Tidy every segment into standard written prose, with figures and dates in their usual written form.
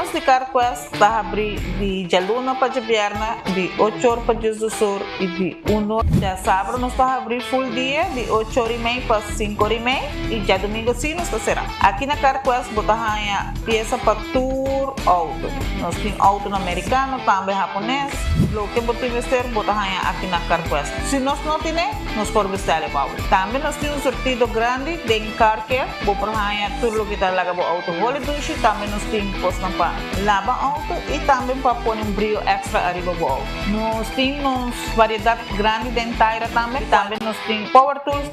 nos de Carquest está abrir de luna para de viernes, de 8 horas para de sur e de 1 de sábado nos está abrir full dia, de 8 horas e meia para 5 horas e meia e já domingo sim nos está será. Aqui na Carquest botar peça para tour auto. Nós temos auto americano, também japonês. Lo que botar vestir botar aqui na Carquest. Se nós não temos, nós podemos vestir o auto. Também nós temos um sortido grande de car care, botar tudo o que está lá com o auto. Vole duche, também nós temos posto para lavar auto e também para pôr brilho extra arriba do auto. Nós temos variedade grande de inteira também. Também nós temos power tools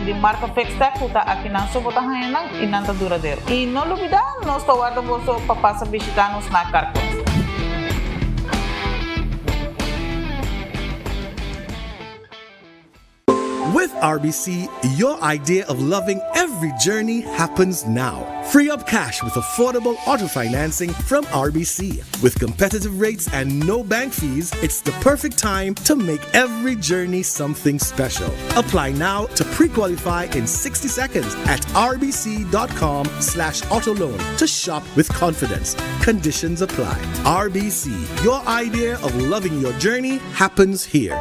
de marca Fextech, que está aqui na sua botar e não está duradouro. E não olvidar, nós estamos guardando para passar visitar-nos na Carquest. With RBC, your idea of loving every journey happens now. Free up cash with affordable auto financing from RBC. With competitive rates and no bank fees, it's the perfect time to make every journey something special. Apply now to pre-qualify in 60 seconds at rbc.com/autoloan to shop with confidence. Conditions apply. RBC, your idea of loving your journey happens here.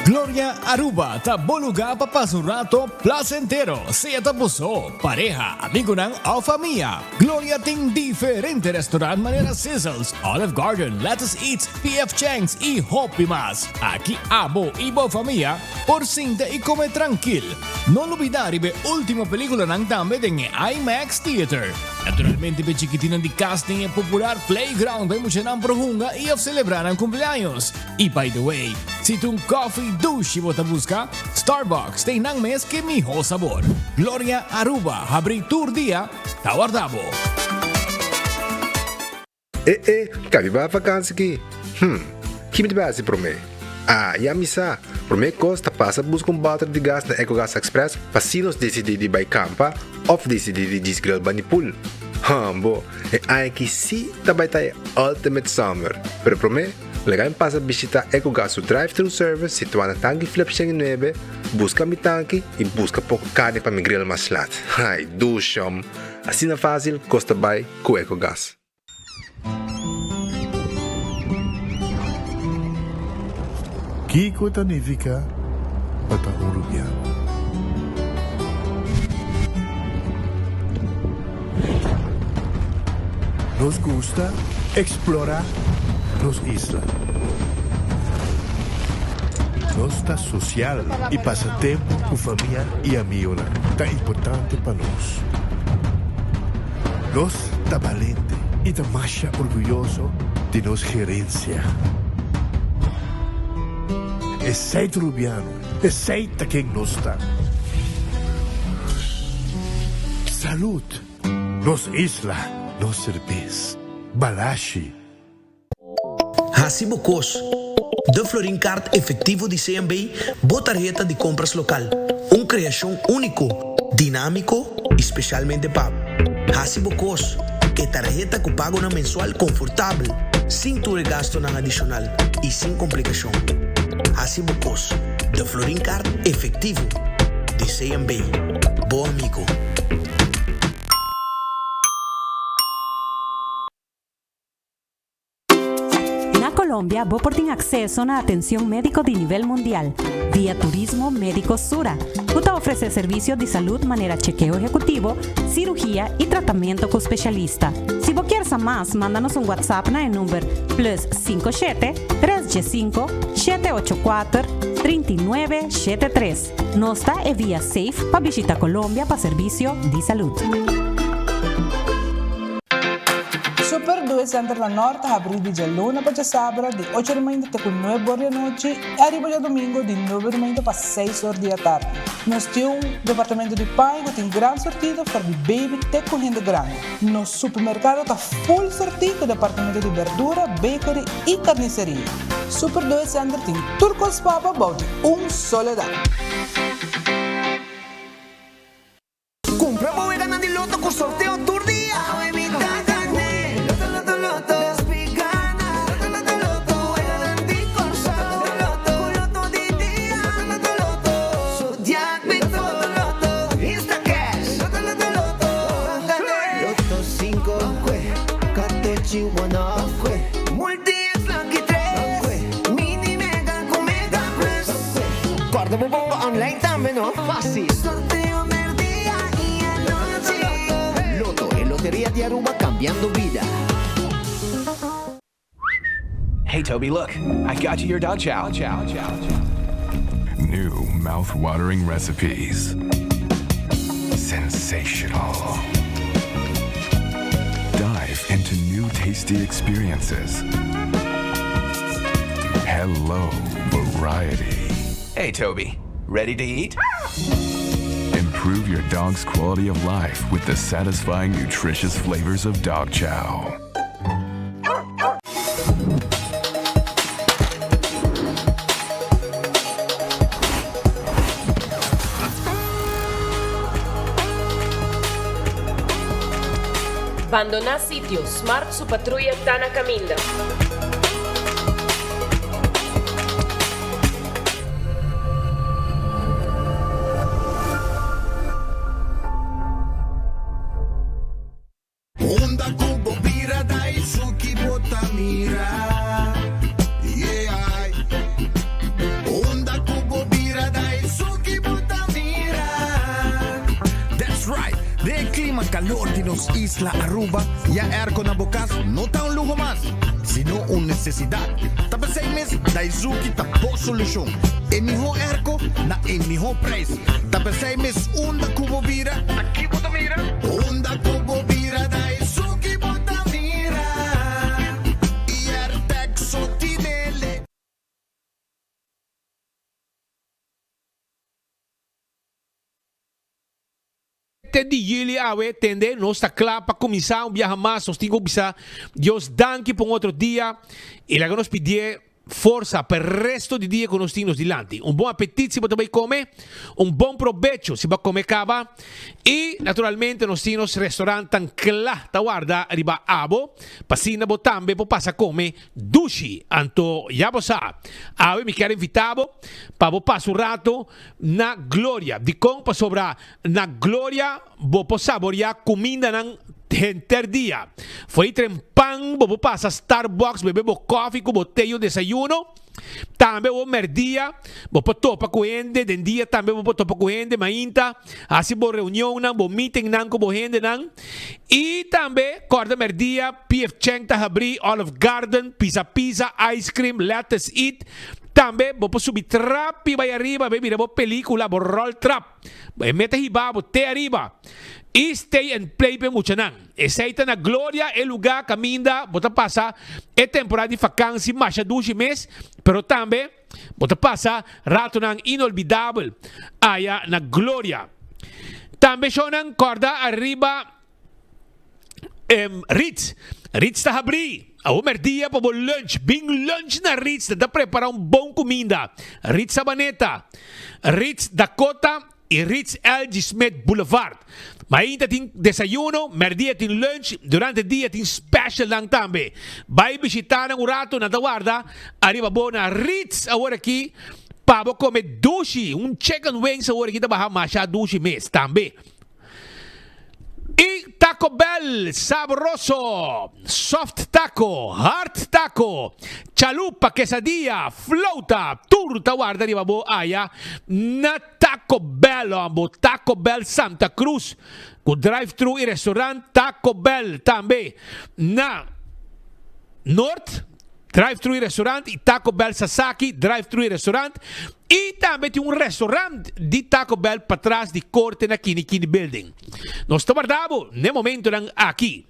Gloria Aruba, taboluga papasurato placentero, siya tapuso, pareja, amigo ng o familia. Gloria ting diferente restaurant manera Sizzles, Olive Garden, Lettuce Eats, PF Chang's y Hopi Mas. Aquí abo ibo familia, por sinta y come tranquil. No olvidar ibe último película ng dame ng IMAX Theater. Naturalmente be chiquitinan di casting e popular playground be mucha ng prohunga y of celebrar ang cumpleaños. Y by the way, si tung coffee douche mo busca, Starbucks tem nang mes que miho sabor. Gloria Aruba, habri tour dia, tawardabo. Cabe ba vakansie aqui? Kimi ba si prome? Ya misa. Prome costa passa busca bater de gás na EcoGas Express para se nos decidir de campa ou decidir de desgrill banipul. Bo, ai que si tabay tayo ultimate summer. Pero prome, legal passa visitar EcoGas drive-thru service situado na Tangi Flip 9, busca mi tanque e busca pouco carne para mi grill mais lat. Ai, dushom. Assim na fácil, costa bay com EcoGas. Kiko Tanifica Bata Uruguayano. Nos gusta explorar nos islas. Nos está social y pasatiempo con familia y amigos tan importante para nos. Nos está valiente y está más orgulloso de nos gerencia. Es rubiano, es quien nos está. Salud, nos isla, nos cerveza, balashi. Hasibukos, de Florin Card efectivo de CMB, botarjeta de compras local. Una creación único, dinámico, especialmente para Hasibukos, que tarjeta que paga una mensual confortable, sin tu gasto adicional y sin complicación. Hasibukos, de Florin Card efectivo de CMB. Bom amigo. Colombia, vos tiene acceso a atención médico de nivel mundial vía Turismo Médico Sura. Uta ofrece servicios de salud manera chequeo ejecutivo, cirugía y tratamiento con especialista. Si vos quieres más, mándanos un WhatsApp en el número +57 3G5 784 3973. Nosta e vía Safe para visitar Colombia para servicio de salud. Super 2 Center la Norte abre de luna para sábado de 8 da manhã até 9 horas da noite e arriba de domingo de 9 da manhã para 6 horas da tarde. Nós temos um departamento de pão que tem grande sortido para de baby até correndo grande. Nosso supermercado está full sortido com departamento de verdura, bakery e carniceria. Super 2 Center tem turcos papa about soledad. Compra para ganar de loto con sorteo tour día. chihuahua. Multi es Lucky 3. Mini Mega con Mega Plus. Corda mo bongo online también, ¿no? Fácil. Sorteo Merdía y anoche. Loto y Lotería de Aruba cambiando vida. Hey, Toby, look. I got you your dog chow. New mouth-watering recipes. Sensational. Dive into new tasty experiences. Hello, variety. Hey, Toby. Ready to eat? Improve your dog's quality of life with the satisfying, nutritious flavors of dog chow. Abandonar sitio. Smart su patrulla está na caminda. Onda Kubo Bira Daisuki Botamira. Yeah. Onda Kubo Bira Daisuki Botamira. That's right. De clima calor de nos Isla Aruba, ya airco na bokas no está un lujo más, sino una necesidad. Tapos 6 meses, Daisuki tapo solución. En mijo airco, na en mijo preço. Tapos 6 meses, onda Kubo Bira, aqui Botamira. Onda Kubo Bira Daisuki Botamira. E Artex Sotinele. De jullie awe tende no está claro para começar viajar más nos tengo bisa Dios danke por outro dia e lá nos pedir força para o resto do dia que nós temos dilante. Bom apetite se você vai comer, bom provecho se vai comer cava e naturalmente nós temos restaurante tan claro, tá guarda, arriba abo, passina botambe, po passa come dushi, anto já você sabe, me quero invitado para vou passar rato na Glória, de com para sobrar na Glória, vou saborear comida nan dia. Foi trempang, vou passar Starbucks, beber coffee com botelho desayuno. Também vou merdia, vou topa com gente, den dia também vou topa com gente, mainta, assim vou reunião nan, vou meeting nan com gente nan. E também corda merdia, PF Cheng tá abrir, Olive Garden, pizza, ice cream, let's eat. Também vou subir trap e vai arriba, vai virar película, vou roll trap. Vai meter riba, vou ter arriba. E stay and play bem muito nan. Essa na Glória é lugar caminda, bota passa é temporada de vacância, mais de 12 meses, pero também bota passa rato nan inolvidável aí na Glória. Também só nan corda arriba Ritz está abrir. O merdia para o lunch, bem lunch na Ritz, dá preparar bom comida. Ritz Sabaneta, Ritz Dakota e Ritz LG Smith Boulevard. Mainta tem desayuno, merdia tem lunch, durante o dia tem special lang também. Vai visitar um rato na guarda, arriba bom na Ritz agora aqui, para comer sushi, chicken wings agora aqui, tá barra macha sushi mês também. E Taco Bell, sabroso, soft taco, hard taco, chalupa, quesadilla, flauta, turta, guarda arriba bo aya, na Taco Bell, ambo, Taco Bell Santa Cruz, con drive-thru e restaurant Taco Bell também, na North, drive-thru e restaurant, e Taco Bell Sasaki, drive-thru e restaurant, e também tem restaurante de Taco Bell para trás de corte na Kini Building. Nós estamos guardando, no momento, aqui.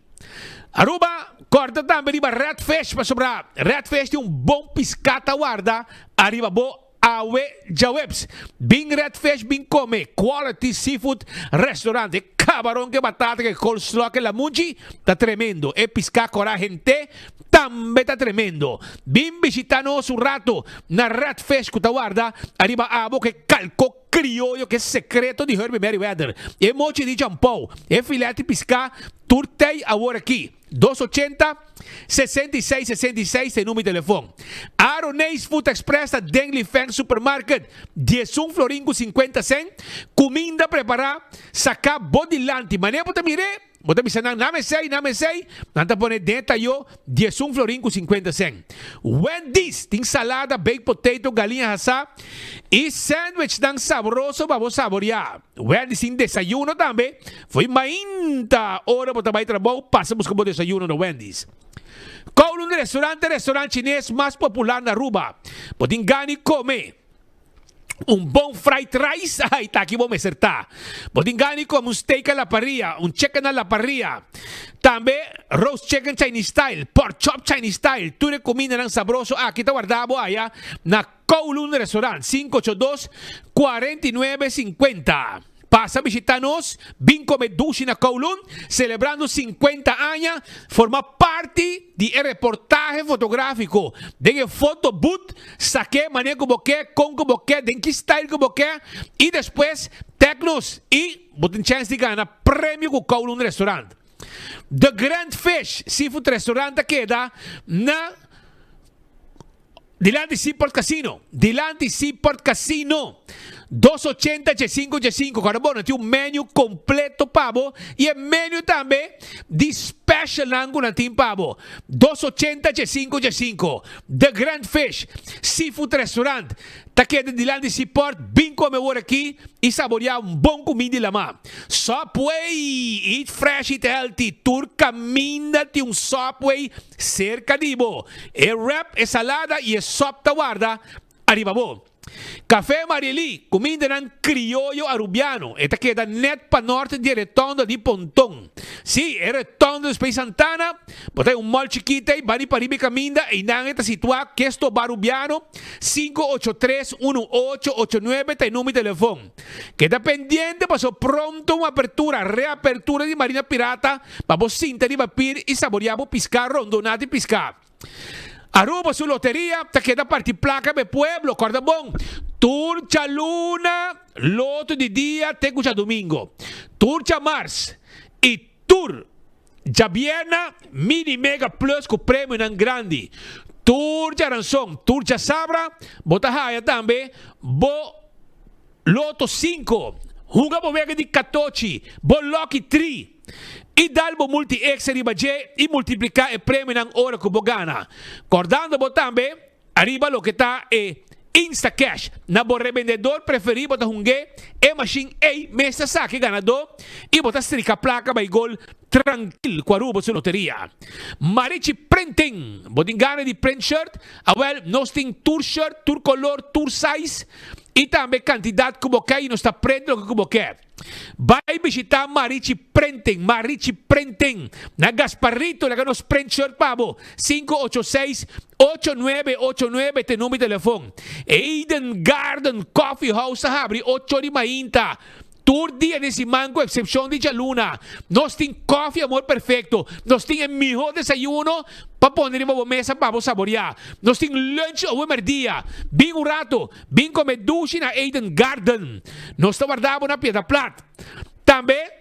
Aruba, corta também de Red Fish para sobrar. Red Fish tem bom piscata guarda, arriba bo awe jawebs. Bing Red Fish, bing come, quality seafood restaurante. Camarón que batata, que coleslaw, que la munchi, está tremendo. E pisca cora gente, también está tremendo. Bim visitanos un rato na Red Fish que guarda, arriba abo que calco criollo que es secreto de Herbie Merriweather. E mochi di champou, e filete pisca, turtei agora aqui. 280-6666 é número de telefone. Aronês Food Express da Dengli Feng Supermarket. 11 floringo 50 cent. Comida preparar, sacar bodilante. Mané para mire, bota bisa nang namesay, nanta pone denta yo, 11 florin com 50 cent. Wendy's, tem salada, baked potato, galinha assá e sandwich ng saboroso para você saborear. Wendy's tem desayuno também. Foi mainta hora para trabalhar trabalho, passamos com o desayuno no Wendy's. Kowloon restaurante chinês mais popular na Aruba. Podem ganhar comer bom fried rice, ay, taki mo may serta. Podem ganhar como steak à la parrilla, chicken à la parrilla. Também roast chicken Chinese style, pork chop Chinese style. Tudo comida ng sabroso. Kita guardabo aya na Kowloon Restaurant, 582-4950. Passa a visitar-nos, vim comer dushi na Kowloon, celebrando 50 anos, forma parte de reportaje fotográfico, de foto boot, saque maneira como quer, com como quer, de que style como quer, e depois tecnos e botem chance de ganhar prêmio com Kowloon Restaurant. The Grand Fish Seafood Restaurant queda na Dilante Seaport Casino. 280-5-5. Carbono, tem menu completo pavo e menu também de special nango na team pavo. 280-5-5. The Grand Fish Seafood Restaurant. Taqueda de Dilante Seaport. Vim comer aqui e saborear bom comida lá. Subway. Eat fresh, eat healthy. Tour caminha de Subway cerca de bo. É wrap, é salada e é sopta guarda. Arriba bo. Café Marieli, comida ng criollo arubiano. Esta queda net pa norte de Retondo di Pontón. Sí, es Retondo de Space Santana. Botay un mall chiquita y bani paribi caminda y nang esta situa Questo Barubiano 583-1889 tay número de teléfono. Queda pendiente paso pronto una apertura, reapertura di Marina Pirata. Vamos cinta di papir y saboreamos piscar, rondonati piscar. Aruba su lotería, te queda parti placa de pueblo, corda bom. Turcha luna, loto de día, te escucha domingo. Turcha mars y tour Javiena mini mega plus con premio en grande. Turcha ranzón, turcha sabra, botahaya también, bo loto 5. Juga bo vega di 14, bo lucky 3. E dalbo multi ex ribaje e multiplicar e prêmio ng hora que bogana. Cordando bo tambe, arriba lo que está e Insta Cash. Na bo revendedor preferido bota hungue e machine e mesa saque ganador e bota strica placa by gol tranquil quarubo su loteria. Marichi Printing, bodingane di print shirt, awel nosting tour shirt, tour color, tour size e também quantidade como quer e não está prendo lo que como quer. Vai visitar Marichi Printing. Na Gasparrito, na nos print shirt pabo. 586-8989 te número de telefone. Eden Garden Coffee House sa Habri, 8 de mainta. Tour dia nesse mango, excepção de Luna. Nós tem coffee, amor perfeito. Nós tem o melhor desayuno para pôr em uma mesa para saborear. Nós tem lunch ao dia. Bem um rato, bem comer duche na Eden Garden. Nós estamos guardando na Piedra Plata. Também,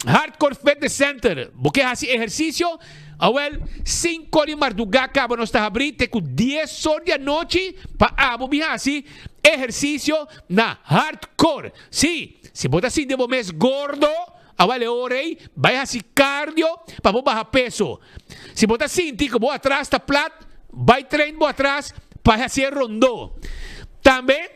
Hardcore Fitness Center. Porque assim exercício, awel 5 de madrugada acaba nós está abrindo com 10 horas da noite para abo assim exercício na Hardcore. Sim. Se botar assim de mês gordo, avale orei, vai assim cardio para baixar peso. Se botar assim, tico, vou atrás, tá plat, vai treino, vou atrás, para assim rondo. Também,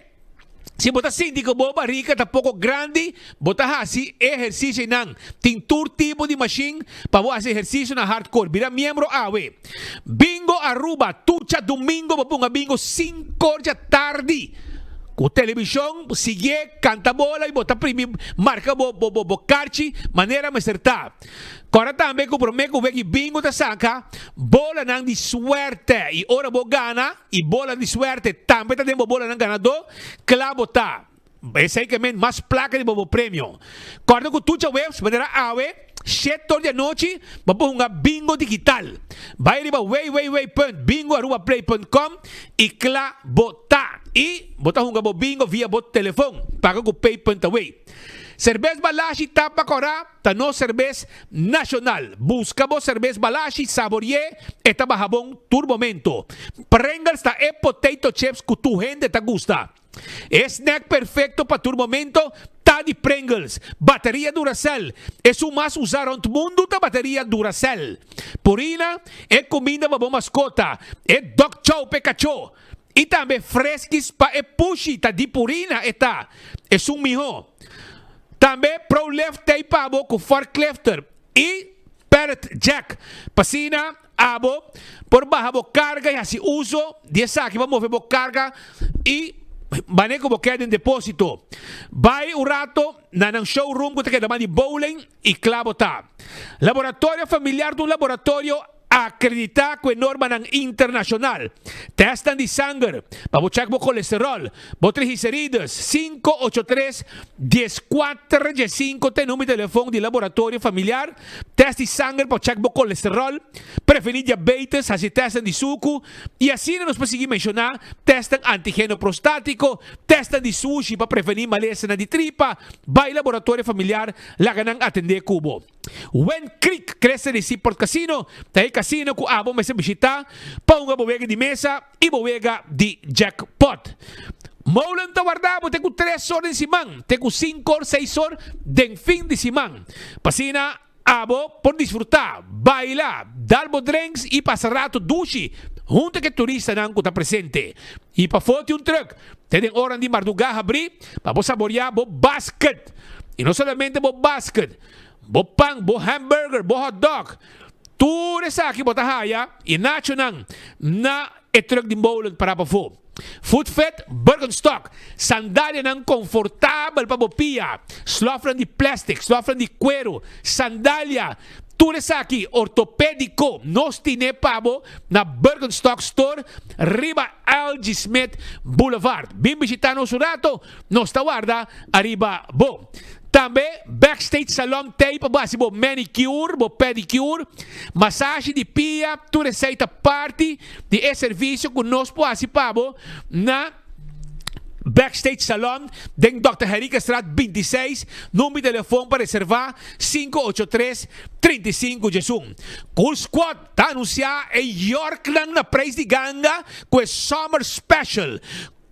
se botar assim, tico, vou barriga, tá pouco grande, botar assim exercício não. Tem tour tipo de machine para fazer exercício na hardcore. Vira membro awe. Bingo Aruba, tucha domingo, vou bingo 5 horas da tarde. Com televisão, sigue, canta bola e bota primi, marca bo carchi, maneira me acertar. Agora também com prometo que bingo da saca, bola não de suerte e ora bo gana e bola de suerte também tem bola não ganador, clavo tá. Esse aí que men mais placa de bo prêmio. Agora com tucha webs, maneira awe. 7 da noite, vamos jogar bingo digital. Vai riba bingo@play.com e cla botar. E botar jogar bingo via bot telefone. Paga com pay.away. Cerveza Balashi tapa corá, tá no cerveza nacional. Busca bo cerveza Balashi, saborie, eta bajabon turbomento. Prengal está e potato chips que tu gente te gusta. Snack perfecto para tu momento. Tá de Pringles. Bateria Duracell. É o mais usado no mundo da bateria Duracell. Purina é comida para boa mascota. É Dog Chow Pikachu. E também fresquis para pushi. Tá de Purina. É um mijo. Também Pro Left Tape para com forklifter. E Parrot Jack. Pasina, abo, por baja bo carga e assim uso, dessa aqui vamos mover bo carga e manejo bo queda em depósito. Vai o rato na showroom que te queda de bowling e clavo tá. Laboratório familiar do laboratório acreditar com norma internacional. Testan de sangue, para checar o colesterol, o triglicéridos, 583-14-5, tem número de telefone de laboratório familiar. Teste de sangue para checar o colesterol, prevenir diabetes, assim testan de suco, e assim nós conseguimos mencionar, testan antígeno prostático, testan de sushi para prevenir maleza de tripa, vai laboratório familiar, lá ganang atender cubo. When Creek cresce de Seaport Casino, tayo casino kung abo may sa bisita, paunga bobega di mesa, e bobega di jackpot. Maulan tawardabo, tengo 3 horas en simang, tengo 5 or 6 horas den fin de simang. Pasina, abo, por disfrutar, baila, darbo drinks e pasar rato dushi, junto que turista nang kuta presente. E pa foto un truck, tenen oran di marduga abri, pa bo saborear bo basket. E não solamente bo basket, bo pang, bo hamburger, bo hot dog. Tudo sa aqui bota haya e nacho nang na etruk din bowling para pa fo. Food Fit, Birkenstock, sandália nang confortável para bopia, slofran de plástico, slofran de cuero, sandália. Tudo sa aqui ortopédico, nos tine pabo na Birkenstock Store, riba L.G. Smith Boulevard. Bim visitano surato, nos tawarda arriba bo. Também Backstage Salon Tape, base bo manicure, bo pedicure, massagem de pia, tu receita parte de serviço que nós participamos na Backstage Salon, den Dr. Henrique Straat 26, número de telefone para reservar 583-35-11. Cool Squad, tá anunciar em York lang na preço de ganga com o Summer Special.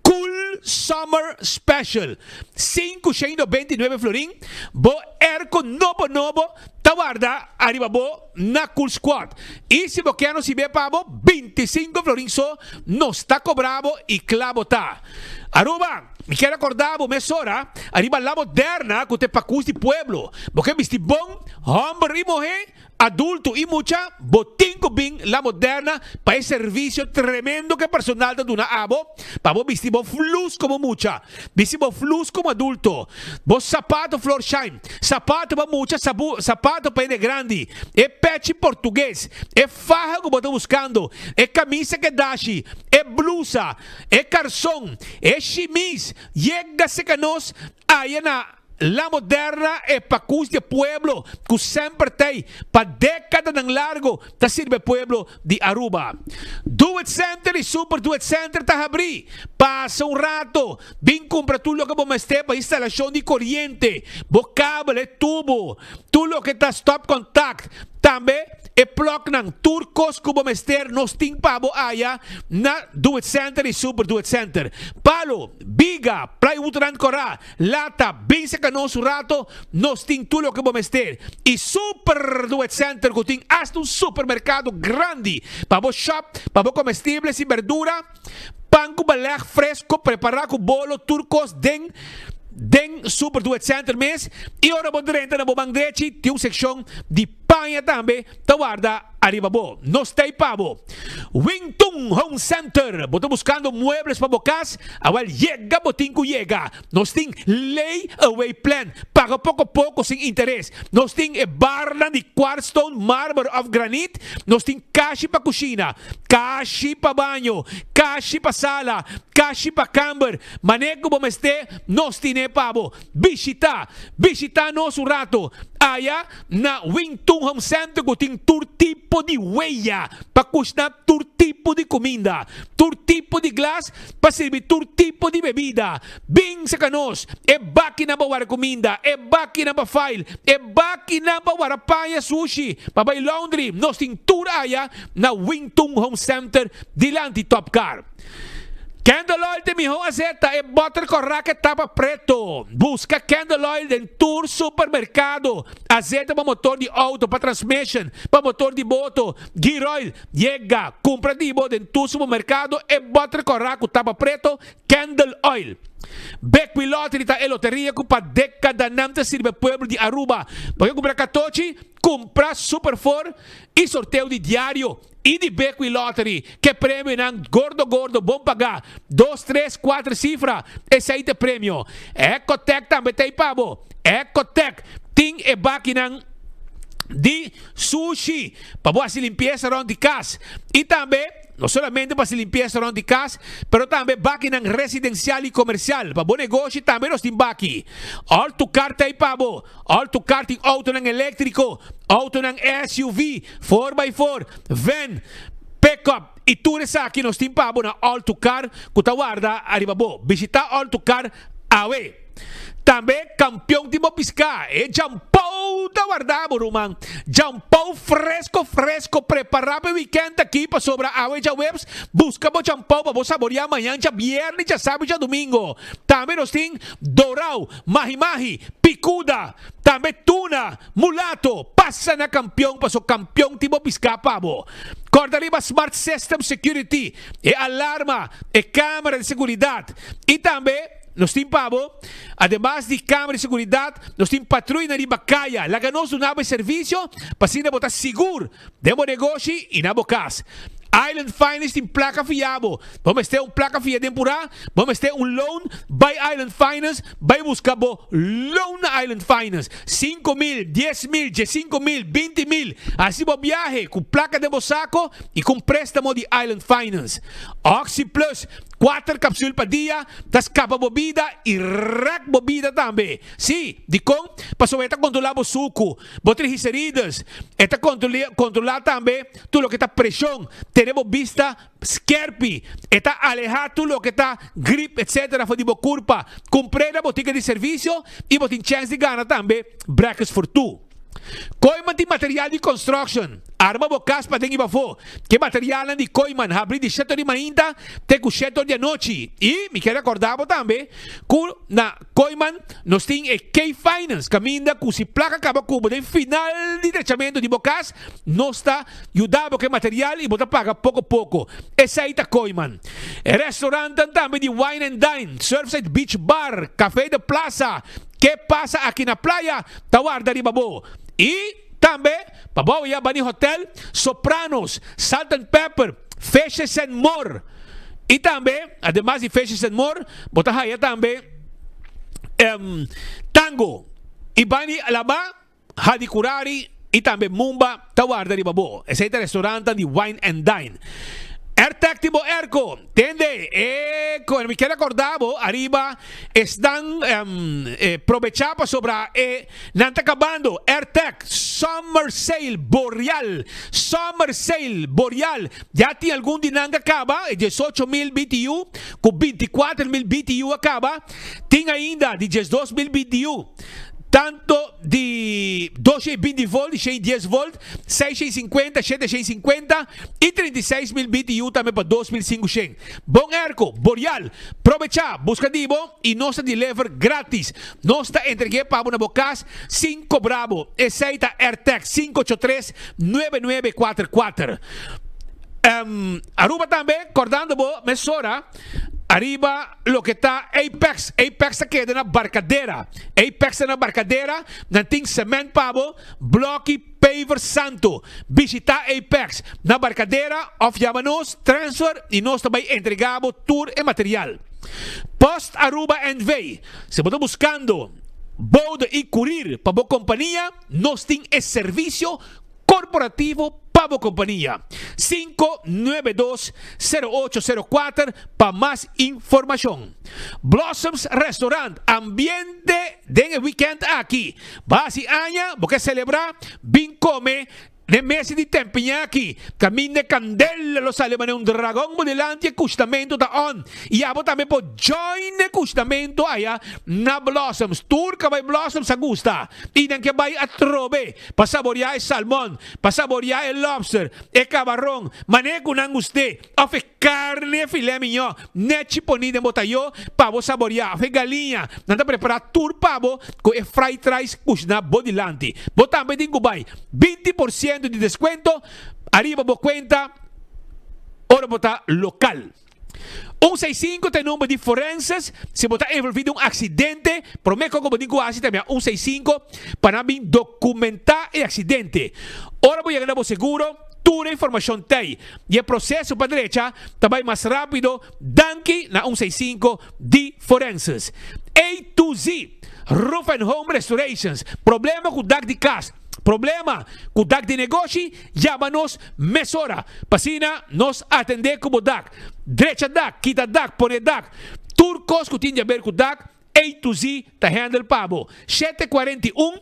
Cool Summer Special. 529 florin. Bo erco novo. Tawarda, arriba bo na Cool Squad. E se você não se vê para bo, 25 florin só. Nos está cobrado e clavo tá. Aruba, me quero acordar, bo mesora. Arriba la moderna, que te pacus de pueblo. Porque vesti bom, homem e mulher, adulto e mucha, botinco bem la moderna para esse serviço tremendo que personal da duna abo, para bo vestir bo flus como mucha, vestir bo flus como adulto, bo sapato floor shine, sapato ba mucha, sapato pene grande, é pet português, é faja que botam buscando, é camisa que dashi, é blusa, é calção, é chemise, chega se canos, aí na La Moderna é pacus de pueblo que sempre tem para década ng largo ta sirve pueblo de Aruba. Do It Center e Super Do It Center ta abri. Passa um rato, vem compra tudo que vamos ter para instalação de corrente, cable, tubo, tudo que tá stop contact. Também é plug ng turcos que vamos ter nos ting pabo aya na Do It Center e Super Do It Center. Palo, biga, plywood ran cora, lata, bem se canon rato, nos ting tudo que vamos ter. E Super Do It Center que tem hasta um supermercado grande. Pabo shop, pabo comestíveis e verdura, panco balag fresco, preparar com bolo turcos den Super Do It Center mes. E ora bo direnta na bobang derechi, tem uma seção de panha também, tawarda arriba bo. Nos tay pabo. Wingtung Home Center. Boto buscando muebles para bocas. Awal llega, botinco llega. Nos ting lay away plan. Paga poco a poco sin interés. Nos ting e barlan de quartzstone marble of granite. Nos ting kashi pa kusina. Kashi pa banyo. Kashi pa sala. Kashi pa camber. Manego bomeste. Nos tine pabo. Visita nos un rato. Aya na Wingtung Home Center ko ting tour tipo de huella para custar tur tipo de comida, tur tipo de glass para servir tur tipo de bebida. Bing sa kanos, e baki na bawar comida, e baki na ba file, e baki na bawar paya sushi, babay laundry, nos ting tour aya na Wingtung Home Center dilanti Top Car. Candle Oil de mi azeta é butter corraca tapa preto. Busca Candle Oil em Tour Supermercado. Azeta para motor de auto, para transmission, para motor de moto. Gear Oil, llega, compra de moto em Tour Supermercado é butter corraca tapa preto. Candle Oil. Beckwith Lottery ta e loteria com para década namta sirve pueblo de Aruba. Porque comprar catochi, comprar Super 4 e sorteio de diário. E de Beckwith Lottery, que prêmio não gordo, bom pagar. 2, 3, 4 cifras. Esse aí é prêmio. Ecotec também tem pavo. Ecotec tem e máquina de sushi. Para boa se limpeza around de casa. E também, não somente para se limpeza around de casa, mas também máquina residencial e comercial. Para bom negócio também nós temos aqui. Alto car tem pavo. Alto car tem auto não elétrico. Auto não SUV, 4x4, van, pickup. E tudo isso aqui nós temos pavo na Alto Car. Que está guarda, arriba bo. Visitar Alto Car, awe. Também campeão de Mopisca. E jampão da guardado, Roman. Jampão fresco. Preparar para o weekend aqui para sobrar a já webs. Busca o jampão para saborear amanhã, já viernes, já sábado, já domingo. Também nós temos Dourau, Mahi, Picuda. Também Tuna, Mulato. Passa na campeão para o campeão de Mopisca, pavo. Corda arriba Smart System Security. E alarma, e câmera de segurança. E também nós temos pavo, además de câmera de segurança, nós temos patrulha na Ribacaia. Lá nós damos serviço para se botar seguro de negócio e na casa. Island Finance tem placa fiável. Vamos ter placa fiável temporária. Vamos ter loan by Island Finance. Vai buscar loan Island Finance. 5,000, 10,000, 15,000, 20,000. Assim vou viaje com placa de saco e com préstamo de Island Finance. Oxy Plus. 4 cápsulas para dia, das capa bebida e rack bebida também. Sim, de com, para sobre controlar o suco, triglicéridos, está controlar também tudo o que está pressão, teremos vista, skerpi, está alejar tudo o que está grip, etc. Foi de curva, comprei na botica de serviço e botin chance de ganhar também, brackets for two. Koiman tem material de construction. Arma bocas para dengue bafo. Que material de Koiman abrir de setor de mainda, te com setor de noite. E me quero acordar também que na Koiman nós tem K-Finance, caminha com se placa acaba cubo de final de trattamento de bocas, nós está ajudando que material e bota paga pouco. Essa aí tá Koiman. Restaurante também de Wine and Dine, Surfside Beach Bar, Café de Plaza. Que passa aqui na praia? Tawarda Ribabo. E também, Babaw Yabani Hotel, Sopranos, Salt and Pepper, Fishes and More. E também, además de Fishes and More, botahaya também Tango, Ibani Alaba, Hadikurari e também Mumba, Tawarda Ribabo. Esse é o restaurante de Wine and Dine. AirTag tipo Erco, tende, como me quero acordar, arriba estão aprovechando sobre não está acabando, AirTag Summer Sale Boreal, já tem algum de não acaba, 18,000 BTU, com 24,000 BTU acaba, tem ainda de 12,000 BTU. Tanto de 12,20 volt, 10 volt, 6,50, 7,50 e 36,000 BTU também para 2,500. Bom Erco, Boreal, aproveita, busca dibo e nós deliver grátis. Nós entreguei para uma bocas 5 bravo. Aceita AirTag 583-9944. Aruba também, acordando, mesora. Arriba lo que está Apex está queda na barcadeira. Apex na barcadeira, não tem cement pavo, bloque paver santo. Visitar Apex na barcadeira, of chama-nos, transfer e nós também entregamos tour e material. Post Aruba Envy. Se você está buscando boda e curir para a companhia, nós temos esse serviço corporativo Pavo Companhia 592-0804 para mais informação. Blossoms Restaurant, ambiente de weekend aqui. Base aña, porque celebrar, bem come nei mesi di Tempignaki, cammine candela lo salemane un dragón modelante e custamento da on. Iabo também po join e custamento aya na blossoms. Turca vai blossoms a gusta. Inan que vai a trobe, pa saborear e salmon, pa saborear e lobster, e camarón, mané con anguste, of e carne e filé mignon, net ponida botayo, pa vo saborear, of e galinha, nanda preparar tur pavo com e fried rice cusna bodilante. Bo também din Dubai, 20% de descuento, arriba bo cuenta, ora botar local. 165 tem número de forenses. Se botar envolvido um acidente, prometo que eu digo assim também. 165 para mim documentar o acidente. Ora vou chegar no seguro. Toda a informação tem. E o processo para a direita também mais rápido. Danke na 165 de forenses. A to Z. Roof and Home Restorations. Problema com o DAC de casa. Problema com o DAC de negócio, chama-nos mesora. Pasina, nos atender como DAC. Direita DAC, quita DAC, põe DAC. Turcos que tem a ver com DAC, A to Z, tá handle pabo. 741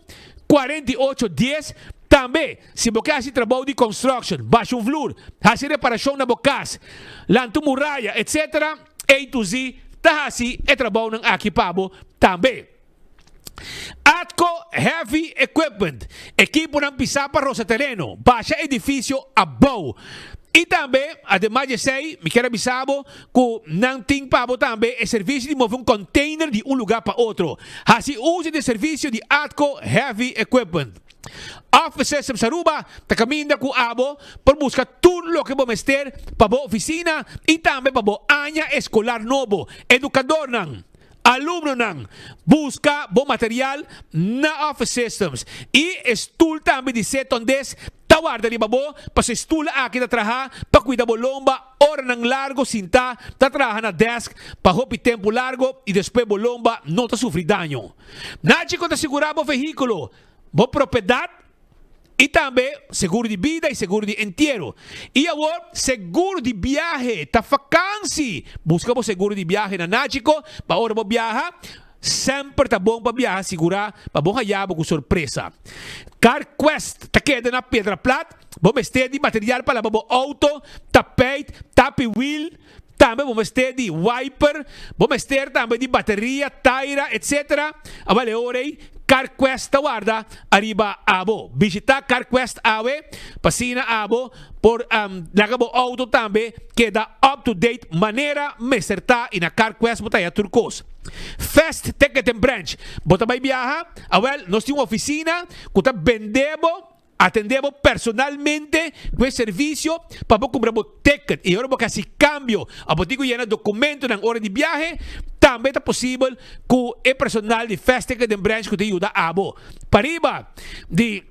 4810. Também, se você faz trabalho de construction, baixa um flor, faz reparação na bocas, lanto muralha, etc. A to Z, tá assim, é trabalho aqui pabo também. Atco Heavy Equipment, equipo ng pisapa sa terreno, baixa edifício above. E também, además de sei, me quero avisar que não tem pabo também é serviço de mover um container de um lugar para outro. Assim, uso de serviço de Atco Heavy Equipment. Offices sa Aruba, ta caminda com abo para buscar tudo o que vamos ter para a oficina e também para a área escolar novo, educador não. Alumno nang busca bom material na Office Systems e stool também de setondes tawar dali babo pa sa stool aqui na traha pa cuida bo lomba hora nang largo sinta ta traha na desk pa hopi tempo largo e depois bo lomba não ta sufrir daño. Nachi ko ta segurar bo veículo bo propriedade e também seguro de vida e seguro de entierro. E agora, seguro de viaje, tá vacância. Busca o seguro de viaje na Nachico, para hora você viaja, sempre tá bom para viajar, segurar, para bom hayabo com surpresa. CarQuest, tá queda na Pedra Plata, vamos ter de material para lavar auto, tapete, tapi wheel, também vamos ter de wiper, vamos ter também de bateria, taira, etc. A valeu CarQuest guarda arriba abo. Visita CarQuest Awe, pasina abo por lagabo auto também que dá up to date maneira meserta e na CarQuest botaya turcos. Fast Ticket and Branch. Bota vai viaja, nós temos uma oficina que tá vendendo atendemos personalmente com esse serviço para comprar o ticket e agora porque assim cambio a botigo llena documento na hora de viagem também é possível com o personal de Fast Ticket and Branch que te ajuda a abo. Pariba de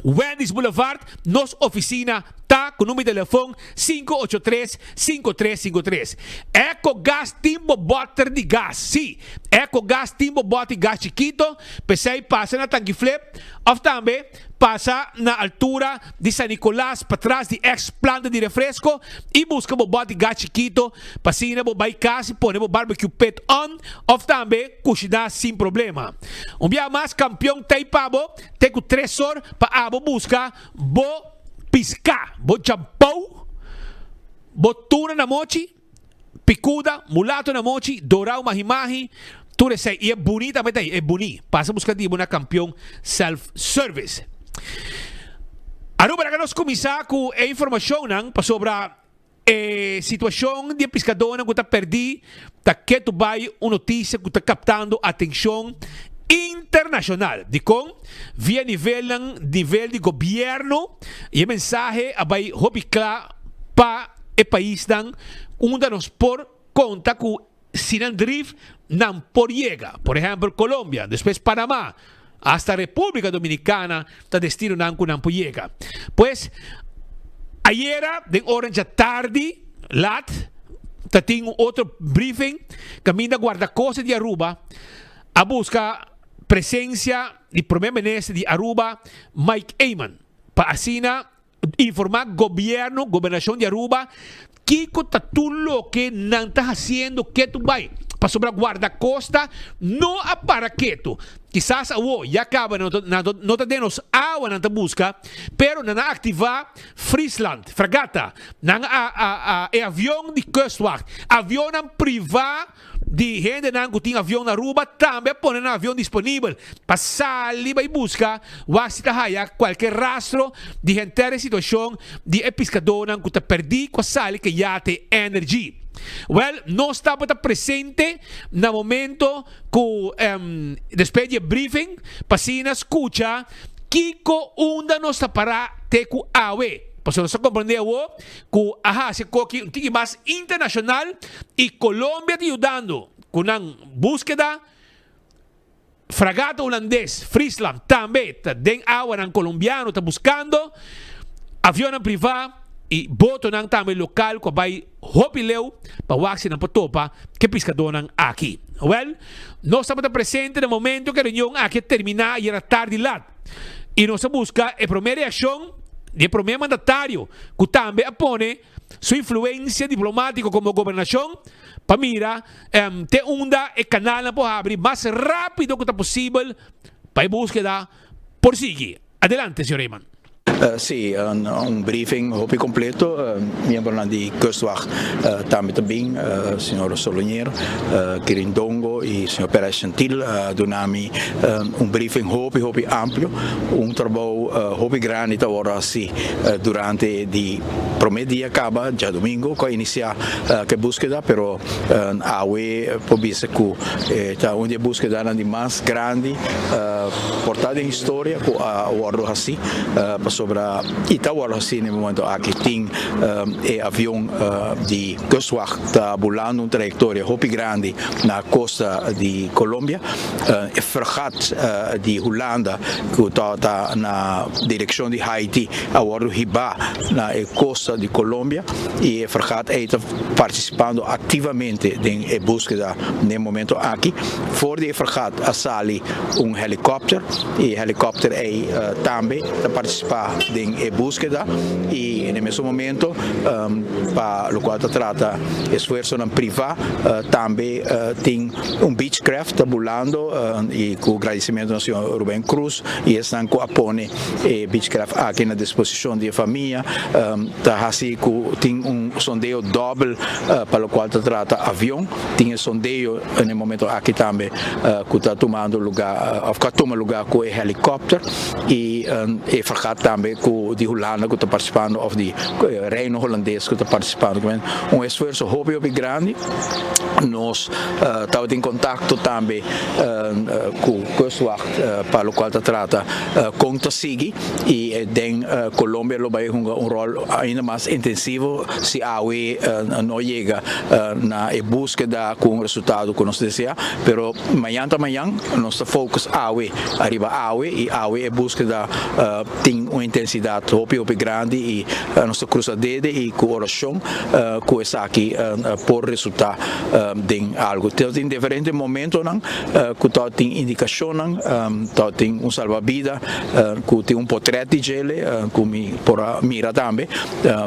Wendy's Boulevard, nos oficina tá com o número de telefone 583-5353. EcoGás Timbo Botter de gás. Sim, EcoGás Timbo Botter de gás chiquito. Pensei passa na tanque flip. Ou também passa na altura de San Nicolás, para trás de ex-planta de refresco. E busca o bote de gás chiquito. Passina o vai casa e põe o barbecue pit on. Ou também cozinhar sem problema. Dia mais campeão tem pabo. Tem com 3 horas para abo buscar bo piscar, bo champão, bo tuna na mochi, picuda, mulato na mochi, dorau mahimahi, tudo isso e é bonita, mas é bonito. Passa buscar de uma campeão self-service. Agora para nós começar com a informação sobre a situação de pescador que está perdido, que tu vai uma notícia que está captando atenção internacional de com via nível de governo e mensagem vai hopicar para o país dan onde nos por conta com sinandrif não por llega, por exemplo Colômbia, depois Panamá, hasta República Dominicana está destino não por llega. Pues ayer de hora tarde lat tem outro briefing caminha guarda-costas de Aruba a buscar presencia del primer ministro de Aruba, Mike Eyman, para así informar gobernación de Aruba Kiko tatulo que não está haciendo que tu vai para sobre guarda-costa não a paraqueto. Quizás ya acaba não temos água na busca, pero não ativar Friesland, fragata, não avião de Kustwacht, avião privado de gente que tem avião na Aruba, também põe avião disponível para sair e buscar qualquer rastro de gente em situação de pescador que está perdido com a sal que já tem energia. Well, nós estamos presente no momento que depois do briefing, para se escuta Kiko onda nos para teco awe. Para você compreender que se coque um tique mais internacional e Colômbia te ajudando com uma búsqueda fragata holandês, Friesland também tem água na colombiano está buscando avião privado e boto nang também local ko vai hopileu para waxi na potopa que pescador nang aqui. Well, nós estamos presente no momento que a reunião aqui terminar e era tarde lá. E nós busca a primeira ação de primeiro mandatário que também apone sua influência diplomática como governação para mira ter onda e canal para abrir mais rápido que possível para a búsqueda por seguir. Adelante, senhor Raymond. Sì, un briefing hopi completo, membro di Kustwacht também, signor Solonier, Quirindongo e signor Perez Gentil, donami briefing hopi ampio, trabalho hopi grande ora assim durante di primeiro dia acaba, já domingo, que inicia que búsqueda, pero awe pobisa que tá onde búsqueda andi mais grande, portada em história, que ora assim, sobre Itawar assim no momento aqui tem avião de Kustwacht está volando uma trajetória hopi grande na costa de Colômbia, fregat de Holanda que está na direção de Haiti, agora riba na costa de Colômbia e fregat está participando ativamente em búsqueda no momento aqui. Fora de fregat a sali helicóptero e helicóptero também está participando em búsqueda e no mesmo momento para o qual trata esforço na privada também tem Beechcraft volando e com agradecimento ao senhor Rubén Cruz e estão com apoio Beechcraft aqui na disposição da família tá assim tem sondeio duplo para o qual trata avião tem sondeio no momento aqui também que está tomando lugar com o helicóptero e fragata também com de Holanda que está participando ou de reino holandês que está participando esforço hopi grande nós estamos em contato também com Kustwacht para o qual trata conta sigue e em Colômbia vai um rol ainda mais intensivo se a UE não chega na búsqueda com resultado que nós desejamos, pero amanhã nosso foco a UE arriba a UE e a UE búsqueda tem uma intensidade hopi grande e nossa cruzadeira e com oração com essa aqui por resultado de algo. Então, em diferentes momentos, que tem indicação, tem salva-vida, que tem portrait de gele, que mira também,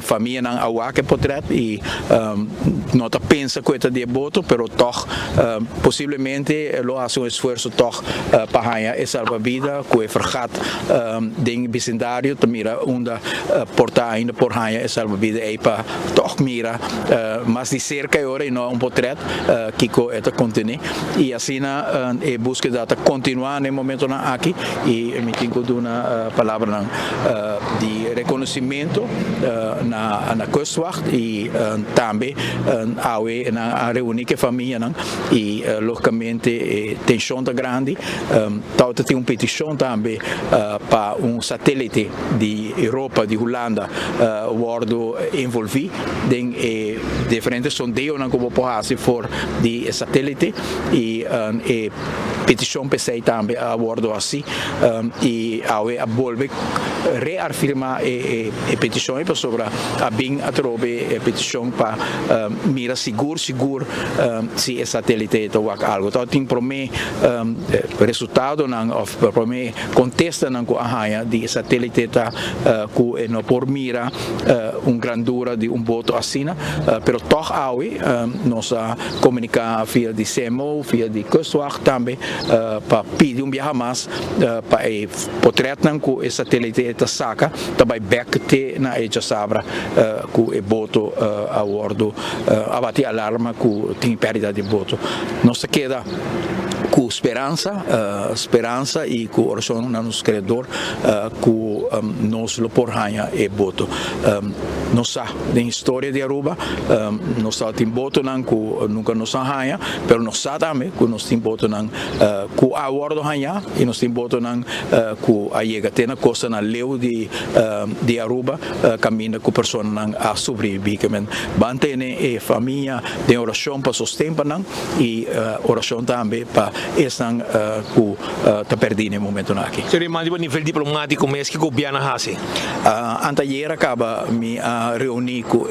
família não há que portrait e não pensa que é de boto, pero toch possivelmente lo hace esforço toch para ganhar salva-vida, que é fragata de vecindário, mira onde porta ainda por ganhar salva-vida e para toch mira, mas de cerca agora e não portrait Kiko está contendo e assim a búsqueda está continuando no momento aqui e me tenho de uma palavra de reconhecimento na Kustwacht e também na reunir com a família e logicamente tensão está grande tem uma petição também para satélite de Europa, de Holanda wordo envolvido em diferentes sondeios que vou fazer for de satélite e petição PC também a bordo assim e a volve reafirmar a petição para sobre a bem a trobe a petição para mira seguro se a satélite está algo então tem para mim resultado não para mim contesta não com a de satélite está que não por mira grandura de boto assim, pero toch aui nós comunicar via de CMO, via de Kustwacht também para pedir viaje mais para potretnan que esse satélite está saca também back te na eja sabra que boto a bordo abate alarma que tem perda de boto. Nós queda com esperança e com oração no nosso Criador que nós lo porranha e boto. Nós na história de Aruba nós tem boto não que nunca nos arranha, pero nós também que nós tem boto não que a bordo arranha e nós tem boto não que a chega tem na costa na leu de Aruba caminha com pessoa não a sobreviver que men mantém e família de oração para sustentar não e oração também para estão que está perdendo no momento aqui. Senhor, mas a nível diplomático, mas que o governo faz? Anteayer acaba me reunir com o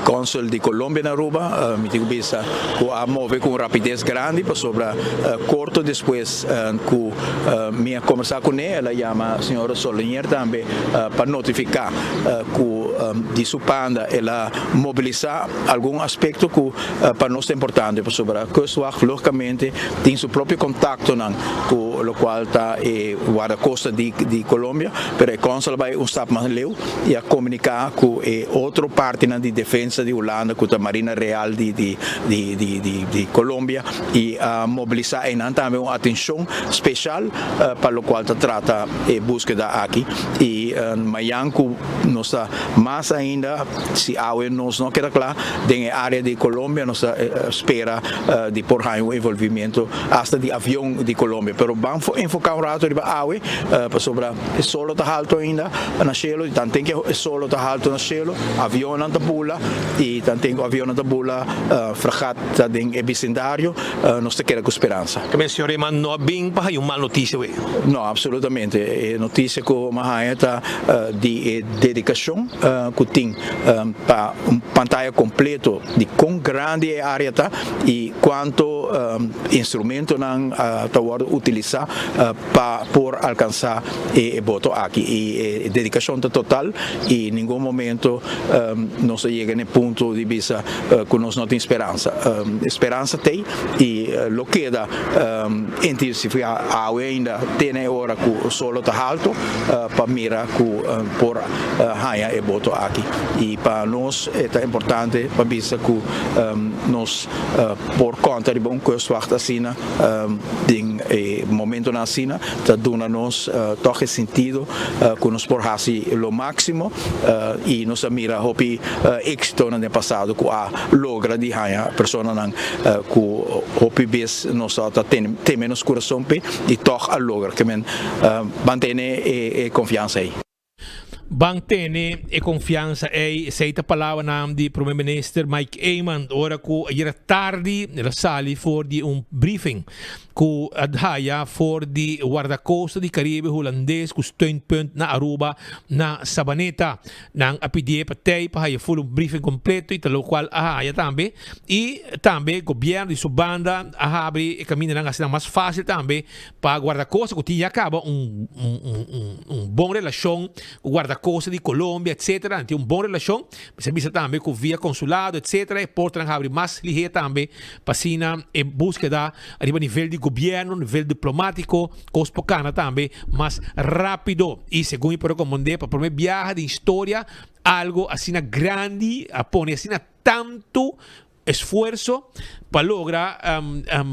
cônsul de Colômbia na Aruba, me digo que a mover com rapidez grande para sobre corto depois que me conversar com ela chama a senhora Solonier também para notificar que de sua panda ela mobilizar algum aspecto que para nós é importante para sobre a Kustwacht logicamente tem seu próprio contato com o qual está o guarda-costa de Colômbia, pero o cônsul vai stap mais leu e a comunicar com outra parte de defesa de Holanda, com a Marinha Real de Colômbia e a mobilizar também uma atenção especial para o qual trata a búsqueda aqui e amanhã nós mais ainda se a nós não queda claro na área de Colômbia nós espera de por um envolvimento hasta de avião de Colômbia, pero vamos enfocar rato de awe para sobre solo tá alto ainda na cielo e tanto que solo tá alto na cielo avião na tabula e tanto que avião na tabula fragata de vecindário nós te queda com esperança. Que bem, senhor, mas não bem para uma notícia, ué? Não, absolutamente. Notícia que uma tá de dedicação que tem para pantalla completo de quão grande a área tá e quanto instrumento não utilizar para por alcançar o voto aqui e dedicação total e em nenhum momento não se chega no ponto de vista que nós não tem esperança. Esperança tem e lo queda intensificar ainda tem hora que o solo está alto para mirar que por ganhar o voto aqui e para nós é importante para vista que nós por conta de bom Kustwacht assim em momento na Sina está dando-nos toque sentido que nos por fazer o máximo e nos mira hopi êxito no passado que a logra de ganhar pessoa não que hopi vez nós tem menos coração e toque a logra que men mantém confiança aí. Bang tene e confiança é seita palavra nam de primeiro-ministro Mike Eyman ora ku ayer tarde na sali for di briefing ku adhaya for di guarda-costa di Caribe holandês ku steunpunt na Aruba na Sabaneta nang apidie patay pa haya full briefing completo e talo qual ahaya tambe e tambe governo de subanda ahabre e caminho nang assim mais fácil tambe pa guarda-costa ku tinha acaba bom relação com guarda-costa de Colômbia, etc. Tem bom relação, se visa também com via consulado, etc. E portam a abrir mais ligeira também para sina em búsqueda a nível de governo, nível diplomático, cospocana também mais rápido. E segundo eu recomendei para o primeiro viagem de história, algo assim grande, a pôr assim tanto esforço para lograr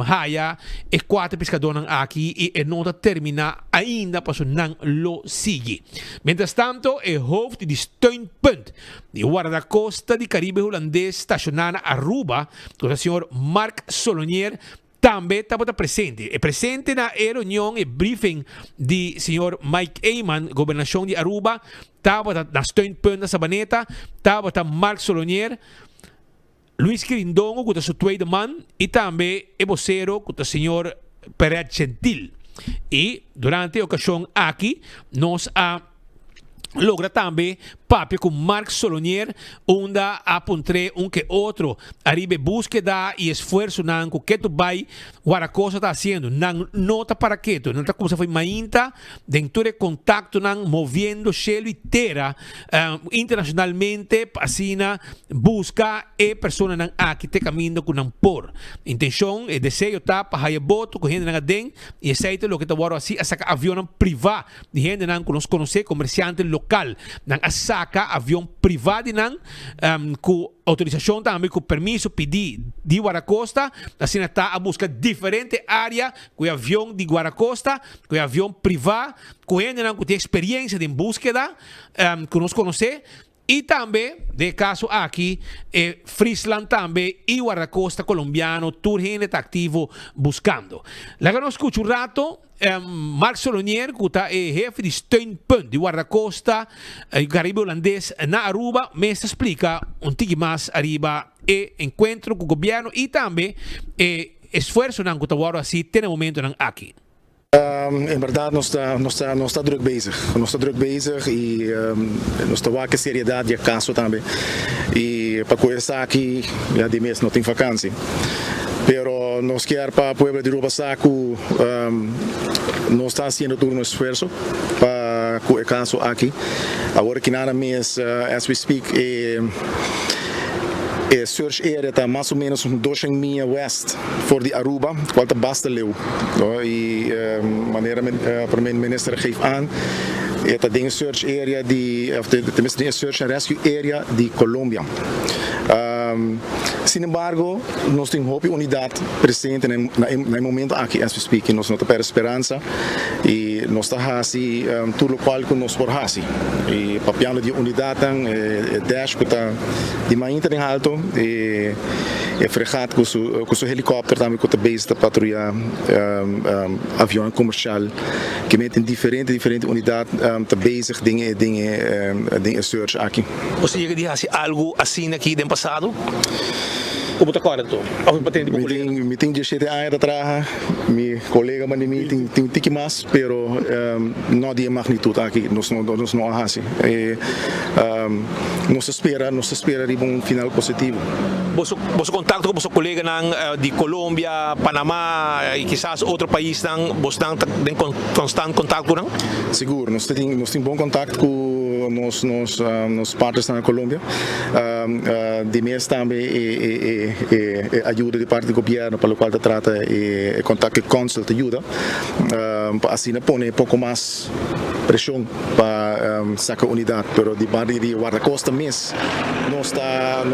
haya e 4 pescadores aqui e não termina ainda para não lo sigue. Mientras tanto, o hoofd de steunpunt de guarda-costa de Caribe holandês estacionado na Aruba, o senhor Mark Solonier, também estava presente. É presente na reunião e briefing de senhor Mike Eyman, governação de Aruba, estava na steunpunt da Sabaneta, estava Mark Solonier, Luis Quirindongo, que é o seu tweede man, e também o vocero, que é o senhor Pérez Gentil. E durante a ocasião aqui, nós logra também papi com Mark Solonier, onde apontrei que outro arriba búsqueda e esforço nan que tu vai Guaracosta está haciendo nan nota para que tu nota como se foi mainta dentro de contacto nan moviendo shelo inteira internacionalmente pasina busca persona nan aqui te caminho com nan por intenção e desejo tá para haya voto com gente nan den e aceita lo que tá agora assim a saca avião privado de gente nan nos conhecer comerciante local nan a saca avião privado nan com autorização também com permisso pedir de Guaracosta assim está a buscar diferente área com avião de Guaracosta com avião privado com gente nan que tem experiência de búsqueda que nos conhecer. E também, de caso aqui, Friesland também e Guardacosta colombiano, toda gente está ativo buscando. Lá que nós escutamos um rato, Mark Solonier, que está jefe de steunpunt de Guardacosta, o Caribe holandês na Aruba, me explica um pouco mais arriba e encontro com o governo e também esforço que está assim, tem momento aqui. In verdade, nós está druk bezig. Nós está druk bezig e nós está com seriedade e caso também. E para começar aqui, já de mês não tem vacância. Pero nós quer para o povo de Rubasaco, nós está fazendo todo um esforço para o caso aqui. Agora que nada mês, as we speak, search area está mais ou menos 200 milhas west voor die Aruba, qual basta leu. E maneira para o minister geeft aan, het ding search area of tenminste een search and rescue area de Colômbia. Sin embargo, nós temos uma unidade presente no momento aqui, as we speak, nós não temos esperança e nós estamos assim, tudo o qual que nós podemos e papiando de unidade, dash que está de mais em alto e fregat com seu helicóptero também com a base da patrulha avião comercial que metem diferente unidade está bezig dingen search aqui. Você já disse algo assim aqui no passado? Como está correto? Meeting de 7 anos atrás, meu colega mandou meeting tem tiki mais, pero não de magnitude aqui, nós não assim. Nós espera um final positivo. Você contacto com seu colega de Colômbia, Panamá e quizás outro país você tem constante contato com? Seguro, nós temos bom contato com nos partes na Colômbia. De mês também ajuda de parte do governo para o qual trata e contato com o consul te ajuda assim põe pouco mais pressão para sacar unidade, pero de parte de Guardacosta mesmo nós está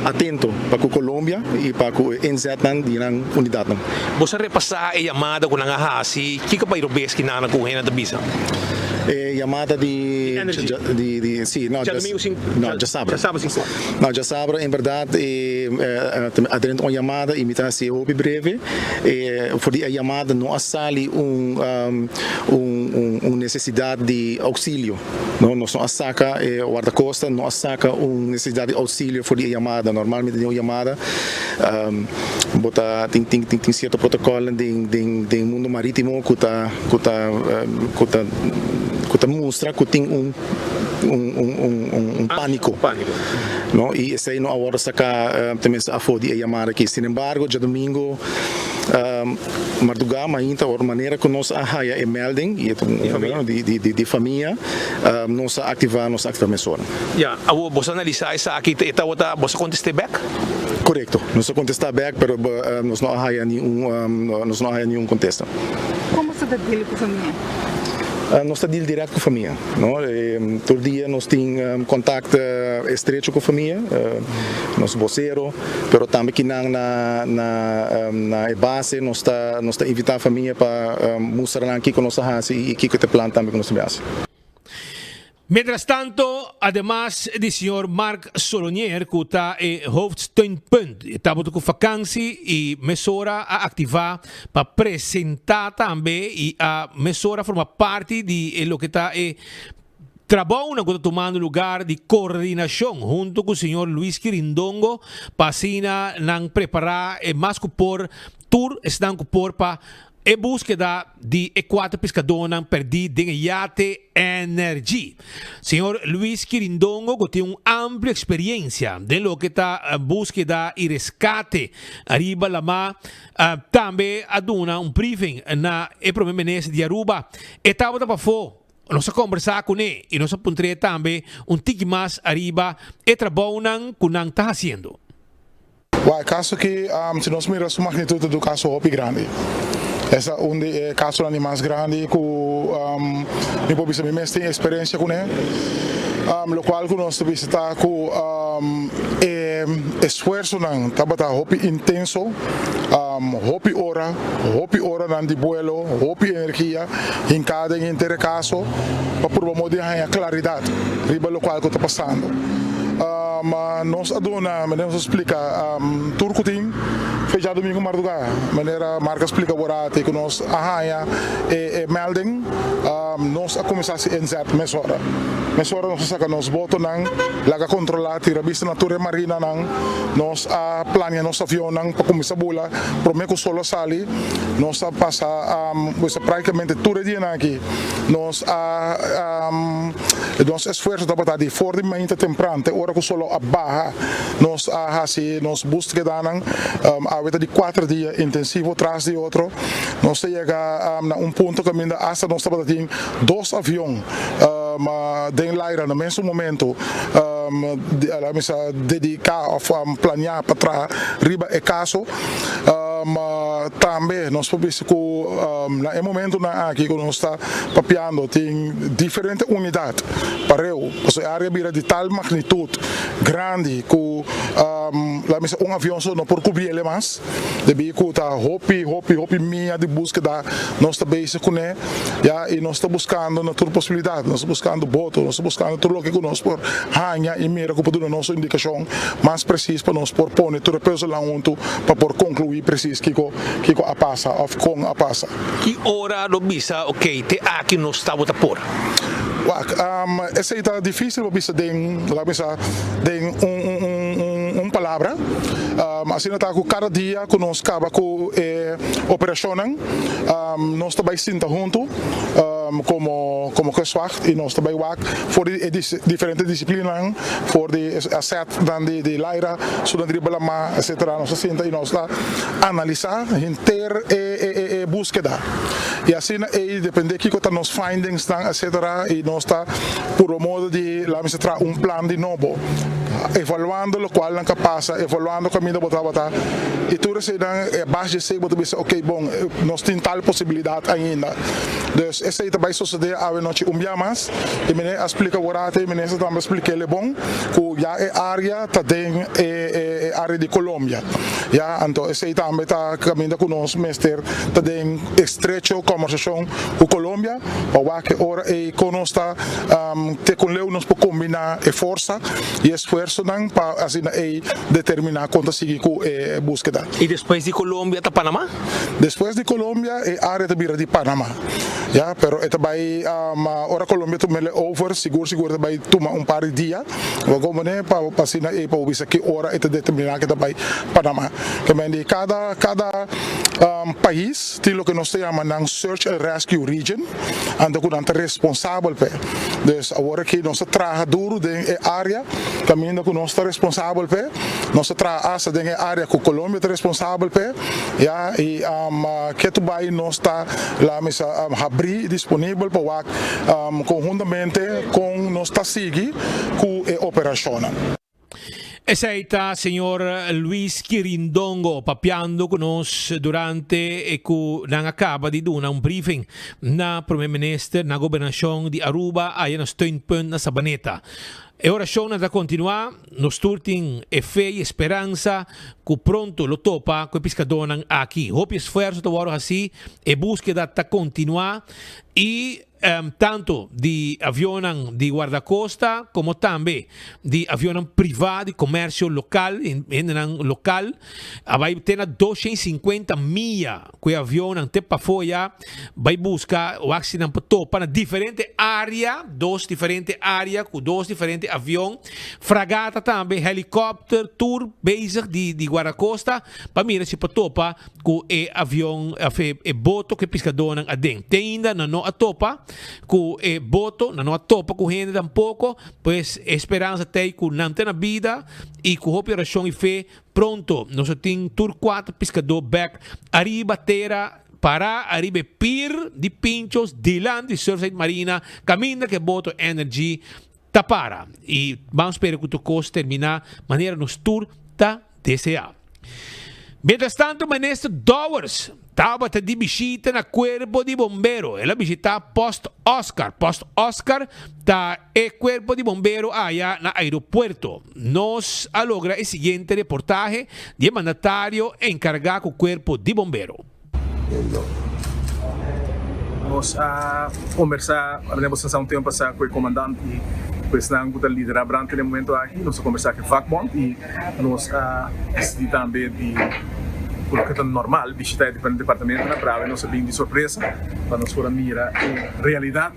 atento para a Colômbia e para o inzetan de unidade. Você repassar a chamada com a Hasi, que vai ir que na com a visa? Chamada já sabra em verdade adentro uma chamada imitação hobby breve por a chamada não assale necessidade de auxílio não saca o guarda-costa não saca necessidade de auxílio por a chamada normalmente uma chamada tem certo protocolo de mundo marítimo que mostra que tem pânico. Não? E isso aí não agora sacar também a foto de chamada aqui. Sin embargo, já domingo madrugada ainda a maneira que nós arraia e melding de família nós ativar a mesora. Já, você analisar isso aqui você contestar back? Correto, nós contestar back, pero nós não arraia nenhum contesta. Como você está com a família? Nós estamos direto com a família. Todo dia nós temos contato estreito com a família, nosso voceiro, mas também que na base nós estamos invitando a família para mostrar aqui com nossa raça e aqui com o plano também com nossa base. Mientras tanto, además del señor Mark Solonier, que está hoofdsteunpunt, estamos con vakantie y mesora a activar para presentar también y a mesora forma parte de lo que está trabalho que está tomando lugar de coordenação junto com o senhor Luis Quirindongo para preparar mais que por tour estão por para e búsqueda de quatro pescadores perdidos en Yate Energy. Señor Luis Quirindongo que tiene una amplia experiencia de lo que está búsqueda y rescate arriba la mar. También aduna un briefing na el primer ministro de Aruba. Estaba para fo. Nós conversar com ele e nós apontamos também tique mais arriba e trabalho que nós está fazendo. O caso que se nós miramos a magnitude do caso é grande. Esse é um dos casos mais grandes que eu tenho experiência com ele. Lo qual nós visitamos com esforço não, tá hopi intenso, hopi hora não de vuelo, hopi energia em cada inteiro caso, para promover a claridade riba lo qual está passando. Nós aduna, nós explica turco team fecha domingo madrugada, maneira marca explica borate que nós arranha melding, nós a começar a NZ mesora nós saca nós boto nang laga controlar tira vista natura marina nang nós a plania nosso avião nang para começar a bula prometo solo sali nós a passa praticamente tudo dia aqui nós nosso esforço da batalha de fortemente temprante hora que solo a barra nós a assim nós busca danang a vez de 4 dias intensivo atrás de outro nós chega a ponto que ainda hasta nós estamos tendo 2 aviões den Laira no mesmo momento dedicar a planear para trás riba é caso também nós podemos no momento aqui que nós está papiando tem diferentes unidades para eu a área vira de tal magnitude grande que avião só não por cobrir ele mais deve que tá hopi minha de búsqueda nós está base com ele e nós está buscando na toda possibilidade nós buscando boto nós buscando tudo o que nós por ranha e mira que por nossa indicação mais precisa para nós por pôr tudo peso lá junto para por concluir preciso que a passa of com a passa que hora do bisa ok te aqui nós está bota por essa é difícil para bisa den palavra assim está com cada dia que nós acaba com operação nós também sinta junto como kustwacht e nós também wak voor die diferentes disciplines voor die asset dan de Laira zodat die balama etc nós sinta e nós lá analisar inter búsqueda e assim depende que que nos findings dan etc e nós está por modo de lá me tra plan de novo evaluando lo qual não passa evaluando o caminho botar e tudo se dan base se botar ok bom nós tem tal possibilidade ainda dus essa aí também sucede a noite dia mais e me explica agora e me também explica ele bom que já é área tá tem área de Colômbia já então essa aí também tá caminho com nós mestre tá tem estrecho conversação com Colômbia para que hora e conosco te com leu nos por combinar força e esforço não para assim determinar quanto seguir com búsqueda. E depois de Colômbia tá Panamá? Depois de Colômbia é área de Panamá. Já, pero ito vai ora Colômbia tu mele over seguro vai tomar par de dias. Como né para passar para ubisa que hora ito determinar que vai Panamá. Que cada país tem o que nós chamamos ng search and rescue region, ando com ante responsável pe. Dus agora que nós trabalha duro de área, caminho que nós está responsável pe. Nós trabalha asa de área que Colômbia está responsável pe. Ja, e que tu vai nós está lá mesa abrir disponível para conjuntamente com nós está seguir com a operação. Esa está señor Luis Quirindongo papiando con nos durante e ku nang acaba di duna un briefing na Premier Minister na gobernação de Aruba aí no steunpunt na Sabaneta. E ora show na da continuar, nos turting e fé e esperança que pronto lo topa com pescador aqui. Hope esforço to waro assim e búsqueda ta continuar e tanto de avião de guarda-costa como também de avião privado de comércio local local vai ter 250 milhas que o avião até para fora vai buscar o acidente para topa na diferente área, duas diferentes áreas com dois diferentes aviões, fragata também, helicóptero, tour bezig de guarda-costa para mirar se para topa com o avião e boto que pescador a dentro. Tem ainda não a topa com o boto, não a topa com gente tampouco, pues esperança tem com não ter na vida e com a operação e fé pronto. Nós temos tour 4 pescador back arriba terra para arriba pier de pinchos de land de Surfside Marina caminha que boto energy tapara e vamos esperar que o curso terminar maneira nos tour tá desejar. Mientras tanto, Ministro Dowers estava de visita na Cuerpo de Bombero. Ela visita post-Oscar. Post-Oscar está o Cuerpo de Bombero allá no aeropuerto. Nos alogra el siguiente reportaje de mandatario encargado con Cuerpo de Bombero. Nós conversar, hablamos há um tempo passado com o comandante e pues nang kuta liderar brante no momento aqui, nós conversar com o Facbond e nós decidimos também de porque é normal visitar diferentes departamentos na praia, nós bem de surpresa para nós fora mira a realidade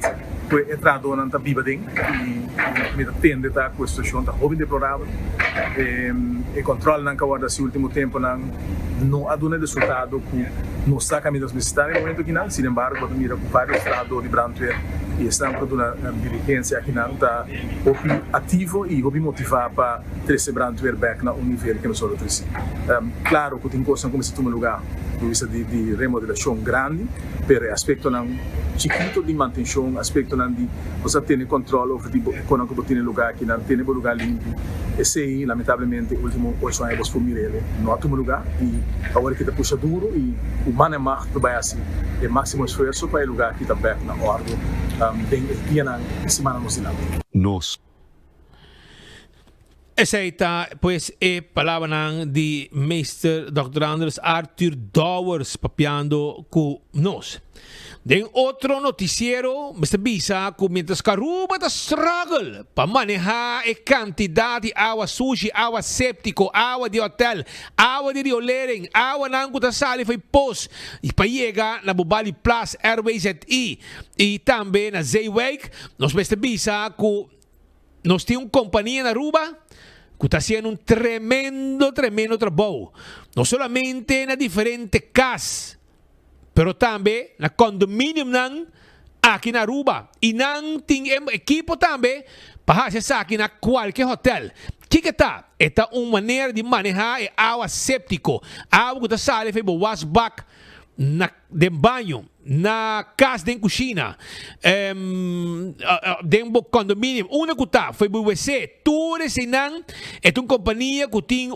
que é entrado na viva dentro e me atende tá com a situação tá bem deplorável e controle não causa desse último tempo não há dado resultado que não está caminhando visitar no momento que não, sin embargo quando mira com vários estados de Brantweer e estão com uma diligência aqui não está ativo e motivado para ter esse Brantweer back na nível que nós outros claro que tem coisas como se toma lugar de remodelação grande per aspecto não chiquito de manutenção aspecto não de você ter controle over tipo quando que tem lugar que não tem lugar limpo esse aí lamentavelmente o último 8 anos foi mirele não toma lugar e agora que está puxa duro e o mano macht vai assim é máximo esforço para o lugar que está back na ordem tem dia na semana no sinal Nos Essa pues palavra de Mr. Dr. Anders Arthur Dowers papiando com nós. Den outro noticiero, Mr. Bisa, que mientras Caruba está struggle para manejar a quantidade de água suja, água séptico, água de hotel, água de riolering, água na que sale foi pos e para chegar na Bubali Plus Airways e também na Zeewijk, nós Mr. Bisa, que nós temos uma companhia na Aruba que está haciendo un tremendo trabajo. No solamente en diferentes casas, pero también en el condominio aquí en Aruba. Y tiene equipo también para hacer aquí en cualquier hotel. ¿Qué está? Esta es una manera de manejar el agua séptico. Agua que sale de washback de baño, na casa de cocina, de condomínio, uma que está, foi WC, tudo esse não, é uma companhia que tem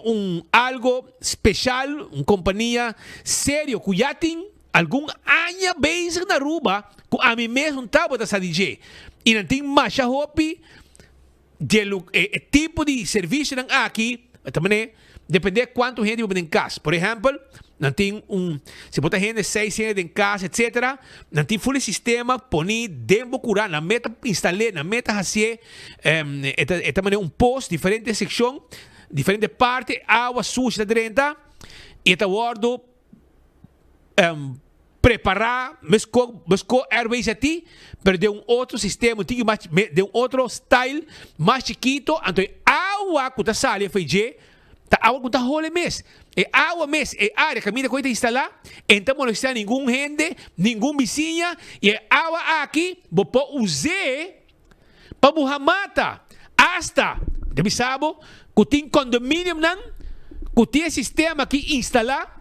algo especial, uma companhia sério, que já tem algum ano basic na Aruba, que a mim mesmo estava a DJ, e não tem mais hopi, de tipo de serviço aqui, também depende de quanto gente tem em casa. Por exemplo, não tem se botar gente 6 gente em casa, etc. Não tem full sistema, põe dentro curar, na meta instalar, na meta fazer, também post, diferente secção, diferente parte, água suja dentro, e está guardo preparar, mesco airways aqui, pero de outro sistema, de outro style, mais chiquito, então água que está sale, foi a água que está role mês. É água mês, é área que a minha coisa instalar, então não está nenhum gente, nenhum vizinha, e é água aqui, vou usar para burrar mata. Hasta, de sabe, que tem condomínio, que tem sistema que instalar,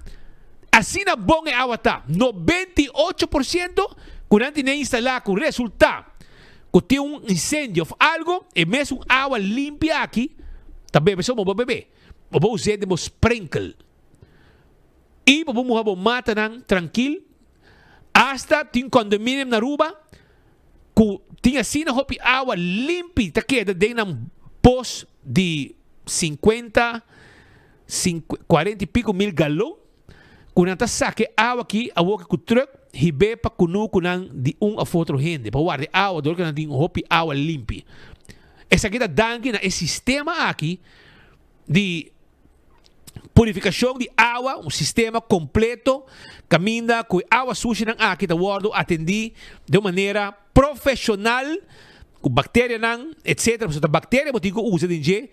assim na bom é água tá. 98% quando nem instalar, com resultado, que tem incêndio, algo, é mesmo água limpa aqui, também pessoal vou beber. Vou usar de sprinkle. E vou morrer mata tranquilo. Hasta tem condomínio na Aruba que tem assim na hopi água limpa. Tá queda dentro de pos de 40 e pico mil galões. Quando tá saque água aqui, a boca com truck, hibe pa kunu kunang di a outro gente. Pa war de água dor que não tem hopi água limpi. Essa aqui tá dando na sistema aqui de purificação de água, sistema completo, caminha com água suja não aqui tá guardo atendi de maneira profissional, com bactéria não, etc. Porque a bactéria botigo usa de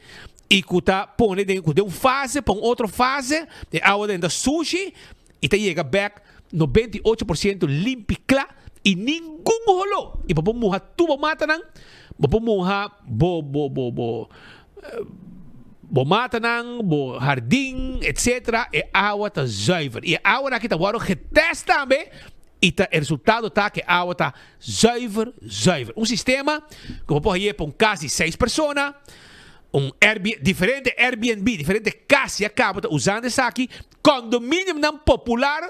e que tá põe dentro de fase para outra fase de água dentro da sushi e tá chega back 98% limpo e nenhum rolo. E para morrer tudo mata não, para morrer bo mata não, bo jardim, etc. E água tá zuiver. E a água aqui tá agora getesta também e tá, o resultado tá que a água tá zuiver. Sistema que pode ir para casa de 6 pessoas. Diferente Airbnb, diferente casa acaba usando isso aqui. Condomínio não popular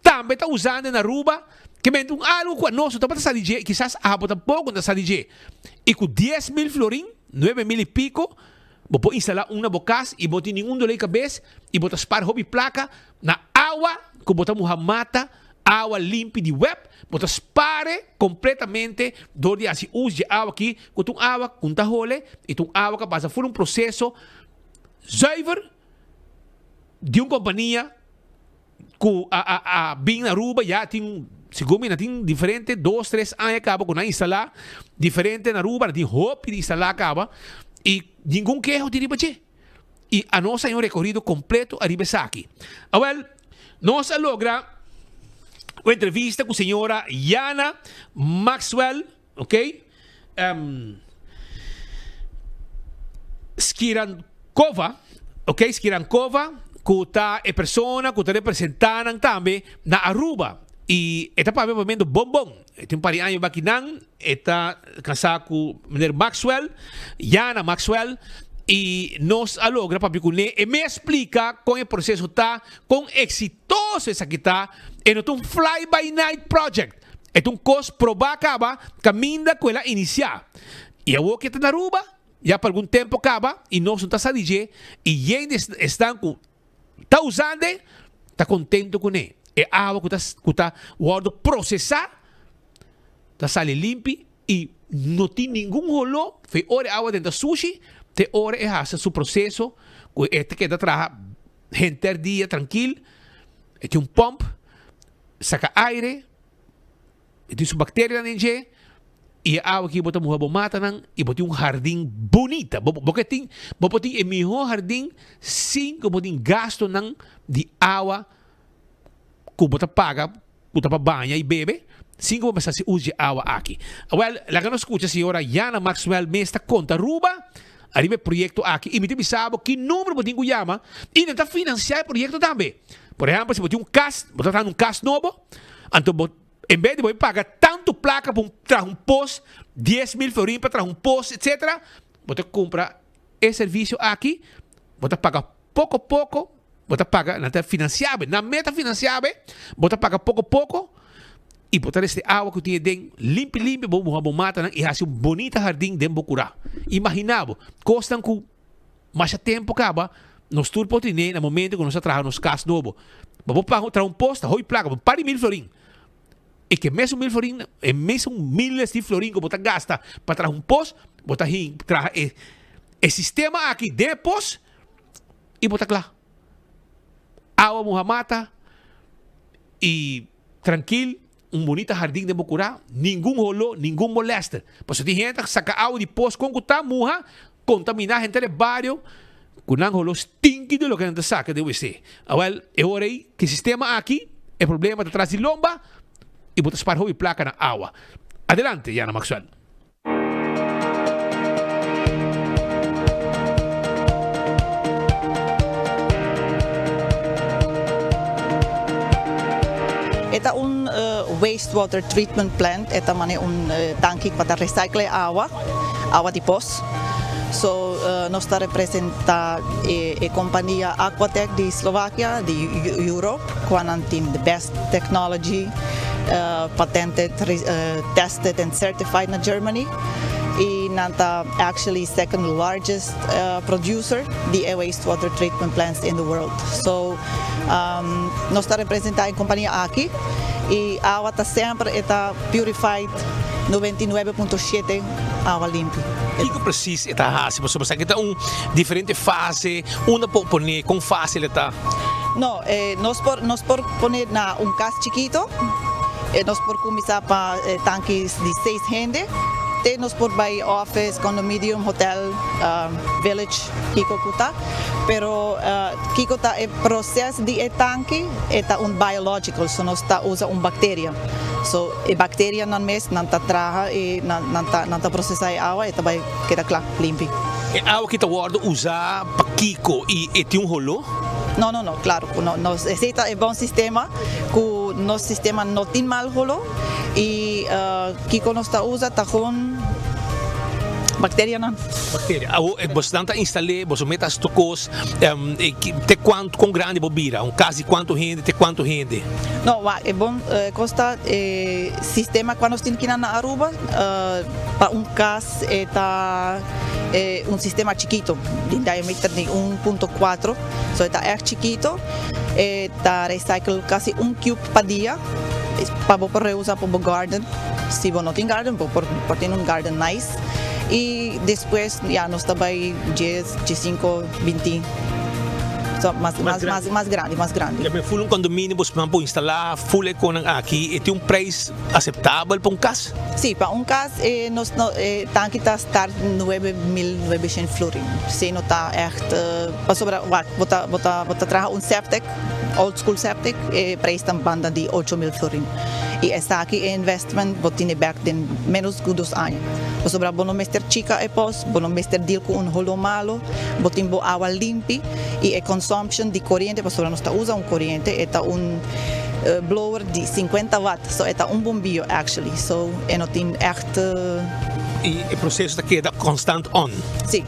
também está usando na Aruba. Que mente algo que nós estamos a salir, quizás a botar pouco na salir. E com 10.000 florin, 9.000 e pico, vou pode instalar uma bocas e botar nenhum dor de cabeça e botar spar hobby placa na água que botamos a mata. Água limpa de web, botas spare completamente dor de assim usa água aqui, com tua água com tahole e tua água que passa por processo zuiver de uma companhia que a bem na Aruba já tem segundo tem diferente 2, 3 anos acaba com instalar diferente na Aruba tem hope de instalar acaba e nenhum queijo de ribache e a nossa recorrido completo arriba aqui. Well, nós logra uma entrevista com a senhora Yana Maxwell, ok? Skirankova, ok? Skirankova, que está a pessoa que está representando também na Aruba. E está para mim bombom. Tem um par de anos aqui, está casado com a mulher Maxwell, Yana Maxwell. E nós alogra para picuné e me explica como o processo está, com exitoso essa que está, é um Fly by Night Project. É um curso provar acaba, caminha com ela iniciar. E a que está na Aruba, já por algum tempo acaba, e nós não está a dizer, e ainda estão está usando, está contente com ele. É água que está guardando processar, está sale limpo, e não tem nenhum rolo, foi hora água dentro do sushi, te hora é hacer su proceso, este que da traja gente dia tranquilo, tem pump, saca aire, tem su bactéria dentro, e a água que bota muha mata nan, e bota jardim bonita, porque tem o melhor jardim sem que bota gasto nan de água que bota paga, bota para banha e bebe. Cinco meses se usa água aqui. Well, la que nos escucha a senhora Yana Maxwell me está conta Aruba. Arriba proyecto aqui e me tem sabe que número botin llama e tentar financiar o projeto também. Por exemplo, se botin botar um cas novo, então em vez de pagar tanto placa para um post, 10.000 florin para um post, etc. Você compra esse serviço aqui, você paga pouco a pouco, você paga na financiável, na meta financiável, você paga pouco a pouco. E botar esse água que tinha dentro, limpo, vamos matar e fazer bonito jardim dentro do curá. Imaginava, custam com mais tempo acaba, nós turpo podemos no momento que nós trabalhamos nos casos novos. Vamos pagar um posto, hoi placa, para 1.000 florin. E que mesmo 1.000 florin, é mesmo milhares de florin que você gasta para trazer um posto, você trazer o sistema aqui depois e botar lá. Água muhamata e tranquilo. Bonito jardim de Bocurá, nenhum rolo, nenhum molesta. Porque tem gente que saca água de poço com que está morra, contaminar gente de barrio, com não rolo stinky de lo que a gente saca de WC. Well, é hora aí que o sistema aqui é problema de trás de lomba e botas para e placa na água. Adelante, Yana Maxwell. Esta wastewater treatment plant, esta mane tanque para recycle agua de pos. So, nos representa a companhia Aquatech de Slovakia, de Europe, que tem the best technology, patented, tested and certified in Germany. E nanta actually second largest producer de wastewater treatment plants in the world. So, nos representa a companhia aqui e agua está sempre está purified 99.7 água limpa. O que precisa está assim? Você sabe que está diferente fase, uma pode pôr com fase ele está. Não, nós por poner na cas chiquito, nós por começar para tanques de 6 gente. Nós por by office, condominium, hotel, village, Kiko Kuta. Pero Kiko ta é processo de tanque é biological, so nós usa bactéria. So a bactéria não mes não traga e não processa a água, vai queda claro limpo. A água que está guarda usar para Kiko e tem rolo? Não, claro, esse é bom sistema, que nosso sistema não tem mal rolo e Kiko nós usa com bactéria não. Bactéria. Você não instalei, você mete as tocos, te quanto com grande bobira, caso de quanto rende, te quanto rende. Não, é bom, costa sistema quando nós temos aqui na Aruba, para caso é sistema chiquito, de diâmetro de 1.4, so é chiquito, recycle quase cube por dia, para você reusar para o garden, se você não tem garden, pode ter garden nice. E depois, nós também 10, 15, 20. So, mais grande. Já full condomínio, você pode instalar full aqui e tem preço aceitável para caso? Sim, para caso, nós tanque está estar 9.900 florin. Se não está para sobrar, bota trazer septic, old school septic, preço também banda de 8.000 florin. E essa aqui é investment, botinha back de menos de 2 anos. Para sobrar, bono mester chica e pos, bono mester deal com rolo malo, botin bo água limpa e a consumption de corrente, para sobrar, nós usa corrente, é blower de 50 watts, so é bombillo actually, so é não tem echt. E o processo aqui é constant on? Sim,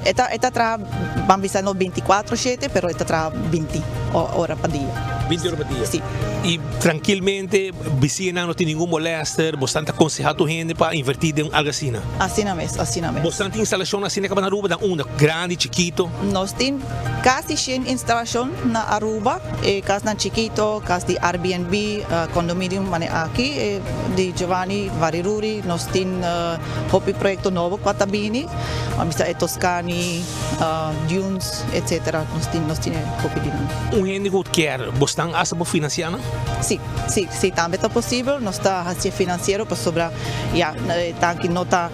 vamos dizer 24/7, pero está 20 horas por dia. 20 horas por dia? Sim. E tranquilamente, vicina não tem nenhum molester, bastante aconselhado gente para invertir em algo assim? Assim mesmo. Bastante instalação assim na Aruba, grande, chiquito? Nós temos quase 100 instalação na Aruba, casa na chiquito, casa de Airbnb, condomínio aqui, de Giovanni Variruri, nós temos hopi projeto novo, Quatabini, vamos dizer Toscani, Dunes, etc. Nós temos hopi de gente que quer, você está financiando? Sim, também está possível, nós está assim financeiro para sobrar, tanque não está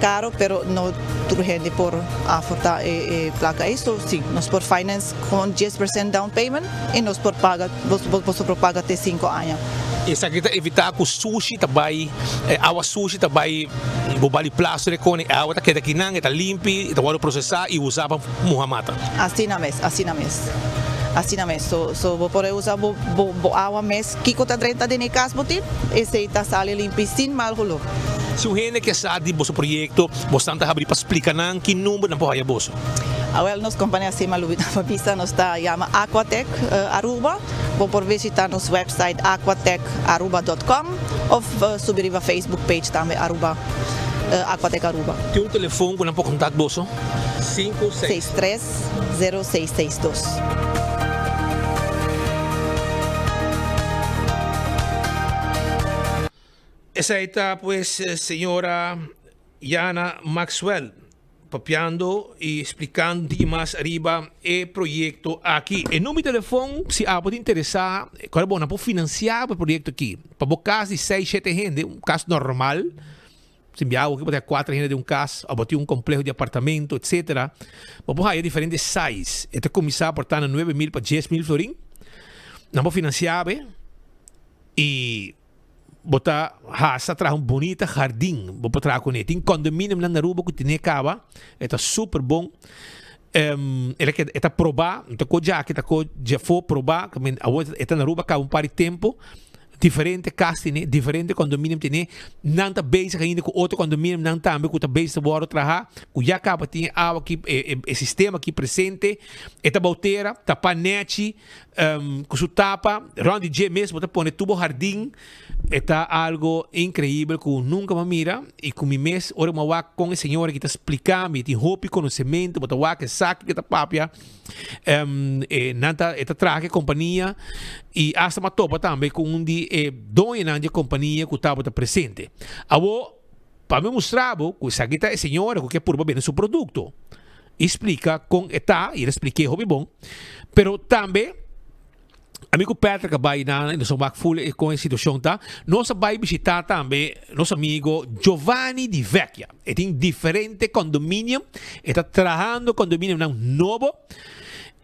caro, pero não tudo gente por afortar placa isso, sim, nós por finance com 10% down payment e nós por paga, você paga até 5 anos. Isso aqui evitar que o sushi também, água sushi também, bobali plástico com água que daqui não está limpa, está pode processar e usar para muhamata. Assim mesmo, so vou poder usar água mesmo, que conta 30 de casa botin, esse está sale limpo sem mal rolo. Se o gente que sabe do projeto, você está abrir para explicar que número não pode você. Nossa companhia se chama Visa, nós está chama Aquatech Aruba. Vou por visitar nosso website aquatecharuba.com ou subir a Facebook page também Aruba Aquatech Aruba. Tem telefone que não pode contato você? 560662. Esa está, pues, señora Yana Maxwell, papeando y explicando más arriba el proyecto aquí. El número de teléfono, si puede interesar, claro, bueno, puede financiar el proyecto aquí. Para un caso de 6-7 gente, un caso normal, se envía algo que puede 4 gente de un caso, o un complejo de apartamento, etc. Vamos a ir diferentes sizes. Este comienza por estar 9.000 para 10.000 florín. No puede financiar, y botar casa traz bonita jardim, vou botar com ele. Tem condomínio na Aruba que tem cava, é super bom. Ele que é provar, então já foi provar, que é na Aruba cá par de tempo. Diferente casa tem, diferente condomínio tem, não está bezig ainda com outro condomínio, não também com está bezig agora trabalhar, o já acaba tem água aqui, o sistema aqui presente, esta balteira, tapa net, com sua tapa, round de mesmo, botar põe tubo jardim, está algo incrível que nunca me mira e com mi mês, ora uma wak com a senhora que está explicando, tem roupa conhecimento, botar wak saque que está papia, nanta, esta traga companhia e hasta matopa também com um de dona de companhia que estava presente. Abo para me mostrar que essa aqui é senhora que por bem seu produto. Explica com eta, e expliquei hobby bom. Pero também amigo Petra que vai na nossa full com a situação tá. Nós vai visitar também nosso amigo Giovanni Di Vecchia. Ele tem diferente condomínio, está trabalhando condomínio novo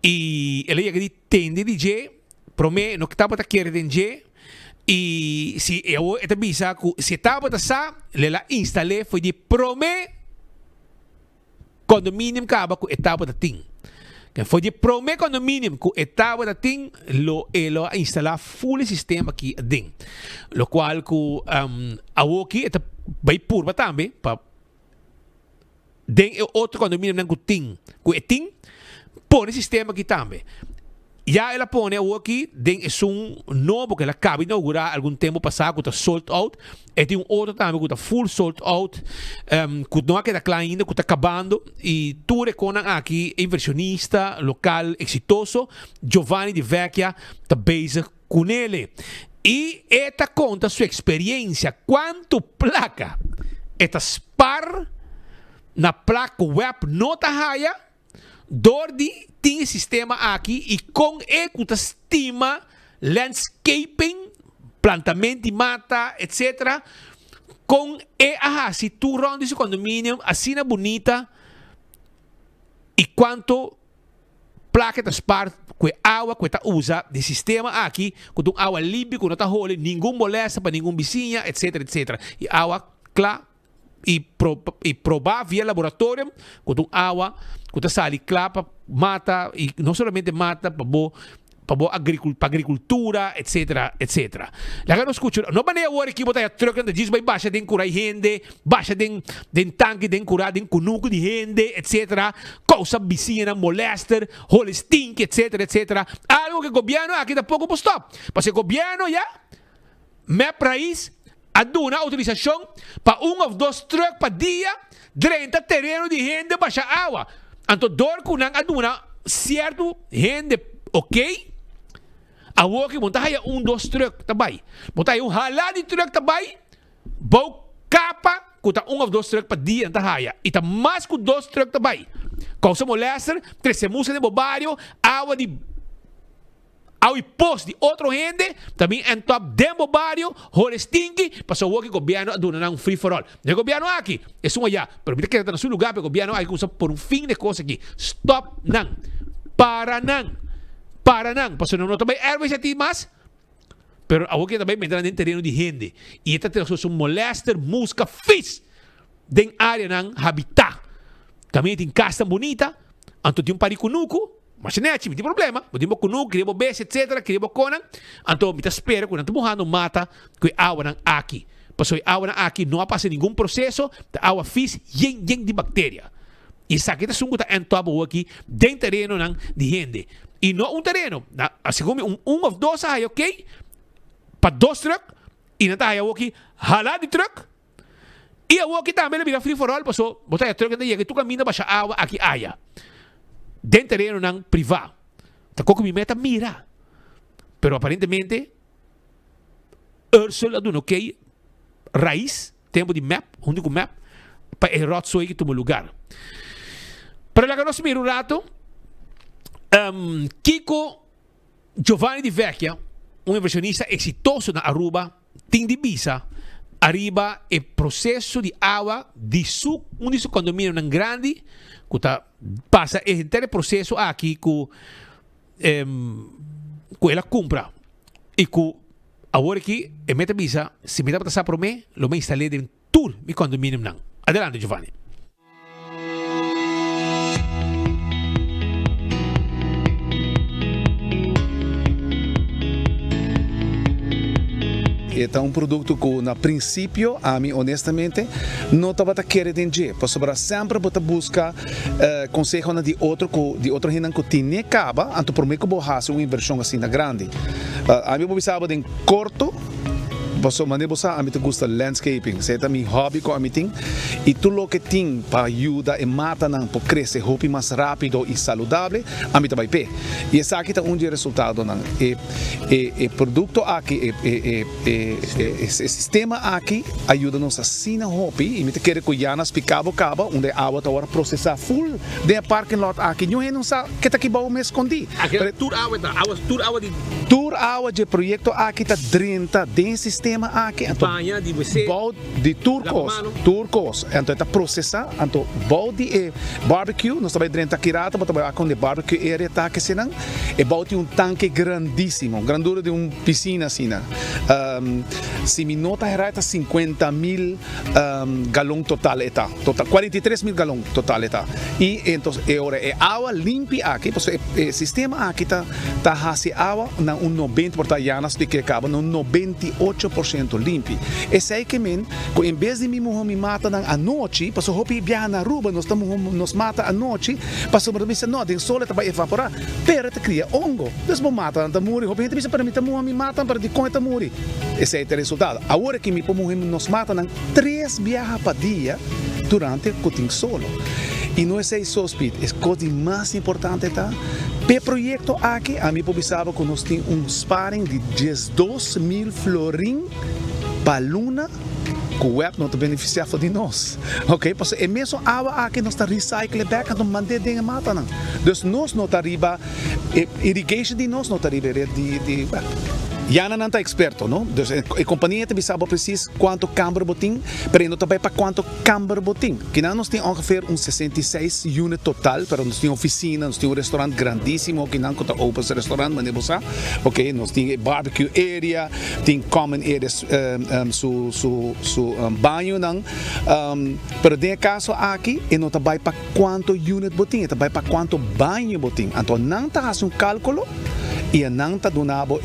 e ele já tende DJ, promete no que estava querendo DJ e se eu eta bisa se estava sa, ela instalei foi de promete condomínio que acaba com etapa da ting. Foi de promete condomínio que etapa da ting lo instalar full sistema aqui dentro. Lo qual que a aqui eta vai purba também para dentro outro condomínio não que ting, que ting põe sistema aqui também. Já ela põe aqui dentro é novo que ela acaba de inaugurar algum tempo passado que está sold out. E tem outro também que está full sold out, que não é que está claro ainda, que está acabando. E tu reconhece aqui inversionista local exitoso, Giovanni Di Vecchia, está bezig com ele. E esta conta sua experiência, quanto placa, esta spar na placa web nota raia, Dordi tem sistema aqui e com ele estima landscaping, plantamento de mata, etc. Com se tu ronda esse condomínio, assim na bonita e quanto placa das partes com água que usa de sistema aqui, com água limpa, com não está role, nenhum molesta para nenhum vizinha, etc, etc. E água clara e provar via laboratório com água que sali clara mata e não somente mata para agricultura, etc, etc. Lá não escuto, não maneira agora que botar a troca de diz vai baixa den curar gente, baixa den tanque den curar den cunuco de gente, etc. Causa vizinha molester, hole stink, etc, etc. Algo que o governo aqui da pouco para stop. Porque o governo já meu país aduna autorização para ou dois trucks para dia, 30 terreno de gente baixa água. Então, dor que não aduna certo gente, ok? A que monta aí dois trucks também. Monta aí halal de truck também, bom capa que tá dois trucks para dia tá aí. E tá mais que dois trucks também. Causa molester, 13 música de bobario, água de ao posto de outro gente, também em top de bobario, hole stinky, passou o que o governo aduna um free for all. O governo aqui, é um allá, pero mira que está no seu lugar, o governo aqui usa por um fim de coisa aqui. Stop não, para não, passou não também erva esse mas, pero a que também entra dentro terreno de gente. E esta tem um molester, musca, fish, dentro área não habitat. Também tem casa bonita, anto tem paricunuco. Mas não tem problema. Podemos comer, queremos beijo, etc. Queremos conan. Então, me espera quando estamos morrendo mata que a água aqui. Porque a água aqui não passa nenhum processo. A água fez de bactéria. E isso aqui é um top aqui dentro do terreno de gente. E não terreno. Assim como ou dois aí, ok? Para dois trucks. E não está aí aqui halal de truck. E aqui também vira free for all. Porque botar a truck que tu caminha para a água aqui aia. Dentro terreno não privado. Tá com me meta mira. Pero aparentemente Ursula do ok raiz, tempo de map, único map para errar só aí que tu lugar. Para lá que nós mira um rato, Kiko Giovanni Di Vecchia, inversionista exitoso na Aruba, tem divisa arriba o processo de água de um de seu condomínio grande que passa esse processo aqui que ela compra e que agora aqui é meta visa se me dá para passar por mim lo me instalei dentro do meu condomínio não. Adelante, Giovanni. É um produto que, na princípio, a mim, honestamente, não estava querendo entender. Porque sempre você busca conselho de outro gente que tem acaba, então por mim que vou fazer uma inversão assim na grande. A mim, eu pensava em curto Paso manibosa, a mí te gusta landscaping. Seta mi hobby ko amiting. Y tú lo que ting para ayuda y mata nang po crece hopi más rápido y saludable, a mí te vai pe. Y esa aquí está un resultado nang. Producto aquí, sistema aquí ajuda-nos a sina hopi. Y me te quer que Janas picabo cabo, onde a água tá hora processar full de parking lot aqui. Não é não sa que tá aqui bom me escondi. Aquele tour água de Tour água de projeto aqui tá 30 de sistema aqui. Banha de você. Bau de turcos. Então tá processar, então bau de barbecue, nós também 30 kirata, mas também com de barbecue area tá que senang. E bau de tanque grandíssimo, grandura de piscina assim, né? Se me nota errada 50.000 galão total eta. Total 43.000 galão total eta. E então agora é água limpa aqui, porque o sistema aqui tá hasi água na 90% já expliquei acaba no 98% limpo. Esse aí que men, em vez de me mata à noite, para o hopi viaja na rua, nos mata à noite, para o bisa não, tem sol vai evaporar, pero te cria ongo. Des mo mata na muri, hopi gente bisa para me mata para de com eta muri. Esse é o resultado. Agora que me nos mata na 3 viaja para dia durante o tem solo. E não é só speed, é coisa mais importante tá. Pe projeto aqui, a mim publicava que nós temos sparring de 12.000 florin para luna, que o web não te beneficiava de nós. Ok? Porque é mesmo a água aqui nós está recycle back, então manter de mata não. Então nós não está riba irrigation de nós não está riba de Jana não está experto, não? A companhia também sabe preciso quanto câmara botim, mas não também para quanto câmara botim. Que nós temos ongeveer 66 units total, mas nós temos oficina, nós temos restaurante grandíssimo, que não conta open restaurante, mas não é ok? Nós temos barbecue area, tem common areas, banho não. Pero de caso aqui, não também para quanto unit botim, também para quanto banho botim. Então não está fazendo cálculo. E não está donado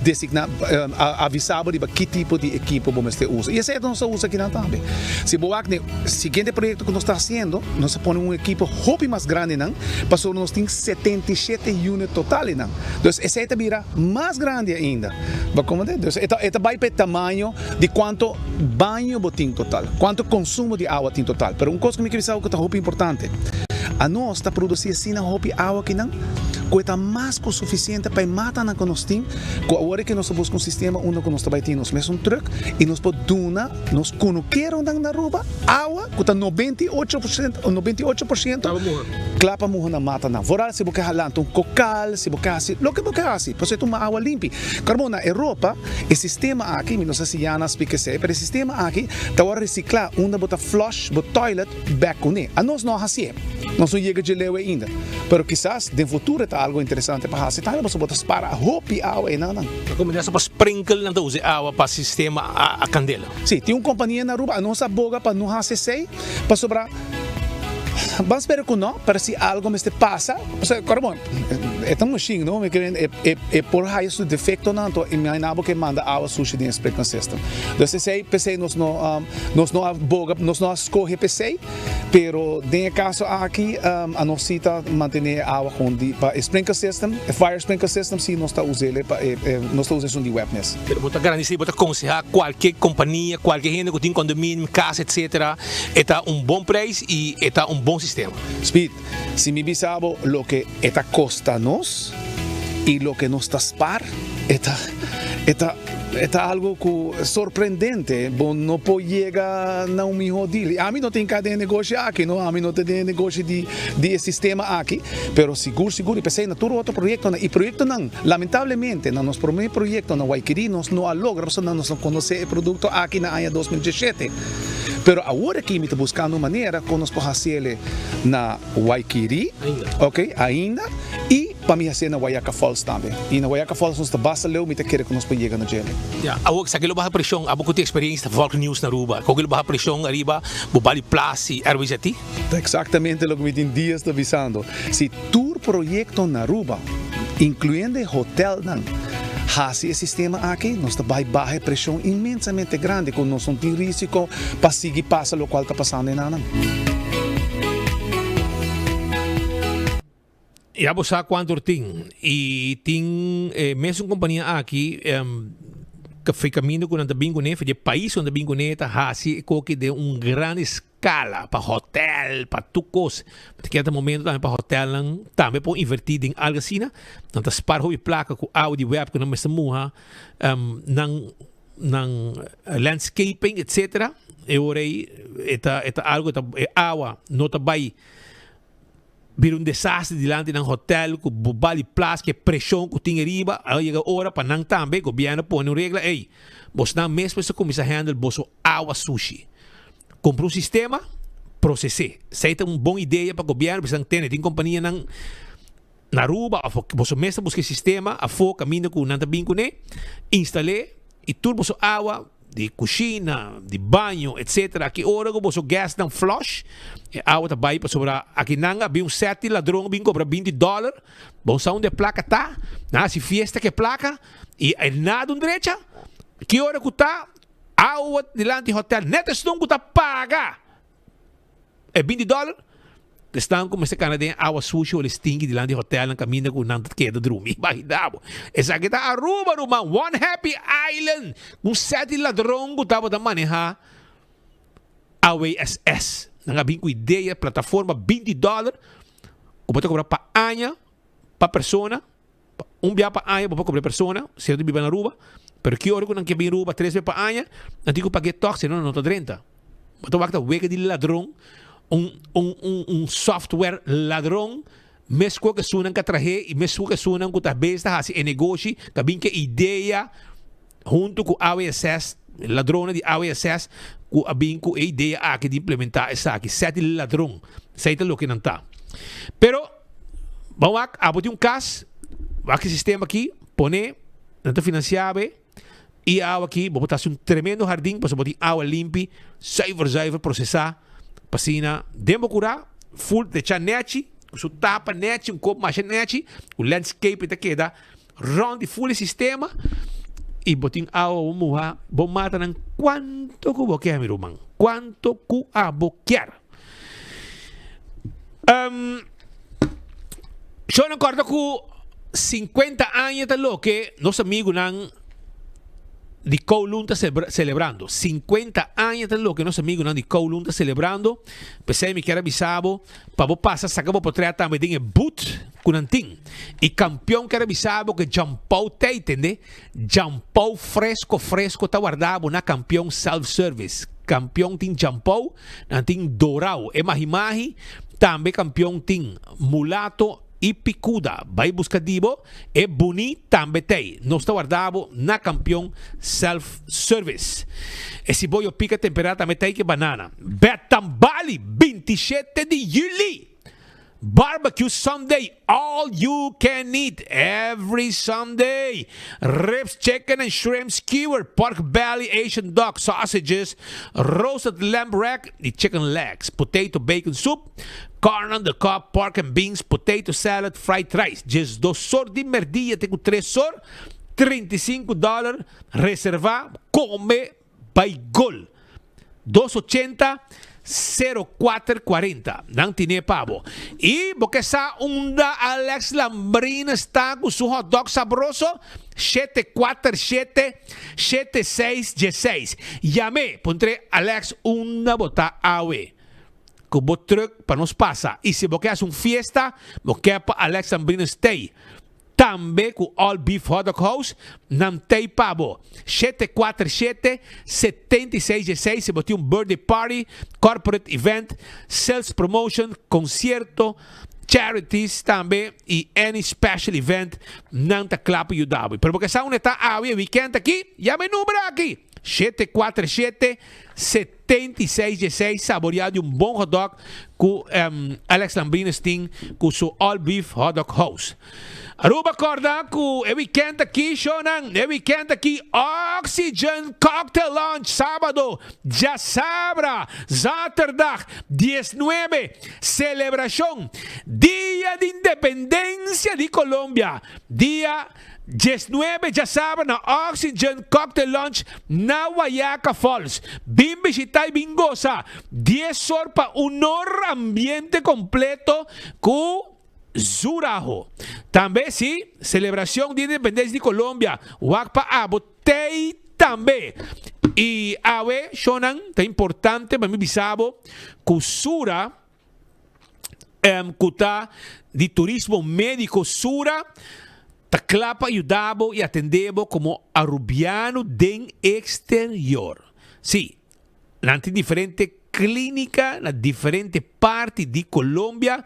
designar avisado de que tipo de equipo vamos ter uso. E esse é o nosso uso aqui também. Se boak no seguinte projeto que nós está fazendo, nós põe equipo hobby mais grande não, passou nós tem 77 units total não. Então esse é vira mais grande ainda. Como então esta vai para tamanho de quanto banho botim total, quanto consumo de água tem total. Pero coisa que me queria saber que é hobby importante. A nós está produzindo assim hobby água aqui não. Coisa mais que o suficiente para matar na que nós temos, agora que nós buscamos sistema onde nós também temos mesmo truck e nós podemos nós conhecer na rua água que está 98% clapa morrer na mata na fora se você halan um cocal se você assim lo que você assim você toma água limpa carbono na Europa o sistema aqui não sei se já nas pique sei mas o sistema aqui está a reciclar onde bota flush bota toilet back com ele a nós não assim nós não chega de lewe ainda pero quizás no futuro está algo interessante para fazer então você bota para hopi água e não começa para sprinkle não usa água para sistema a candela sim tem uma companhia na rua a nossa boga para não fazer sei para sobrar vamos esperar que não, para se algo me passa, carbono, é tão machine, não? É por aí o defeito não, então imaginava que manda água sushi de sprinkler system. Então se pensei nós não boga, nós não escolhe pensei, pero de caso aqui a nós cita manter água com de para sprinkler system, fire sprinkler system se nós está usando para nós está usando de webness. Pero bota garantir, bota aconselhar qualquer companhia, qualquer gente que tem condomínio, casa, etc. Está bom preço e está bom sistema. Speed, si mi bisabo lo que eta costa nos y lo que nos taspar, está algo sorprendente. No puedo llegar a un mejor deal. A mí no tengo de negocio aquí, ¿no? A mí no tengo negocio de sistema aquí, pero seguro, y pensé en todo otro proyecto. Y proyecto no, lamentablemente, en nuestro primer proyecto, en Waikiri, nos no logra, no nos conoce el producto aquí en el año 2017. Pero ahora que me está buscando maneira que nós podemos fazer na Waikiri, ok, ainda, e para mim fazer na Waiaka Falls também. E na Waiaka Falls nós basta leu, me quer que nós podemos chegar no gelo. Ja, ook sa kilo ba pressão, abo ko ti experiência da Volk News na Aruba. Ko kilo ba pressão arriba, bobali place, RBZT? Exatamente o que me tem dias está avisando. Se tour projeto na Aruba, incluindo hotel não. Hasi o sistema aqui, nós também baixa pressão imensamente grande, quando nós não temos risco para seguir passa o qual está passando em Anam. E a sabe quanto tem? E tem mesmo companhia aqui, que foi caminho com o bingoné, foi de país onde bingoné tá hasi que de grande escala para hotel, para tucos. Porque até momento também para hotel também pode invertir em algo assim, não tá spar e placa com audio web que não me samuha, ng landscaping etc. E orei eta algo eta awa nota bai bir desastre dilante ng hotel ku bubali plus que pressão ku tinha riba aí chega hora para nang tambe governo põe uma regra ei vos não mesmo se começa a handle boso awa sushi compra sistema processar se tem boa ideia para governo precisa ter tem companhia nang na Aruba boso mesmo busca sistema a fo caminho ku nanta bingo ne instale e tudo boso awa de cozinha, de banho, etc. Aqui hora que você gas não flush, a outra vai para sobrar aqui nanga, bem sete ladrão bem cobra $20, bom são de placa tá, na se fiesta que placa e nada direita, que hora que tá, a outra delante hotel, netas não que tá paga, é $20. Estão como esse canadense água sushi ou stinky delante do hotel na caminho com nada que é do dormir baixo. Essa aqui tá Aruba, One Happy Island, sete ladrão que tava da manejar AWSS. Nanga bem com ideia, plataforma $20, como pode cobrar para anha, para persona, dia para anha, para cobrar persona, se eu vive na Aruba, pero que hora que não quer vir Aruba 3 vezes para anha, não digo para get talk, senão não tá 30. Mas tu vai que de ladrão software ladrão, mesmo que sunan que traje e mesmo que sunan que talvez está assim em negócio, também que ideia junto com AWS, ladrões de AWS, com a bem com a ideia aqui de implementar essa aqui, sete ladrão, sete lo que não está. Pero vamos a botar caso, aqui sistema aqui, pone, não está financiado e a água aqui, vou botar tremendo jardim para botar água limpa, zuiver processar. Pasina, demo cura, full de chanete, su tapa nete, copo mais nete, o landscape te queda, round de full sistema, e botin ao muha, bom mata ng quanto ku boquear, mi rumang, quanto ku a boquear. Eu não acordo com 50 anos de lo que nosso amigo não de Kowloon está celebrando 50 anos de lo que nosso amigo de Kowloon está celebrando. Pensei me que era bisabo para vos passar sacamos por trás também tem boot kunanting e campeão que era bisabo que jampou te entende jampou fresco tá guardado na campeão self service campeão tem jampou tem dourau é mahi também campeão tem mulato e picuda, vai buscar dibo, é bonito também tem. Nós está guardado na campeão self-service. Esse boio pica temperada também tem que banana. Betambali, 27 de julho. Barbecue Sunday, all you can eat every Sunday. Ribs, chicken and shrimp skewer, pork belly, Asian duck, sausages, roasted lamb rack, and chicken legs, potato bacon soup, corn on the cob, pork and beans, potato salad, fried rice. Just $2 de merdilla, tenho $3, $35, reservar, come, by gol. 280 0440 não tinha pavo e porque sa unda Alex Lambrin está com seu hot dog sabroso 747-7616 llame pontre Alex unda bota awe com o truck para nos passar e se você faz fiesta você para Alex Lambrin stay também com All Beef Hot Dog House, não tem pavo. 747-7616, se botar birthday party, corporate event, sales promotion, concerto, charities também e any special event, não está claro para ajudar. Pero porque essa uma está a weekend aqui, já me número aqui. 747-7616, saboreado de bom hot dog com Alex Lambrinstein com seu All Beef Hot Dog House. Aruba corda com o weekend aqui, Shonan, o weekend aqui, Oxygen Cocktail Lunch, sábado, já sabra, zaterdag, 19, celebração, Dia de Independência de Colômbia, dia 19, já sabe, na Oxygen Cocktail Lunch na Guayaca Falls. Vim visitar e vim gozar. 10 horas para ambiente completo com Zurajo. Também, sim, celebração de independência de Colômbia. Wakpa Abo, también. Y awe, shonan, es importante para mí bisabo, kusura, kuta de turismo médico sura, taclapa ayudabo y atendebo como arubiano den exterior. Sí, la diferente clínica, las diferentes partes de Colombia,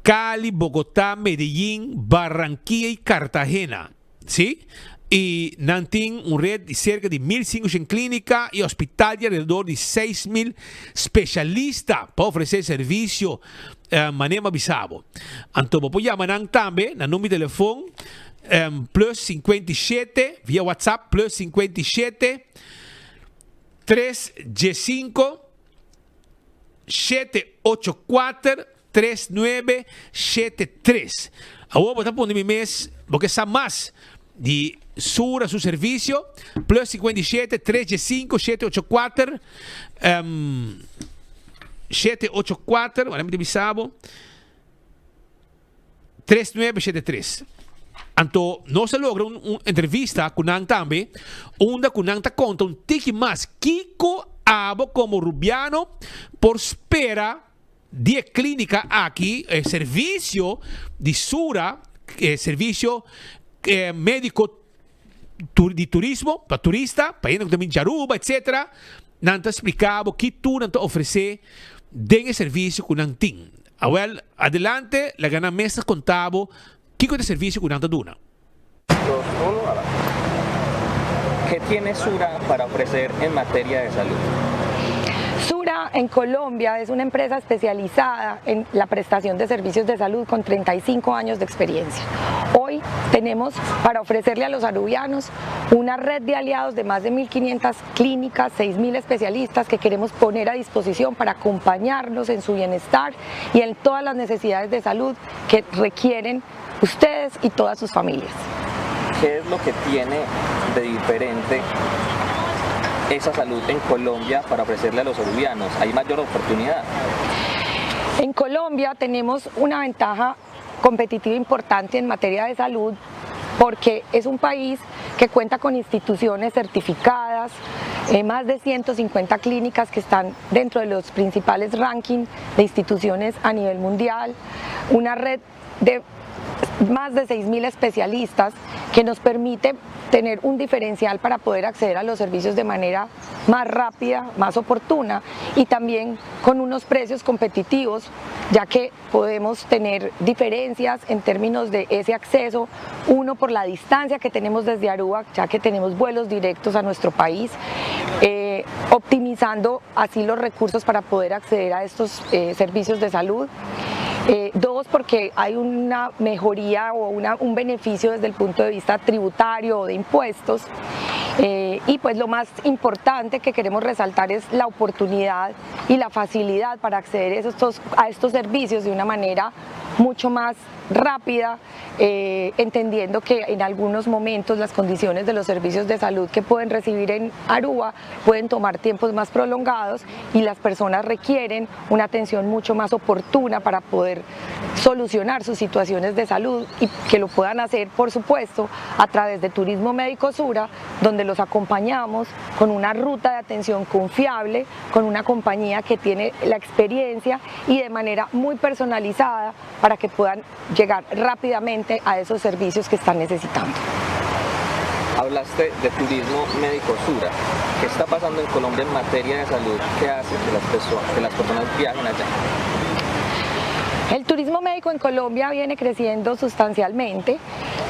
Cali, Bogotá, Medellín, Barranquilla y Cartagena. ¿Sí? Y Nantín, una red de cerca de 1.500 clínicas y hospitales, alrededor de 6.000 especialistas para ofrecer servicio manema bisabo. Antobo, pues llaman también, el número de teléfono, plus 57, via WhatsApp, plus 57, 3G5, 784, 3973. Ahora voy a poner mi mes, porque está más de Sura su servicio, plus 57, 3G5, 784, 784, valamente bisabo, 3973. Anto, no se logra una entrevista con Nang también, donde con Nang te conta un tiki más, Kiko abo como rubiano, por espera de clínica aquí, servicio de Sura, servicio médico de turismo, para turista, para ir también Jaruba, etc. Nanta explicaba que tú Nanta ofrece den servicio con Nantin. Ahora, adelante, la gana mesa contabo, ¿qué de servicio con Nanta Duna? ¿Qué tiene Sura para ofrecer en materia de salud? Sura en Colombia es una empresa especializada en la prestación de servicios de salud con 35 años de experiencia. Hoy tenemos para ofrecerle a los arubianos una red de aliados de más de 1.500 clínicas, 6.000 especialistas que queremos poner a disposición para acompañarnos en su bienestar y en todas las necesidades de salud que requieren ustedes y todas sus familias. ¿Qué es lo que tiene de diferente esa salud en Colombia para ofrecerle a los arubianos? ¿Hay mayor oportunidad? En Colombia tenemos una ventaja competitiva importante en materia de salud porque es un país que cuenta con instituciones certificadas, más de 150 clínicas que están dentro de los principales rankings de instituciones a nivel mundial, una red de más de 6.000 especialistas que nos permite tener un diferencial para poder acceder a los servicios de manera más rápida, más oportuna y también con unos precios competitivos, ya que podemos tener diferencias en términos de ese acceso, uno por la distancia que tenemos desde Aruba, ya que tenemos vuelos directos a nuestro país, optimizando así los recursos para poder acceder a estos servicios de salud. Dos, porque hay una mejoría o un beneficio desde el punto de vista tributario o de impuestos. Y pues lo más importante que queremos resaltar es la oportunidad y la facilidad para acceder a estos servicios de una manera mucho más rápida, entendiendo que en algunos momentos las condiciones de los servicios de salud que pueden recibir en Aruba pueden tomar tiempos más prolongados y las personas requieren una atención mucho más oportuna para poder solucionar sus situaciones de salud y que lo puedan hacer, por supuesto, a través de Turismo Médico Sura, donde los acompañamos con una ruta de atención confiable, con una compañía que tiene la experiencia y de manera muy personalizada para que puedan llegar rápidamente a esos servicios que están necesitando. Hablaste de Turismo Médico Sura. ¿Qué está pasando en Colombia en materia de salud? ¿Qué hace que las personas viajen allá? El turismo médico en Colombia viene creciendo sustancialmente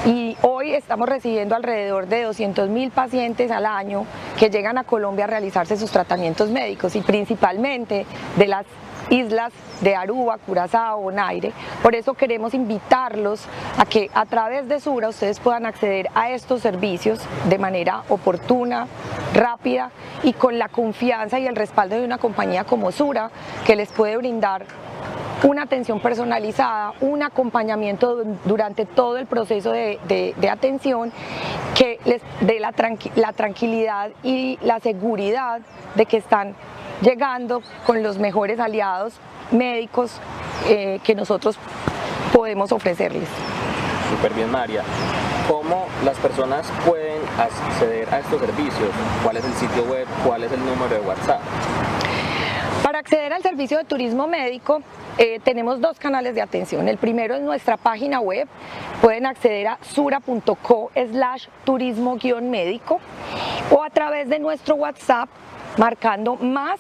y hoy estamos recibiendo alrededor de 200.000 pacientes al año que llegan a Colombia a realizarse sus tratamientos médicos y principalmente de las islas de Aruba, Curazao, Bonaire. Por eso queremos invitarlos a que a través de Sura ustedes puedan acceder a estos servicios de manera oportuna, rápida y con la confianza y el respaldo de una compañía como Sura que les puede brindar una atención personalizada, un acompañamiento durante todo el proceso de atención que les dé la tranquilidad y la seguridad de que están llegando con los mejores aliados médicos que nosotros podemos ofrecerles. Súper bien, María. ¿Cómo las personas pueden acceder a estos servicios? ¿Cuál es el sitio web? ¿Cuál es el número de WhatsApp? Para acceder al servicio de turismo médico tenemos dos canales de atención. El primero es nuestra página web. Pueden acceder a sura.co/turismo-médico o a través de nuestro WhatsApp marcando más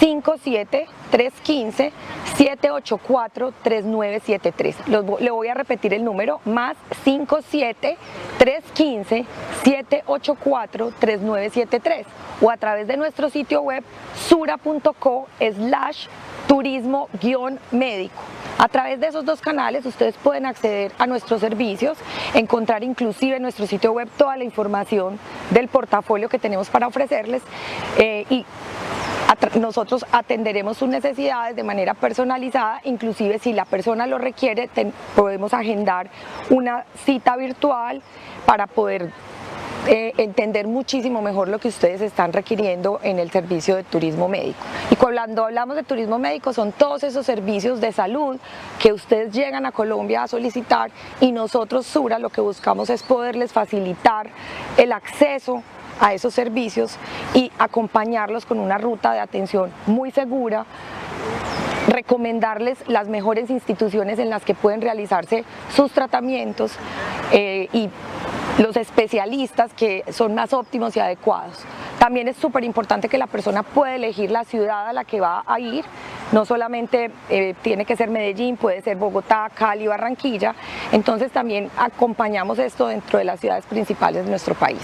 57-315-784-3973. Le voy a repetir el número, más 57-315-784-3973 o a través de nuestro sitio web sura.co/turismo-médico. A través de esos dos canales ustedes pueden acceder a nuestros servicios, encontrar inclusive en nuestro sitio web toda la información del portafolio que tenemos para ofrecerles y nosotros atenderemos sus necesidades de manera personalizada, inclusive si la persona lo requiere, podemos agendar una cita virtual para poder entender muchísimo mejor lo que ustedes están requiriendo en el servicio de turismo médico. Y cuando hablamos de turismo médico son todos esos servicios de salud que ustedes llegan a Colombia a solicitar y nosotros, Sura, lo que buscamos es poderles facilitar el acceso a esos servicios y acompañarlos con una ruta de atención muy segura, recomendarles las mejores instituciones en las que pueden realizarse sus tratamientos y los especialistas que son más óptimos y adecuados. También es súper importante que la persona pueda elegir la ciudad a la que va a ir, no solamente tiene que ser Medellín, puede ser Bogotá, Cali, Barranquilla, entonces también acompañamos esto dentro de las ciudades principales de nuestro país.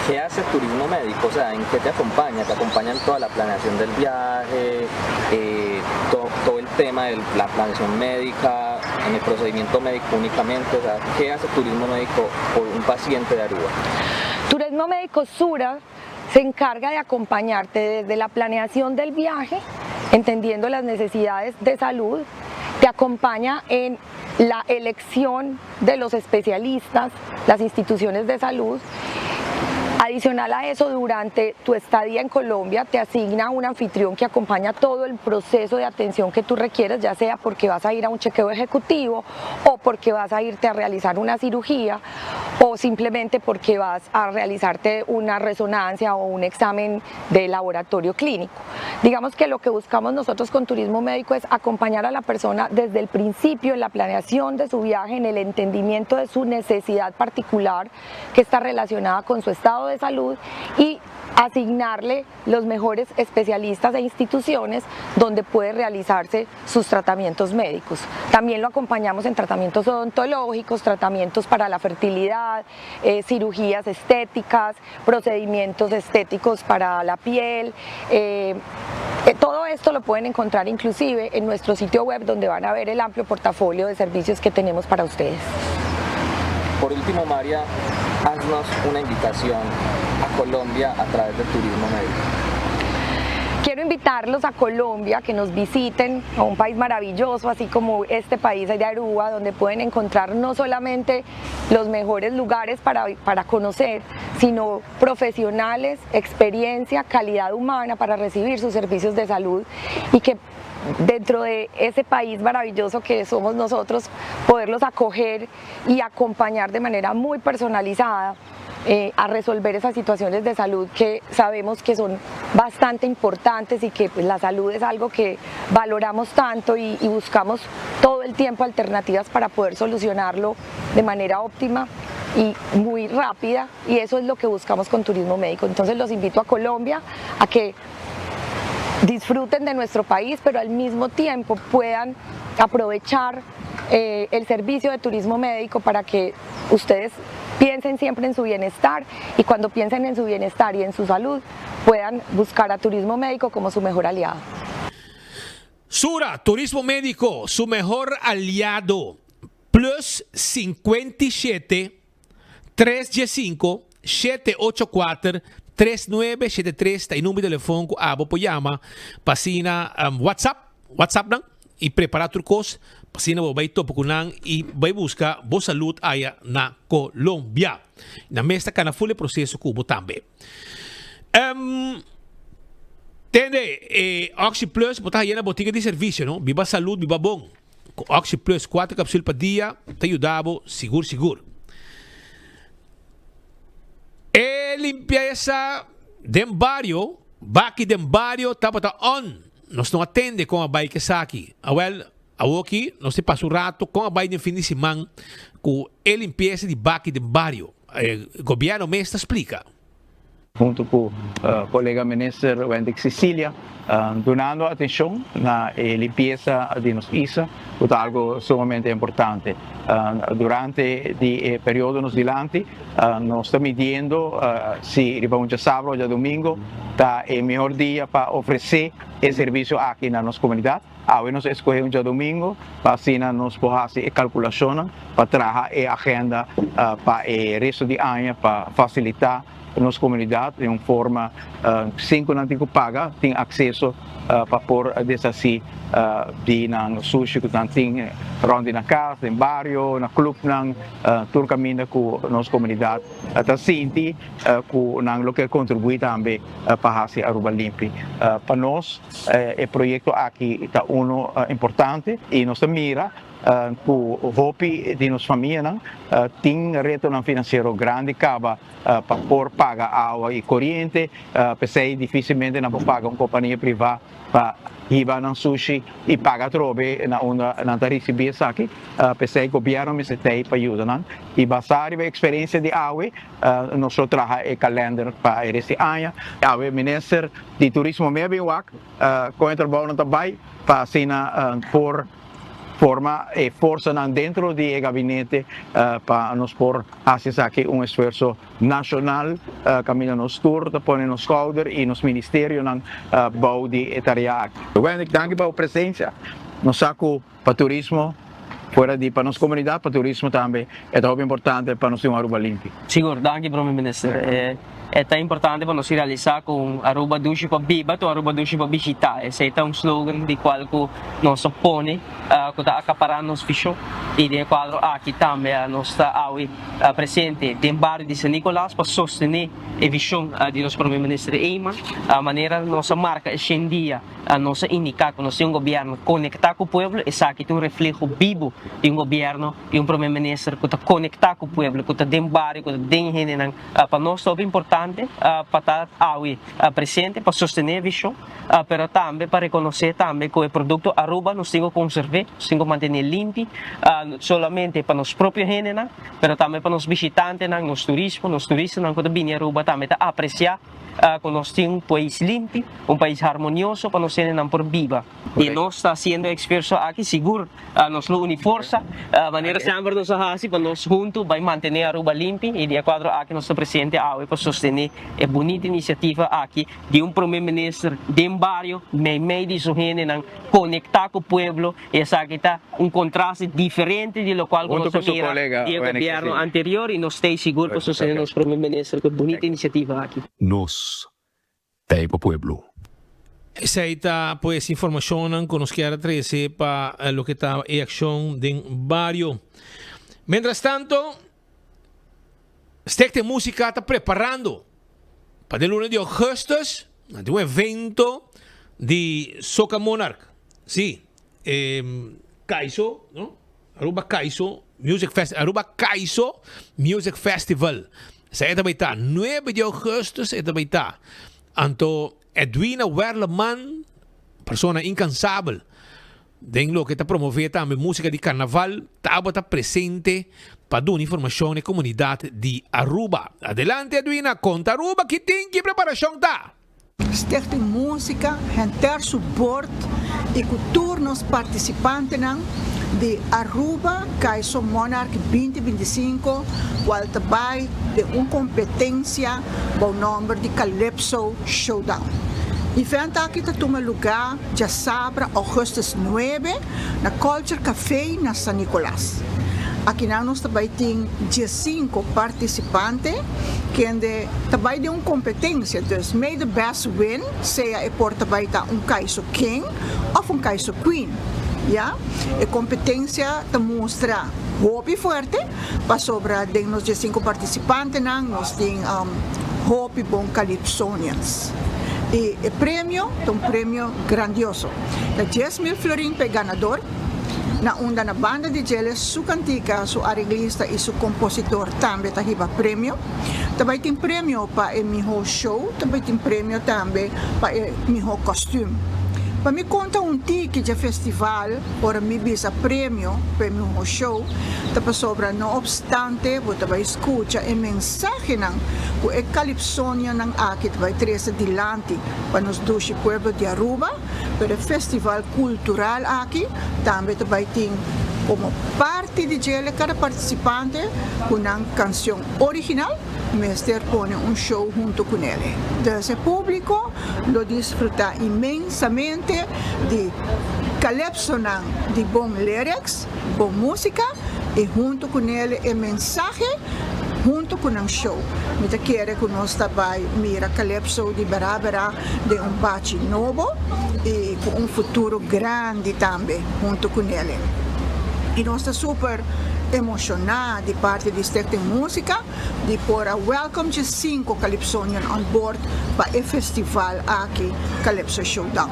¿Qué hace turismo médico? O sea, ¿en qué te acompaña? ¿Te acompaña en toda la planeación del viaje, todo el tema de la planeación médica, en el procedimiento médico únicamente? O sea, ¿qué hace turismo médico por un paciente de Aruba? Turismo médico Sura se encarga de acompañarte desde la planeación del viaje, entendiendo las necesidades de salud, te acompaña en la elección de los especialistas, las instituciones de salud. Adicional a eso, durante tu estadía en Colombia te asigna un anfitrión que acompaña todo el proceso de atención que tú requieres, ya sea porque vas a ir a un chequeo ejecutivo o porque vas a irte a realizar una cirugía o simplemente porque vas a realizarte una resonancia o un examen de laboratorio clínico. Digamos que lo que buscamos nosotros con turismo médico es acompañar a la persona desde el principio en la planeación de su viaje, en el entendimiento de su necesidad particular que está relacionada con su estado de salud y asignarle los mejores especialistas e instituciones donde puede realizarse sus tratamientos médicos. También lo acompañamos en tratamientos odontológicos, tratamientos para la fertilidad, cirugías estéticas, procedimientos estéticos para la piel. Todo esto lo pueden encontrar inclusive en nuestro sitio web donde van a ver el amplio portafolio de servicios que tenemos para ustedes. Por último, María, haznos una invitación a Colombia a través del turismo médico. Quiero invitarlos a Colombia, que nos visiten, a un país maravilloso, así como este país de Aruba, donde pueden encontrar no solamente los mejores lugares para conocer, sino profesionales, experiencia, calidad humana para recibir sus servicios de salud y que dentro de ese país maravilloso que somos nosotros, poderlos acoger y acompañar de manera muy personalizada a resolver esas situaciones de salud que sabemos que son bastante importantes y que pues, la salud es algo que valoramos tanto y buscamos todo el tiempo alternativas para poder solucionarlo de manera óptima y muy rápida, y eso es lo que buscamos con turismo médico. Entonces los invito a Colombia a que disfruten de nuestro país, pero al mismo tiempo puedan aprovechar el servicio de turismo médico para que ustedes piensen siempre en su bienestar y cuando piensen en su bienestar y en su salud puedan buscar a turismo médico como su mejor aliado. Sura, turismo médico, su mejor aliado. Plus 57 315 784 3973 tayo número telefone ko abo po yama pasina WhatsApp nang i-prepara turkos pasina bo bay to pukunang i bay busca bo salud aya na Colombia na mesta ka na fully proseso kubo tambe tende Oxy Plus bota yan na botiga de servicio no viva salud viva bom Oxy Plus 4 capsules pa dia tayo dabo sigur limpieza del barrio, baki del barrio, tapata on. Nós não atende com a baia que está aqui. Aqui, nós temos passo rato com a baia de fim de semana com a limpeza de baki del barrio. O governo mesmo explica. Junto com o colega ministro Wendy Cecília, donando atenção na limpeza de nossa ISA, que é algo sumamente importante. Durante o período nos dilante, nós estamos medindo se vamos a sábado ou a domingo, tá o melhor dia para oferecer esse serviço aqui na nossa comunidade. Hoje nós escolhemos um domingo, para assim nós podemos fazer a calculação, para trazer a agenda para o resto do ano, para facilitar nossa comunidade de uma forma sem que não tenha paga, tem acesso para pôr assim de na sushi que não tem ronde na casa, no bairro, na clube, todo caminho com nossa comunidade, até senti que não que contribui também para fazer Aruba limpa. Para nós, o projeto aqui está importante e nós mira com o hobby de nossa família, tem retorno financeiro grande, acaba para por pagar água e corrente, pensei dificilmente não pagar uma companhia privada para ir na sushi e pagar trobe na tarifa besa aqui, pensei que o governo me tem para ajudar, e basar a experiência de água, nós trabalhamos o calendário para esse ano, o ministro de turismo me veio aqui, com o trabalho também, para assim por forma e força dentro do gabinete para nós por fazer aqui esforço nacional, caminho nos tour, põe nos coder e nos ministérios bau de etaria. Wendy, danke pela presença. Nós saco para turismo fora de para nossa comunidade, para turismo também é muito importante para nós ter uma Aruba limpa. Siguro, danke para o ministro. É tão importante para nós realizar com Aruba Dushi para Biba ou Aruba Dushi para visitar. Esse é um slogan de qual nós opõe que está acaparando nos fichos e de quadro aqui também nós está presente dentro do bairro de São Nicolás para sostener a visão de nosso primeiro-ministro Eiman, a maneira nossa marca hoje dia nossa indicar que nós temos governo conectado com o povo, esse aqui tem reflexo vivo de governo e primeiro-ministro que está conectado com o povo, que está dentro do bairro, que está dentro de gente. Para nós é importante para estar presente, para sostener a visão, mas também para reconhecer também que o produto Aruba nós temos que conservar, nós temos que manter limpo, solamente para nós próprios gente, mas também para os visitantes, os turistas que vêm a Aruba também apreciar que nós temos um país limpo, um país harmonioso para nós termos por viva. E nós está fazendo esforço aqui, seguro, nós não unimos força, maneira sempre nós fazemos para nós juntos vai manter a Aruba limpa e de acordo aqui nós estamos presentes para sostener a bonita iniciativa aqui de primeiro-ministro de um bairro, meio de sua gente, conectar com o povo, e essa aqui está contraste diferente de lo qual nós mira do governo anterior e nós estamos seguros para sostener nosso primeiro-ministro com bonita iniciativa aqui. Nos tem para o pueblo. Essa aí está, pues, informação que nos quer trazer para lo que está em ação del barrio. Mientras tanto, esta música está preparando para el 1 de agosto de un evento de Soca Monarch. Sí, Kaiso, ¿no? Aruba Kaiso Music Festival. Essa também está 9 de agosto, essa também está. Anto Edwina Werleman, persona incansável, dentro que está promovendo também música de carnaval, está presente para dar informação à comunidade de Aruba. Adelante, Edwina, conta Aruba, que tem que preparação tá? Stichting Música, ter suporte e cultura nos participantes de Aruba Kaiso Monarch 2025, qual também de uma competência com o nome de Calypso Showdown. O evento aqui está tomando lugar dia sábado, agosto 9, na Culture Café, na São Nicolás. Aqui nós também temos 15 participantes que também de uma competência. Então, may the best win, seja por também um Kaiso King ou um Kaiso Queen. Yeah? A competência mostra hobby forte, para sobre os 15 participantes, nós temos hobby bom Calypsonians. E o prêmio é um prêmio grandioso. 10 mil florins para o ganador, na onda na banda de Jelle, su cantica, su arreglista e su compositor também tá riba prêmio. Também tem prêmio para o melhor show, também tem prêmio também para o melhor costume. Para me contar ticket de festival, para me bisa prêmio para o melhor show, tapa sobra, não obstante, você vai escutar a mensagem que é Calypsonia nang aqui vai trazer adiante para nos dois pueblos de Aruba, para o festival cultural aqui, também vai ter como parte de Jelle, cada participante com uma canção original, Mester pone show junto com ele. Esse público lo disfruta imensamente de Calypso de bom lyrics, bom música e junto com ele a mensagem junto com um show. Me quer que nós também mira Calypso de Barabara de bate novo e com futuro grande também junto com ele. E nós estamos super emocionados de parte de esta música de pôr a welcome de 5 Calypsonian on board para o festival aqui, Calypso Showdown.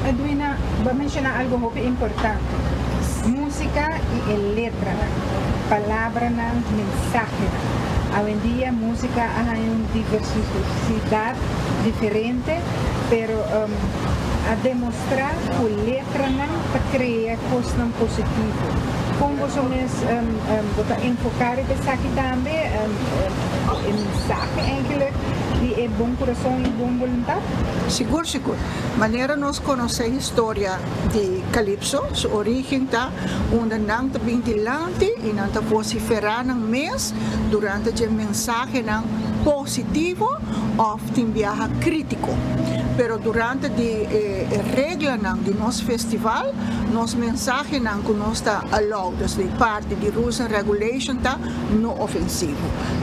Edwina, va a mencionar algo muy importante. Música y letra, palabra, mensaje. Hoy en día música hay una diversidad diferente, pero a demostrar que letra para crear cosas positivas. Como vocês enfocar e pensar que também o mensaje eigenlijk de é bom coração e boa vontade? Seguro, seguro. Maneira nós conhecer a história de Calypso, sua origem está onde não está bem dilante e não está vociferando mês durante a mensagem positivo ou tem viaja crítico. Pero durante a regra de nosso festival, nossa mensagem que nós está allowed, de parte de rules and regulation está não ofensivo.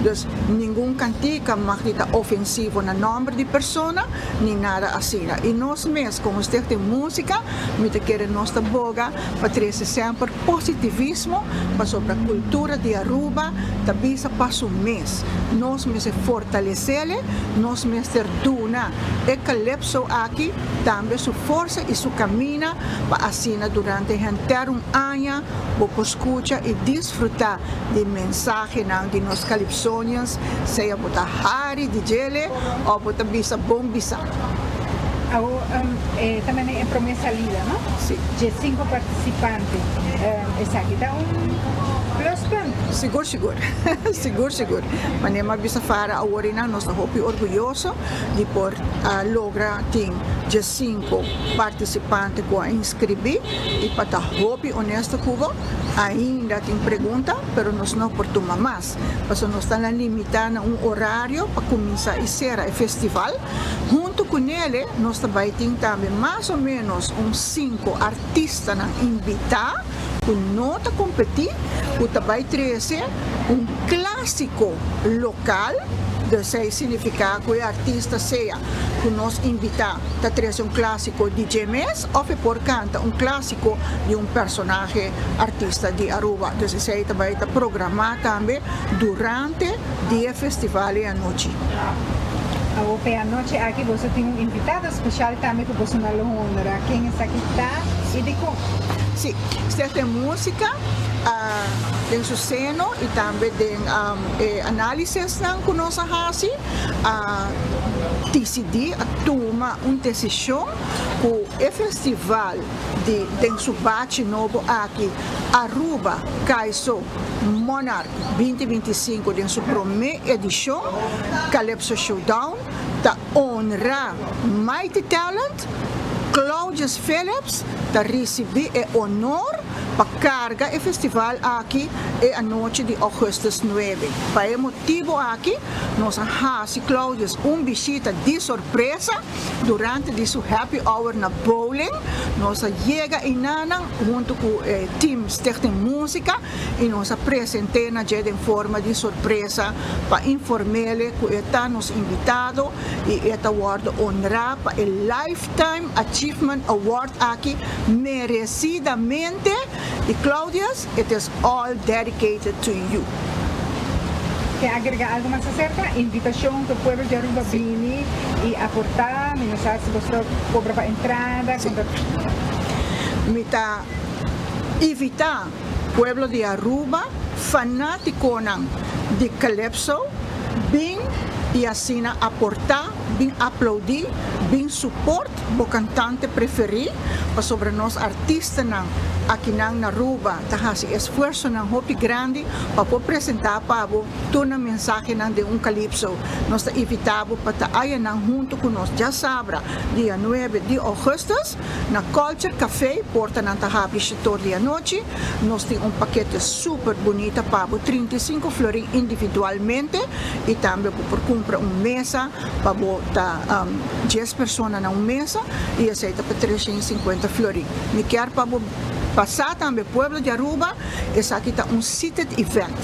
Dus nenhum cantica mag estar ofensivo na nome de pessoa, nem nada assim. E nós mesmos, como você tem música, me quer nossa boga para trazer sempre positivismo para sobre a cultura de Aruba, também para o mês. Nós mesmos fortalecer, nós mesmos ter duna, e Calypso aqui também sua força e sua caminha para assim durante um ano, para escutar e desfrutar de mensagem de nós Calypsonians, seja para Hari de Jelle ou para bisa bom bisa. Também é promessa lida, não? Sim. De 5 participantes. Essa aqui dá plus ponto. Seguro, seguro. Seguro, seguro. Mas nem bisa para a orina, nós estamos orgulhosos de por lograr ter de 5 participantes que inscrever e para hobby honesto Cuba ainda tem pergunta, pero nós não portamos mais. Porque nós estamos limitando horário para começar a ser o festival. Junto com ele, nós também temos mais ou menos 5 artistas invitados que não estão competindo, que também trazem clássico local. Isso significa que o artista seja que nós invitamos a trazer clássico de James ou por canta clássico de personagem artista de Aruba. Então, isso aí também está programado também durante o dia festival e a noite. A noite aqui você tem invitado especial também que você não honra. Quem está aqui e de como? Sim, você tem música, tem suceno e também tem análises que nós fazemos, decidir a tomar uma decisão que o festival tem seu bate novo aqui, Aruba, Calypso Monarch 2025, tem sua primeira edição, Calypso Showdown, para honrar Mighty Talent, Claudius Phillips, para receber o honor para carga o festival aqui é a noite de agosto 9. Para esse motivo aqui, nós fazemos Claudius visita de surpresa durante seu happy hour na bowling. Nós chega em Nanang junto com o team de música e nós apresentamos em forma de surpresa para informar que está nos invitado e está award honrar para o Lifetime Achievement Award aqui merecidamente. E Claudius, it is all dedicated to you. Quer agregar algo mais acerca? Invitação que o povo de Aruba vini e aportar, não sabe se você cobra para entrada. mita evitar pueblo de Aruba fanático de Calypso, bin e assim aportar, bin aplaudir, bin support o cantante preferido para sobre nós artistas aqui na Aruba, tá esse esforço hopi grande para apresentar para toda a mensagem de Calypso. Nós evitamos para aí junto com nós, já sabe, dia 9 de agosto, na Culture Café, porta na Tahabi setor de noite, nós temos paquete super bonito para 35 florins individualmente e também por comprar mesa para botar 10 pessoas na mesa e aceita para 350 florins. Me quer para passar também pueblo de Aruba, esse aqui está seated event.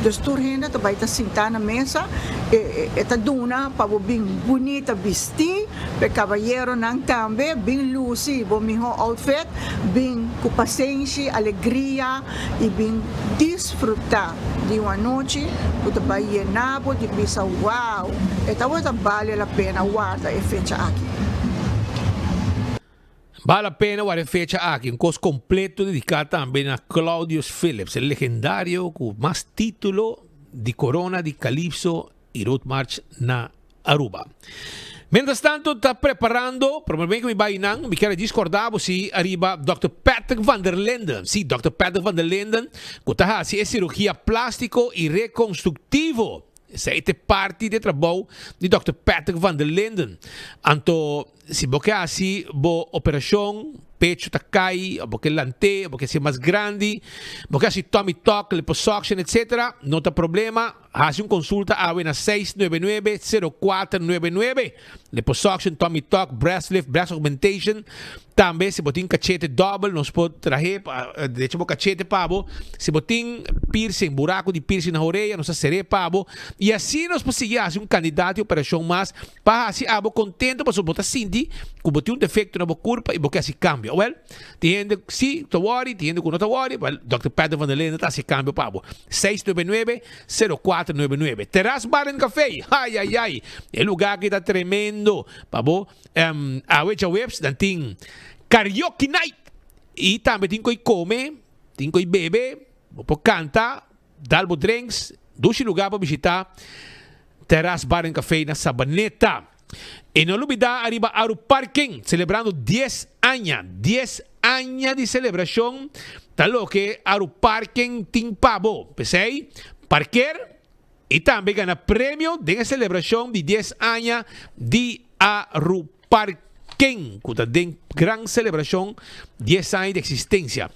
Dus toda gente vai estar sentada na mesa, está duna para bem bonita vestir, para cavalheiro também bem luci, bom melhor outfit, bem com paciência, alegria e bem desfrutar de uma noite, que vai llenar de bisa wow, esta vale a pena guarda e fecha aqui. Vale a pena guardar fecha aquí, un curso completo dedicado también a Claudius Phillips, el legendario con más título de Corona, de Calypso y Road March na Aruba. Mientras tanto, está preparando, probablemente me vayan, me quiero discordar si arriba Dr. Patrick van der Linden. Sí, Dr. Patrick van der Linden, que está haciendo cirugía plástico y reconstructivo. Essa é parte de trabalho de Dr. Patrick van der Linden. Então, se você assim, boa operação, pecho tá cai, porque lante, porque se mais grande, porque assim tummy tuck, liposuction, etc. Não tem problema. Faz consulta a na 699-0499. Liposuction, tummy tuck, breast lift, breast augmentation. Também se botin cachete double, nós pode trazer, deixa o cachete pabo. Se botin piercing, buraco de piercing na orelha, nós serei pabo. E assim nós podemos candidato de operação mais para assim abo contento para botar Cindy, que botin defeito na corpo e porque assim cambia. Well, tiende sim, to worry, tiende com não to worry, well, Dr. Patrick van der Linden tá se cambio pabo. 699-0499. Terrace Bar and Café. Ai ai ai. É lugar que tá tremendo, pabo. A webs dan ting karaoke night. E também tem que comer, tem que beber, pode cantar, dar drinks, dois lugares para visitar. Terrace Bar and Café na Sabaneta. E não olvidar, arriba Aru Parking, celebrando 10 anos. 10 anos de celebração. Tá louco que Aru Parking tem pabo. Pensei, parquear e também ganha prêmio de celebração de 10 anos de Aru Parking. Que tem grande celebração 10 anos de existência.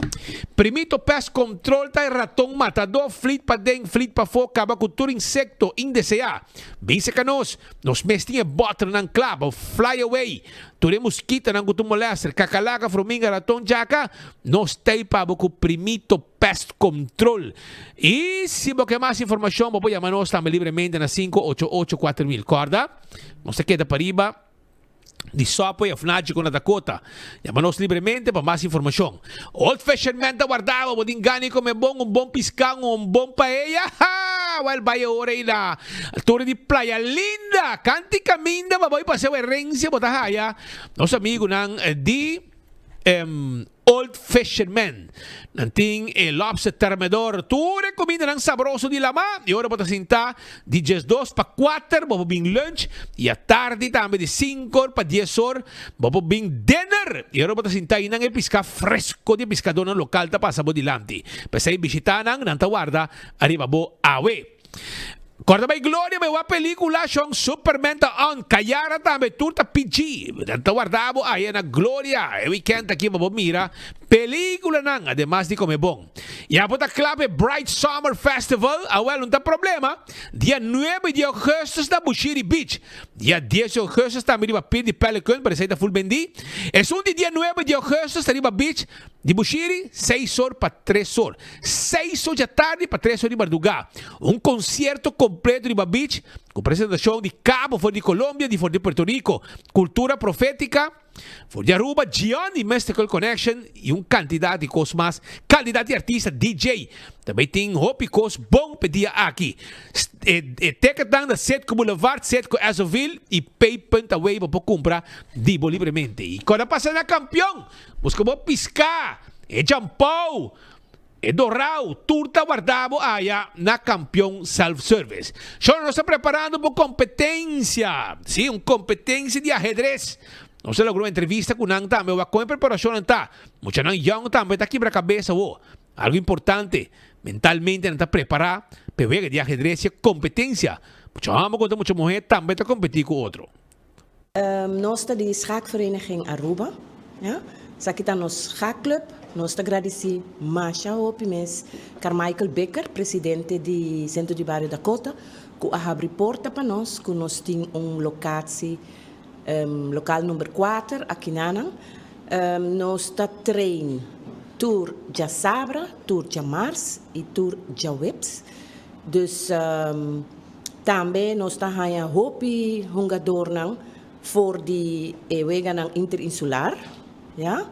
Primito pest control tá ratão matador, flit para dentro, flit para fora, acaba com todo insecto indesejado. Bem secanos, nos mestinha bota na clava, fly away. Ture mosquita na guto molester, cacalaca, formiga, ratão, jaca, nos tem para com primito pest control. E se você quer mais informação, pode chamar-nos também livremente na 588-4000. Corda? Não se queda para riba. Di Sopo e FNAG con la Dakota. Llámanos libremente para más información. Old Fashioned Menta guardado, bodin gani come un buon piscán o un buon paella. ¡Ja! Va el valle ora y la torre de playa linda. Canti caminda, va voy paseo herencia, botahaya. Nos amigos nan di Old Fisherman. Nanting lobster termedor. Ture comida ng sabroso di lama. E ora bota sinta di 2 pa 4. Bobo bing lunch. E a tarde também de 5 pa 10 horas. Bobo bing dinner. E ora bota sinta inang pisca fresco di pescador ng lokal ta pasabo di lanti. Pasay bisita nang nantawarda. Arriba bo awe. Corda may Gloria, may wa pelikula siyang Superman on Kayara também turta PG. Danta guardabo ayan na Gloria. Weekend aqui mabomira. Pelikula nang además de como bom. E a puta clave Bright Summer Festival. Awel, não tem problema. Dia 9 de agosto na Bushiri Beach. Dia 10 de agosto também riba Pin de Pelican para sair da full bendi. É um dia 9 de agosto na riba Beach de Bushiri, 6 horas para 3 horas. 6 horas da tarde para 3 horas de madrugada. Um concerto completo de Beach, com apresentação de Cabo, for de Colômbia, de for de Puerto Rico, cultura profética, for de Aruba, Gianni Mystical Connection e candidato de cosmas, candidato de artista DJ. Também tem Hopi Cos bom pedia aqui. Tekatang da Setco Boulevard, Setco Azoville e PayPantaway para comprar dibo livremente. E quando passa na campeão, busca vou piscar, jampou, Dorau, turta guardavo allá na campeão self-service. Só nos está preparando para competência. Sim, uma competência de ajedrez. Não se logrou entrevista com Nang também. Com a preparação está. Muita Nang Young também está quebra-cabeça. Algo importante. Mentalmente não está preparado. Pero de ajedrez e competência. Muita amo contra muita mulher também está competir com outro. Nós estamos de schaakvereniging Aruba. Ja? Aqui está nosso schaakclub. Nós agradecemos Masha Hopimes, Carmichael Becker, presidente do Centro de Bairro Dakota, que abre porta para nós, que nós temos local número 4 aqui na Nanang. Nós estamos treinando tour de Sabra, tour de Mars e tour de Webs. Dus também nós estamos ganhando Hopi jogador voor die wegen interinsular. Ja?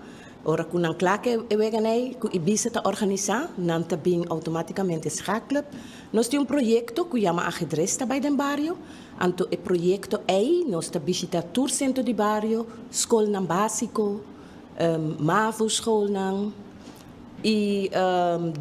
Ora com não claque eweganei com Ibiza ta organizar, não também automaticamente schaakclub. Nós temos projeto que chama ajedrez também no barrio. Anto o projeto aí nós ta visita tour centro de barrio, escola nan básico, MAVO school nan e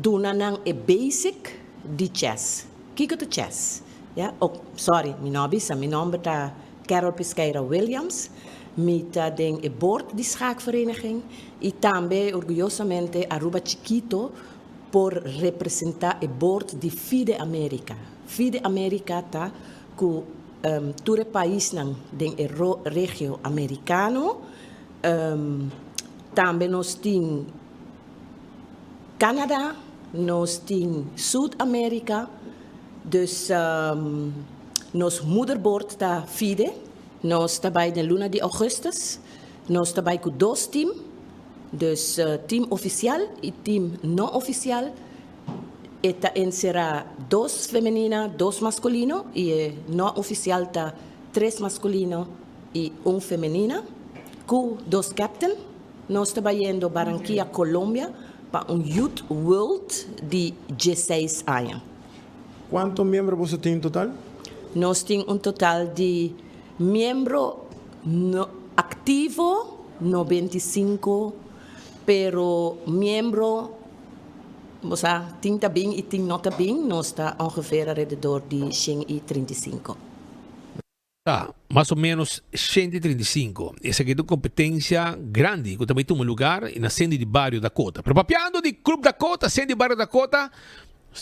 duna nan e basic de chess. Kiko to chess. Ja, sorry, meu nome tá Carol Pesqueira Williams. Met den board de schaakvereniging e também orgulhosamente Aruba Chiquito por representar o board de FIDE América. FIDE América tá com todo o país den região americano. Também nós temos Canadá, nós temos Sul-América, dus nos moederboard tá FIDE. Nós estamos na luna de augustus. Nós estamos com 2 times. Dus team oficial e team não oficial. Eta será 2 feminina, 2 masculino. E não oficial está 3 masculino e 1 feminina. Com 2 captain. Nós estamos indo Barranquilla, Colômbia, para Youth World de 16 anos. Quantos membros você tem em total? Nós temos total de membro activo 95, pero membro, tem também e tem não também, nós está ongeveer alrededor de 135. Tá, mais ou menos 135. Essa aqui é uma competência grande, que também tem um lugar na Centro de Bairro Dakota. Propapiando de Clube Dakota, Centro de Bairro Dakota,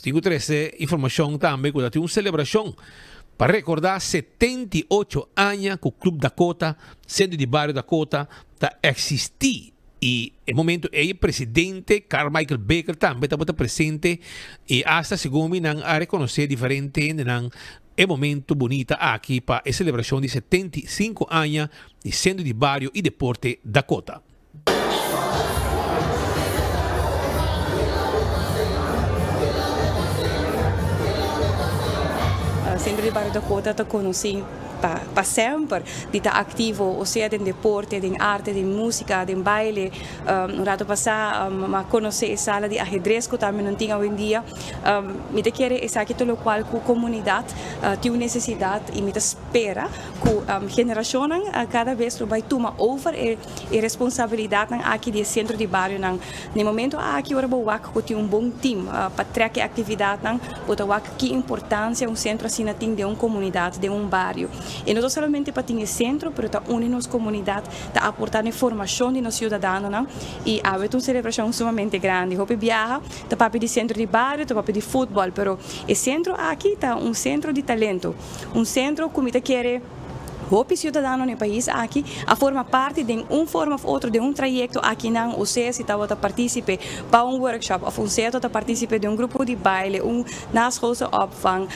tenho trazer informação também, que tem uma celebração para recordar 78 anos que o Clube Dakota, Centro de Bairro Dakota, está existir. E no momento, o presidente Carmichael Becker também está presente e hasta segundo não a reconhecer diferente não é momento bonito aqui para a celebração de 75 anos de Centro de Bairro e Deporte Dakota. Centro de Bairro Dakota está conhecido para sempre, de estar ativo, ou seja, em deporte, em arte, em música, em baile. No rato passado, eu conheci a sala de ajedrez que também não tinha hoje em dia. Me quero essa toda a qual a comunidade tem necessidade e me espera que a geração cada vez vai tomar over a responsabilidade aqui do Centro de Bairro. No momento aqui ora que tem bom time para trazer a atividade, para que importância um centro assim tem de uma comunidade, de um bairro. E não somente para ter centro, mas também unir nossa comunidade, para aportar informação de nossos cidadãos. E há uma celebração sumamente grande. Eu viajo, está para de centro de bairro, está para de futebol, mas o centro aqui está um centro de talento, um centro que me quer hopi ciudadanos no país aqui a formar parte de forma ou outra de trajecto aqui não, ou seja, se estava a participar para workshop ou se estava a participar de grupo de baile, na schoolse opvang,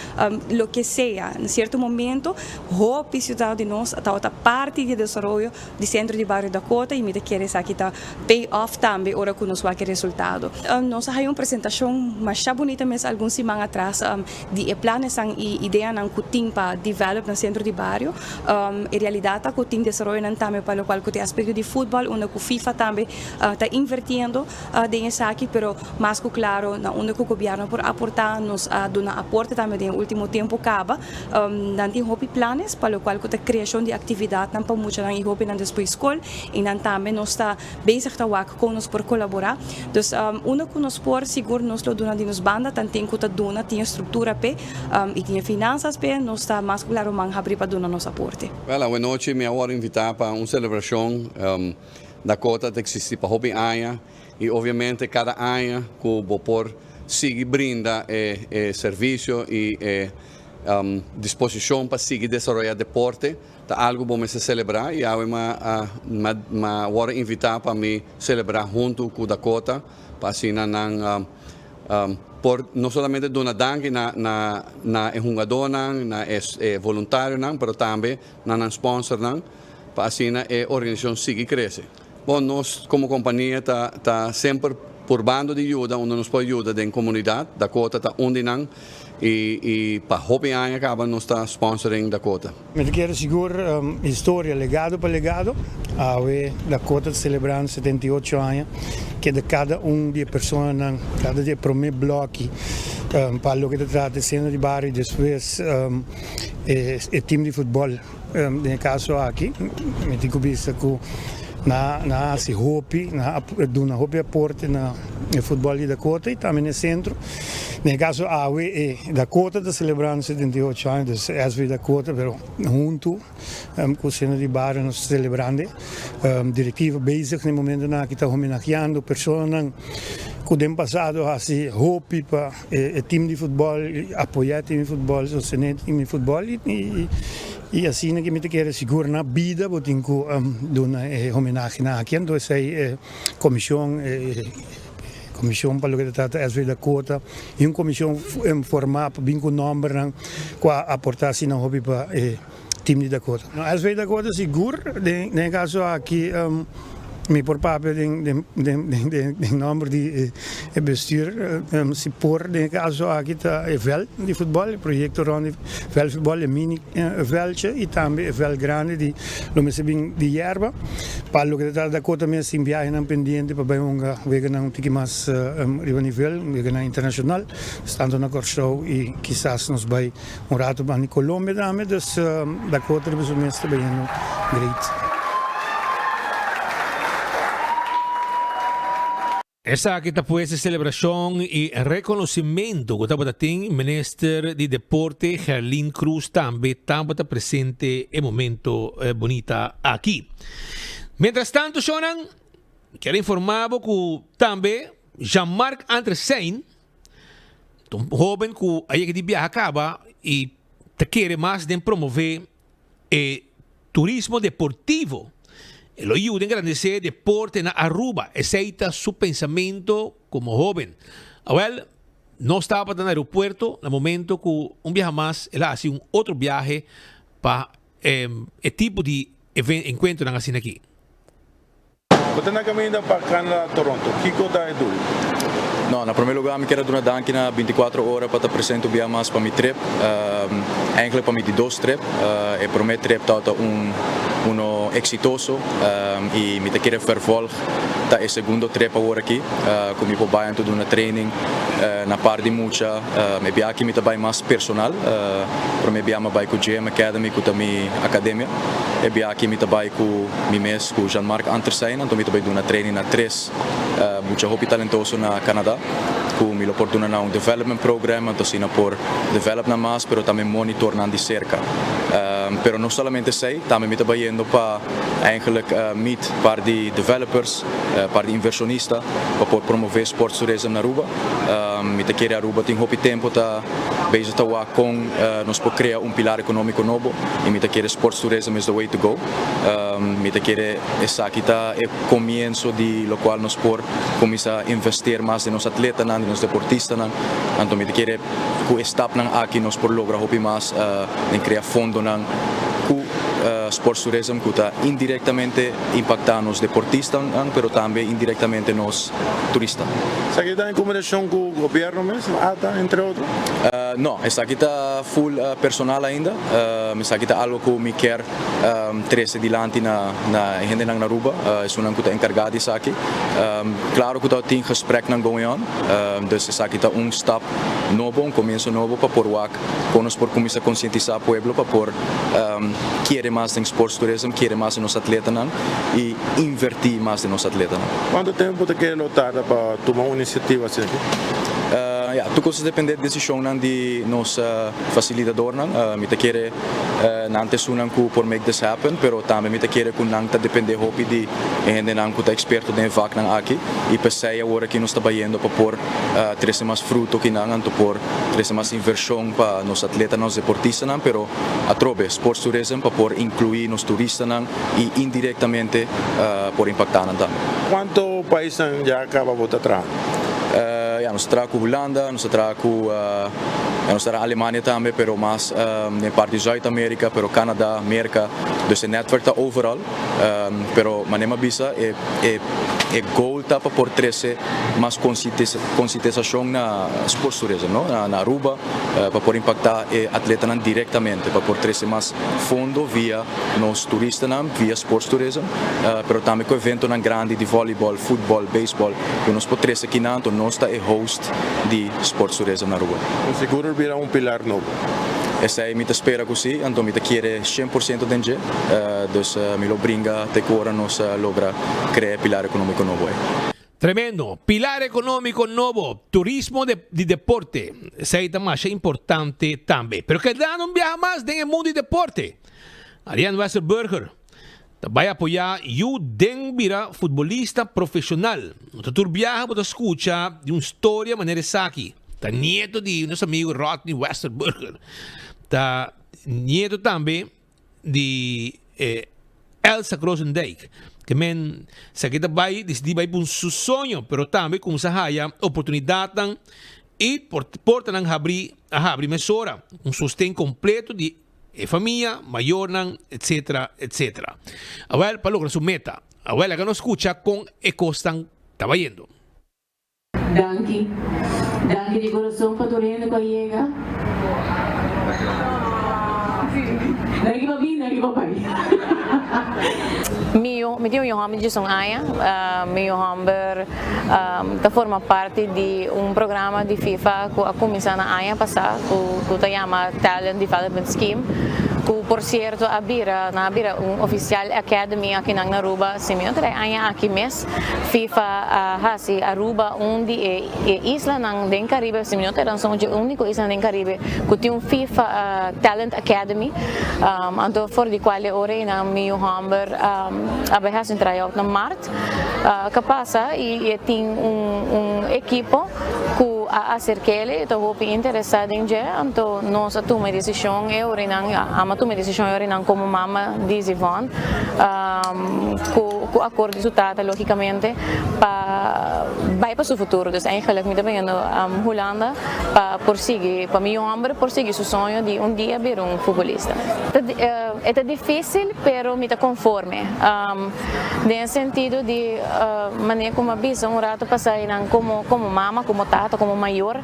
lo que sea. Em certo momento, hopi ciudadanos de nós estava a parte de desenvolvimento do centro de Barrio Dakota e me quer aqui tá pay off também ora com nos que resultado. Nós temos uma apresentação mais bonita mas alguns semanas atrás de planos e ideias que tem para desenvolver no centro de Barrio. Em realidade, que tem desenvolvimento também para o qual tem aspecto de futebol, onde o FIFA também está invertindo nessa aqui, pero mais que claro, onde o governo por aportar nos dá aporte também no último tempo acaba, não tem hopi planos para o qual a criação de atividade não para muito não hopi na depois escola e não também nós está bezig te werk com nos por colaborar. Dus onde que nós por seguro nós lo dona de nos banda, tanto tem que dona tem estrutura pe e tem finanças pe, nós está mais claro man abrir para dona nos aporte. Well, boa noite, me agora invitar para uma celebração da cota que existe para hopi aia e obviamente cada aia que o Bopor sigue brinda serviço e disposição para seguir desenvolver deporte, tá algo bom se celebrar e eu agora invitar para me celebrar junto com Dakota para assim por não somente dona danke na jogador na voluntário mas também na sponsor para assim a organização siga crescer. Bom, nós como companhia tá sempre por bando de ajuda onde nos pode ajudar da comunidade. Dakota tá onde não e para hopi anos acaba nós está sponsoring Dakota. Me quero segura história legado para legado. Dakota celebrando 78 anos que de cada de pessoas cada dia primeiro bloco para o que trata sendo de Barrio depois time de futebol no caso aqui me digo vista que na se hopi na dona hopi aporte na futebol de Dakota e também no centro. No caso Dakota está celebrando 78 anos, é Dakota, pero junto com o Centro de Barrio nós celebrando. Diretiva bezig no momento na que está homenageando pessoas que no passado assim hopi para o time de futebol, apoiar o time de futebol, sostener o time de futebol e assim que me quero segurar na vida, porque tenho que dar homenagem aqui, então essa comissão para o que trata de Dakota e uma comissão formada para vir com o nome para aportar assim na hobby para o time de Dakota. As Dakota seguro, no caso aqui me por papel de nome de bestuur se por no caso aqui está o veld de futebol, o projeto rond veld futebol, mini veldje e também o veld grande de lo me se bem de erva para o que trata da Dakota me sim viagem não pendente para bem vega não tem mais riba nível vega não internacional estando na Corso e quizás nos vai rato para Colômbia também dus Dakota é mesmo bem great. Essa aqui está pues celebração e reconhecimento que estava tem ministro de deporte Gerlin Cruz também está presente em momento bonita aqui. Mientras tanto, Shonan, quero informar que também Jean-Marc Andresen, um jovem que aí que viaja acaba e te quer mais de promover o turismo deportivo. Lo ayuda a engrandecer deporte na Aruba. Aceita su pensamiento como joven. Well, no estaba en el aeropuerto en el momento que un viaje más, él hace un otro viaje para el tipo de encuentro que hacen aquí. Você na caminho para Canadá, Toronto, que coisa é duro? No, na primeiro lugar, me quero dar danke na 24 horas para estar presente o mais para minha trip. Eigenlijk para minha dois trip. E para minha trip está exitoso e me quero vervolg. Tá é segundo trip agora aqui. Como eu vou então uma training na parte de muita. Me via aqui me também mais personal. Para me via mais com o GM Academy, com a minha academia. E via aqui me também com meu mês com Jean-Marc Andresen. Então me também uma training na 3. Muito hobby talentoso na Canadá. Com me oportunidade um development program, então sim por develop na mais, pero também monitor na de cerca. Pero no solamente zij, también está yendo para eigenlijk meet para de developers, para de inversionistas, para promover sporttoerisme naar Aruba. Mita querer Aruba tem hopi tempo tá bezig tá com nós por criar pilar econômico novo e mita querer sporttoerisme is the way to go. Mita querer essa aqui tá é começo de lo qual nós por começar a investir mais de nos atletas, de nos deportistas, então mita querer com step nang aqui nós por lograr hopi mais em criar fundo nang sporttoerisme que está indiretamente impactando os deportistas, pero também indiretamente nos turistas. Essa aqui está em combinação com o governo mesmo, entre outros? Não, essa aqui está full personal ainda. Essa aqui está algo que me quer trazer adiante na gente na Aruba. É uma que está encarregada disso aqui. Claro que está tem gesprek na going on. Dus essa aqui está step novo, começo novo para por nós por começar a conscientizar o povo para por querer mais em sporttoerisme, querer mais em nos atletas e invertir mais em nos atletas. Quanto tempo você quer lutar para tomar uma iniciativa assim? Tu coisas depende da decisão de nossa facilitador, me te querer não ter sunan que por make this happen, pero também me te querer que não te depende hopi de gente não que tá experto de vac não aqui e pensei agora que nós está indo para por trazer mais fruto que não, então por trazer mais inversão para nos atletas, nos deportistas, não, pero atrobe sporttoerisme para por incluir nos turistas não e indiretamente por impactar não também. Quanto país já acaba de atrás? Nós terá com Holanda, nós terá com nós terá Alemanha também, pero mais em parte de Zuid-América, pero Canadá, América, dus het netwerk está overal, pero manema bisa é goal tá para por trazer mais conscientização na sporttoerisme, na Aruba, para por impactar atletas diretamente, para por trazer mais fundo via nos turistas, via sporttoerisme, pero também com evento grande de voleibol, futebol, beisebol, que nós podemos trazer aqui na nós está host de sporttoerisme na Aruba. Seguro virá pilar novo. Essa é a minha espera que sim, então me quer 100% de gente, dus me lo brinca até que agora nós logra criar pilar econômico novo. Tremendo. Pilar econômico novo. Turismo de deporte. Essa é mais importante também. Pero que dá não viaja mais no mundo de deporte. Ariane Westerburger vai apoiar o Den vira futebolista profissional. O tour viaja para escutar de uma história maneira aqui. Tá nieto de nosso amigo Rodney Westerburger. Tá nieto também de Elsa Grosendijk. Que men sakita vai decidi vai por seu sonho, pero também com essa oportunidade e porta nang abrir mesora, sustento completo de família, maior, etc, etc. Agora para lograr sua meta, agora que nos escucha com Ecostan trabalhando. Danke de coração para torrendo que chega. Lagi pa bin, lagi pa pai. Me dio Johan de Sonaya, Johan ta forma parte de programa de FIFA que a começar na AIA passar, que se chama Talent Development Scheme, que por certo abira oficial academy aqui na Aruba, se me outra AIA aqui mes, FIFA hasi Aruba onde isla nang den Caribe, se me outra são de único isla den Caribe que tem FIFA Talent Academy, então for de qual ore na Johan aberras tryout na Marte, que passa e tem equipo que acerquele, estou interessado em já, então nós tomamos decisão como mama diz Ivan, com acordo resultado logicamente vai para o futuro, então eigenlijk me também Holanda para prosseguir, para meu homem prosseguir seu sonho de dia ser futebolista. É difícil, pero me conforme. No sentido de maneira como avisa rato passar como mama, como tata, como maior,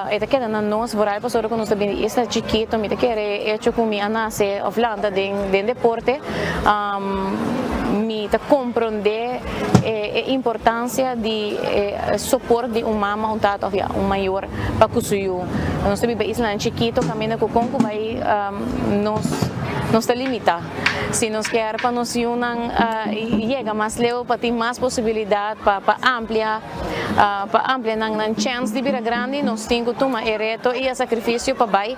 é que nós vorar para quando nós também está chiquito, me quer hecho com minha nasce Holanda de deporte, me compreender a importância de suporte de mama, tata, maior para que suyo. Nós também Islândia chiquito, caminha com vai nos limita. Se nos quer para nos chega mais leve, para ter mais possibilidade para ampliar para ampliar na chance de vir grande, nós temos que tomar reto e sacrifício para bai.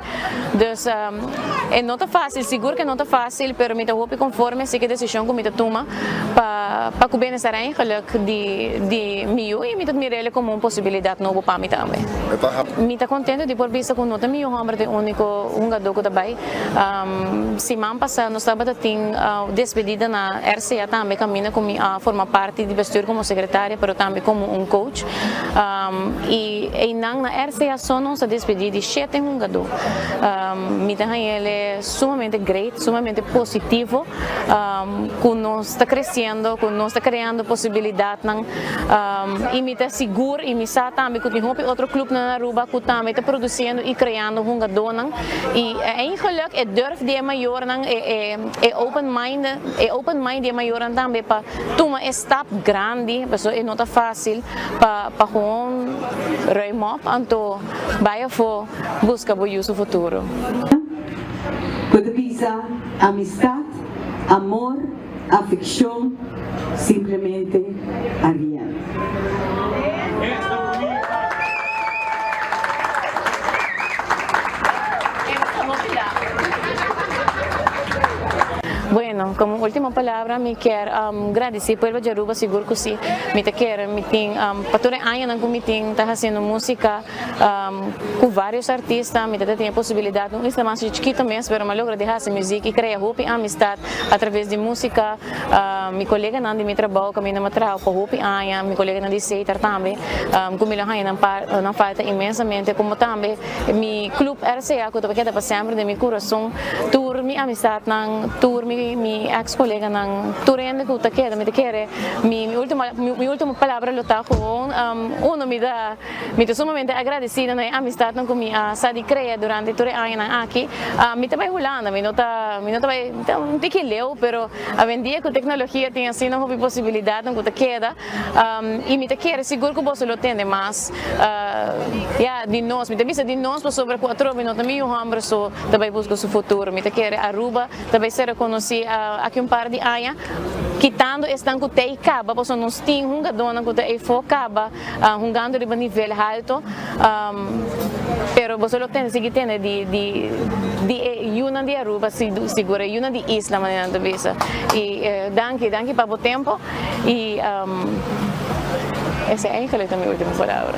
Dus é não tá fácil, seguro que não tá fácil, pero me tá hope conforme se que decisão que me tá toma para que bem estar eigenlijk de mio e me tá mirele como uma possibilidade novo para mim também. Me tá contente de por vista com nota mio homem de único jogador que também se man passa nós estava tem despedida na RCA também caminha como forma parte de vestir como secretária, pero também como coach e na RCA só nós despedida de 7 jogador. Me tá ele sumamente great, sumamente positivo, que nós está crescendo, que nós está criando possibilidade e me tá seguro e me sabe também que tem outro clube na Aruba que também está produzindo e criando jogador e eigenlijk é durf de maior é open mind de maior também para tomar step grande, porque é não tá fácil para gewoon ruim op anto vai for busca o seu futuro. Quando visa amistad, amor, afección, simplemente Ariane. Bueno, como última palavra, me quero agradecer pelo Aruba, seguro que sim. Me quero, me tem, para todo ano que me tem, tá fazendo música com vários artistas, me tem a possibilidade, não é mais chiquita mesmo, mas logra de fazer música e criar hope e amistade através de música. Meu colega não de meu trabalho, que me não trabalha para hope anha, meu colega não de Seitar também, como ele não falta imensamente, como também meu clube RCA, que eu quero para sempre de meu coração, tour minha amistade, tour mi ex-colega ng turende ko takeda mi takere mi última palavra lo tá com uno me dá sumamente agradecida na amistade com mi sa di crea durante ture ano aqui mi também Holanda mi nota vai um tiquileu pero a vendia com tecnologia tem assim uma possibilidade com takeda e mi takere seguro que você lo tem mas de nós mi também de nós por sobre 4 minutos mi homem so também busca seu futuro mi takere Aruba também ser conhecido aqui par de anos, quitando estão com tei caba, porque nós temos jogador que tei focaba, jogando de nível alto, pero você não tem que ter de uma de Aruba, segura, uma de isla, maneira de vista. E danke para o tempo e essa é a minha última palavra.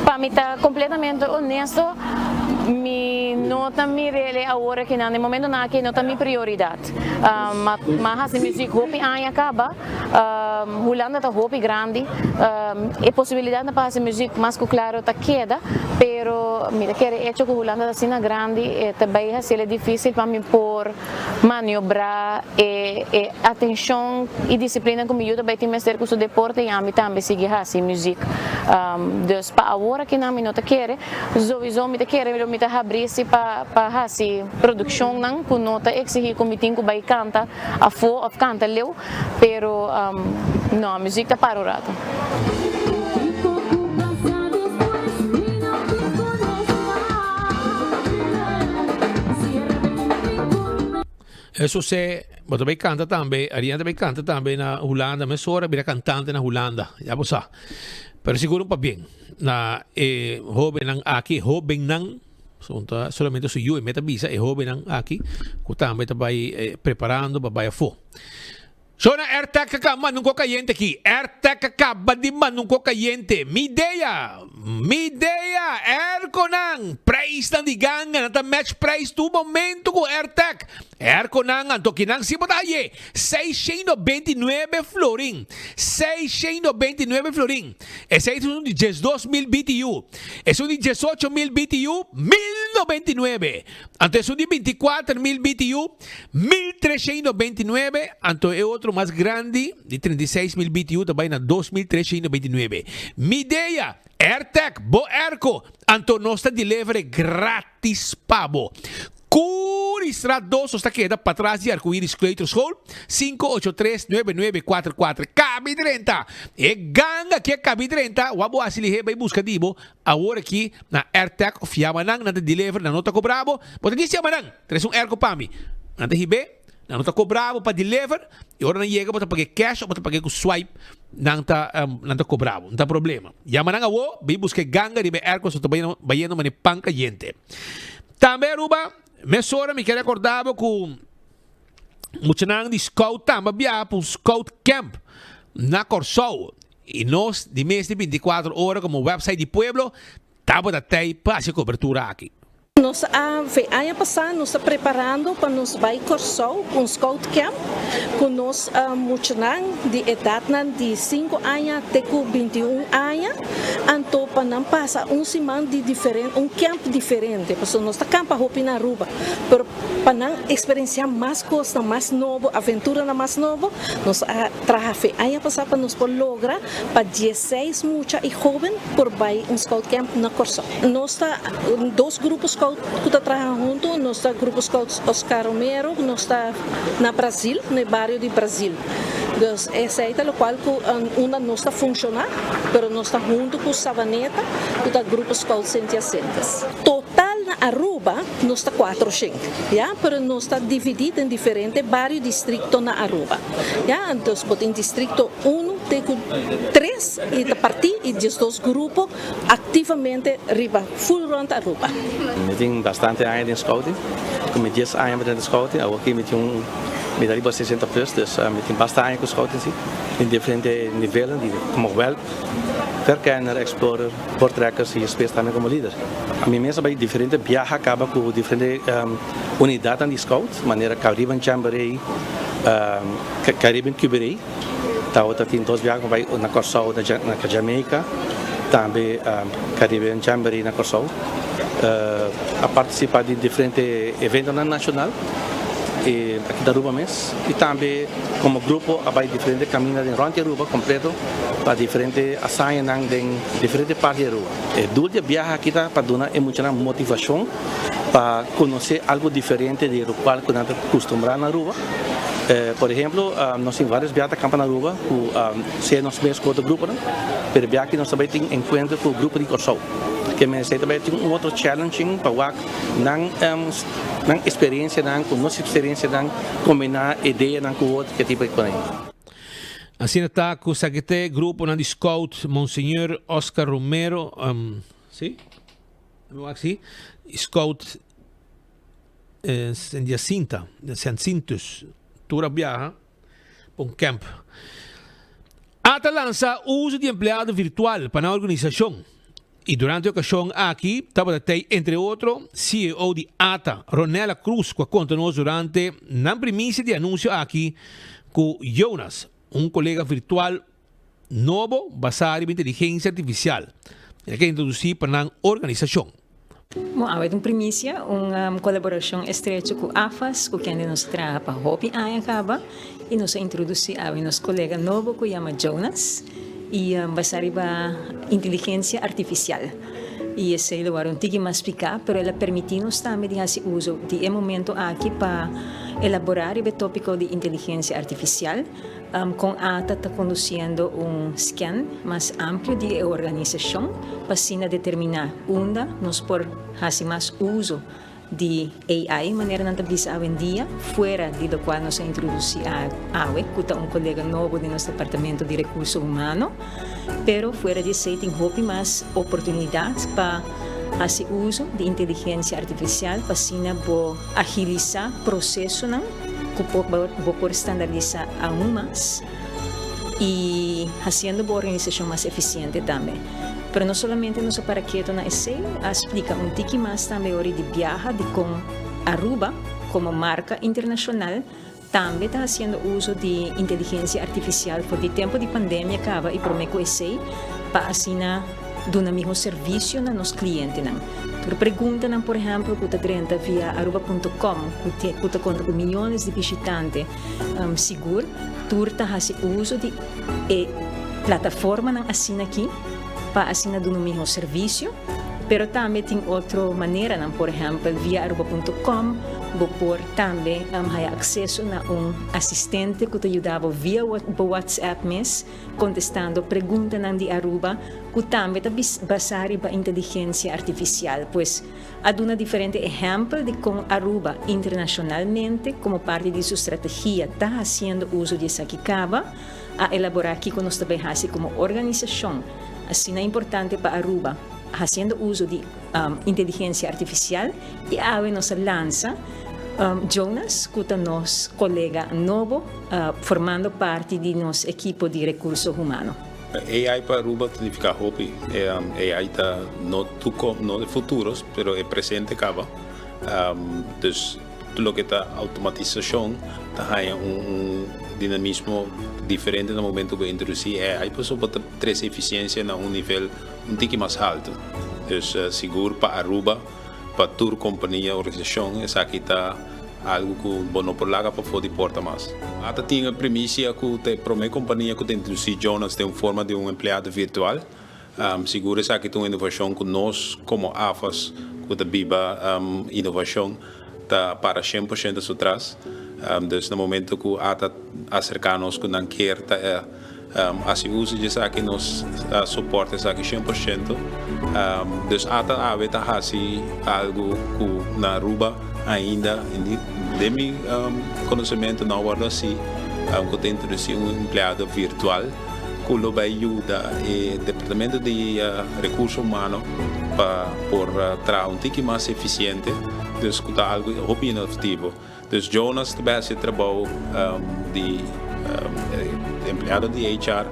Para mim está completamente honesto. Mi nota mi rele agora que no momento na que nota mi prioridade. Mas a música hopi aí acaba, Holanda tá hopi grande, e possibilidade de fazer música mais claro tá queda, pero mi quer hecho que Holanda tá sina grande, também é difícil para mim por maniobrar e atenção e disciplina como eu também tenho mais com o deporte e a mim também seguir assim música. Dus para agora que não me nota quer, sowieso me quer me tá abrir-se para fazer produção não com nota exigir como tem que vai canta a fo of canta leu pero não a música tá parada. Eso se, mas também canta também, Ariane também canta também na Holanda, mas sora vira cantante na Holanda, já você sabe. Pero siguro pa bem, na joven nang aqui, joven nang solamente su eu e meta visa e joven nang aqui, que também tá vai preparando para vai fo. Sona ertek ka manung ko kayente ki. Ertek ka badi manung ko kayente. Midea Erkonang praise ng digangan at match praise tu momento ko ertek. Erkonang anto kinang sibotaye 629 florin. 629 florin. Ese es un de 2,000 BTU. Es un de 18,000 BTU 1,099. Anto es un de 24,000 BTU 1,329. Anto es otro mais grande de 36,000 BTU também na 2,329. Midea Airtech Bo Erco Antonosta delivery grátis pabo. Curistrat 2 está queda para trás de Arco-Íris Kleuterschool 583-9944 Cabi 30 e ganga que é Cabi 30 wabo asili heba e busca dibo agora aqui na Airtech of Yamanang na deliver na nota cobrabo pode dizer Yamanang traz Erco pami ante hibe Não tá cobrado para deliver, e agora não chega para pagar cash ou para pagar com swipe, não tá cobrado, não tá problema. Já mananga wo, bem buscar ganga de erco, só tá bayendo mani panca gente. Também Aruba, mesora me quer recordar com muito nang de scout também via para um scout camp na Corsou. E nós, de mês de 24 horas, como website de Pueblo, estamos até para essa cobertura aqui. Nós, ano passado, nós estamos preparando para nos vai Corsou, um scout camp, com nós, muito de idade de 5 anos até 21 anos, então para não passar semana de diferente, camp diferente, porque nós estamos campando na Aruba, mas para não experienciar mais coisas, mais novo, aventura mais novo, nós trabalhamos ano passado para nos lograr para 16 muchas e jovens por vai scout camp na Corsou. Nós estamos 2 grupos que está trabalhando junto, nós está grupo Scouts Oscar Romero, nós está na Brasil, no bairro de Brasil. Então, essa é a qual uma não está funcionando, mas nós está junto com Savaneta, que está grupo Scouts Sentiacentes. Total na Aruba, nós está 400, já? Mas nós está dividido em diferentes vários distritos na Aruba. Já? Então, em distrito 1, tem 3 e a partir de 2 grupos ativamente arriba, full round Aruba. Eu tenho bastante anos em scouting, com 10 anos de scouting, aqui eu tenho medalha 60 plus, dus eu tenho bastante anos com scouting, em diferentes níveis, como whelp, verkenner, explorer, portrekkers e space também como líder. A minha mesa vai diferente, viaja acaba com diferentes unidades de scout, maneira Caribbean Jamboree, Caribbean Cuberei, outra tem 2 viagens vai na Corsou, na Jamaica, também Caribbean Jamboree na Corsou, a participar de diferentes eventos nacional e aqui da Aruba mesmo, e também como grupo vai diferentes caminhos em Ronte Aruba completo para diferentes ações em diferentes partes da Aruba. E durante a viagem aqui para dar muita motivação para conhecer algo diferente do qual nós acostumamos na Aruba. Por exemplo, nós temos várias viagens campo na Aruba, se nós mesmos com outro grupo, mas viagem nós também temos encontro com o grupo de Corsou, que me também tem outro challenging para não experiência, com nossa experiência, combinar ideia com o outro que tipo de coisa. Assim está com o secretário grupo na Scout, Monsenhor Oscar Romero, sim? Assim, Scout em Jacinta, de San Cintos. Viaja para um camp. ATA lança o uso de empleado virtual para a organização. E durante a ocasião aqui, estava até, entre outros, CEO de ATA, Ronela Cruz, que conta-nos durante a primícia de anúncio aqui com Jonas, um colega virtual novo basado em inteligência artificial. Ele quer introduzir para a organização. Bom, é uma primícia, uma colaboração estreita com a AFAS, com quem nos trabalha para Hopi acaba, e nos introduzir a nosso colega novo que chama Jonas, e basado em inteligência artificial. E esse é um tique mais explicar, mas ela permite-nos também fazer uso de momento aqui para elaborar o tópico de inteligência artificial, com a ATA está conduzindo scan mais amplo de organização para assim determinar onde nós por fazer mais uso de AI, maneira não está hoje em dia, fora de do qual nós introduzimos a AWE, que é um colega novo do nosso departamento de recursos humanos, pero fora de ser tem mais oportunidades para fazer uso de inteligência artificial para assim agilizar o processo, que por standardizar aún mais e fazendo a organização mais eficiente também. Pero não somente nos para que na ESEI explica tique mais também hora de viajar de com Aruba como marca internacional também está fazendo uso de inteligência artificial por o tempo de pandemia acaba e prometo ESEI para assim do mesmo serviço a nos clientes. Tu pergunta, por exemplo, que está via aruba.com, que conta com milhões de visitantes seguro, tu está fazendo uso de plataforma assim aqui para assinar do mesmo serviço, pero também tem outra maneira, por exemplo, via aruba.com, por também hay acesso a assistente que te ajudava via WhatsApp mes, contestando perguntas de Aruba, que também está basado em inteligência artificial, pois há uma diferente exemplo de como Aruba internacionalmente, como parte de sua estratégia, está fazendo uso de Sakikaba, a elaborar aqui que nós também fazemos como organização. Assim é importante para Aruba, fazendo uso de inteligência artificial, e a nos lança Jonas, que é nosso colega novo, formando parte de nosso equipo de recursos humanos. AI para Aruba significa hopi. AI está no de futuros, pero é presente acaba. Dus tudo que está automatização, está dinamismo diferente no momento que introduzir AI, pues para trazer eficiência a nível tique mais alto. Dus seguro para Aruba, para toda companhia, organização, essa aqui está algo que não por lá para poder porta mais. Até tinha a premissa que a primeira companhia que introduzir Jonas tem uma forma de empregado virtual. Seguro essa aqui tem uma inovação que nós, como AFAS, que a Biba inovação, está para 100% atrás. Dus no momento que ata acercarnos com não quer assim uso de aqui nos suporte aqui 100%. Dus ata aveta assim algo que na Aruba ainda de meu conhecimento não guardo assim que tem introduzido empregado virtual que lo vai ajudar o departamento de recursos humanos para por trazer tique mais eficiente. Dus que está algo inovativo. Dus Jonas também faz trabalho de empregado de HR,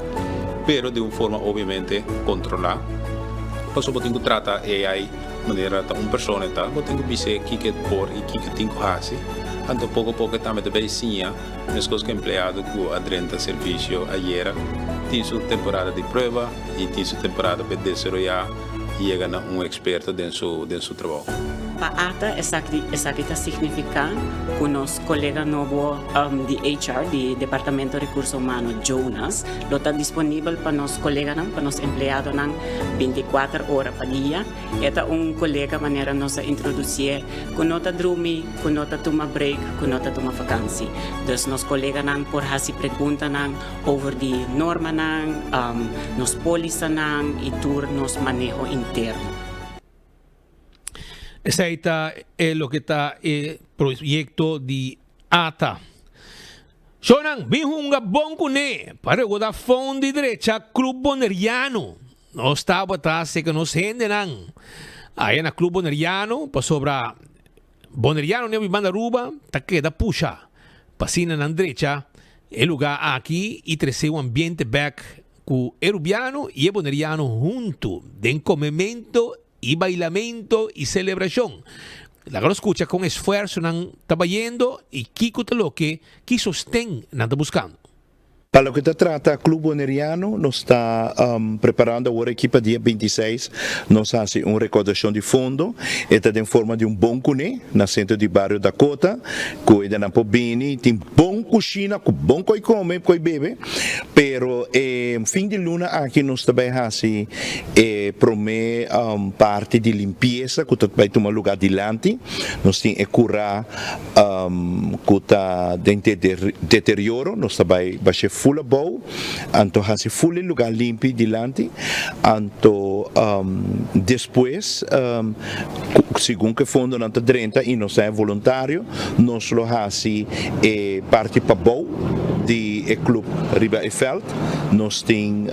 pero de uma forma obviamente controlada. Por isso, eu tratar AI de maneira que uma pessoa está, eu tenho que ver o que por e o que tem que fazer. Então, pouco a pouco também também sim, as coisas que empregado que adrenta serviço ayer, tem sua temporada de prova e tem sua temporada para desenvolver e chegar a experto dentro do seu trabalho. Para ATA, essa que significa que o nosso colega novo de HR, de Departamento de Recursos Humanos, Jonas, está disponível para nossos colegas, para nossos empregados, 24 horas por dia. É colega maneira nós introduzir, que não está dormir, que não está tomar break, que não está tomar vacância. Então, nossos colegas por fazer perguntas over de normas, nos polícias e todo nosso manejo interno. Ese ahí está lo que está el proyecto de ATA. Sonan, bihunga boncune, para o fondo de derecha, Club Boneriano. No estaba atrás, que nos gendenan. Ahí en el Club Boneriano, para sobra Boneriano, ne banda Aruba, ta queda puxa. Pasina na derecha, el lugar aquí y trece un ambiente back cu erubiano y el Boneriano junto, de encomemiento y bailamento y celebración. La que lo escucha con esfuerzo, está yendo y Kiko lo que sostén, está buscando. Para lo que se trata, Club Boneriano nos está preparando ahora equipa dia 26, nos hace una recaudación de fondo, está en forma de un bom cuné, na centro de barrio Dakota, cuida na pobini, tem bom coxina, com bom coi come, coi bebe, pero fim de luna aqui nos também hace promete parte de limpeza, que vai tomar lugar dilante, nos tem curar que tá de deterioro, nos também baixar full bow, anto hasi full lugar limpo dilante, anto depois segundo que fundo não tá 30 e não é voluntário, nós lo hasi parte para bow de club Riba Eiffel, nós tem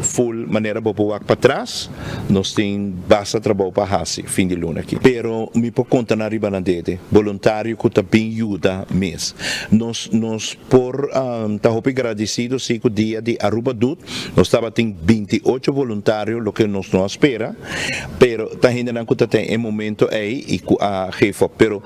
full maneira para para trás, nós tem basta trabalho para hasi fim de luna aqui. Pero me por conta na Riba Nandete, voluntário que tá bem ajuda mês. Nós por tá agradecido sim que o dia de Aruba Dut, nós estava tem 28 voluntários, o que nós não espera, pero tá ainda não que tem momento aí e a jefa, pero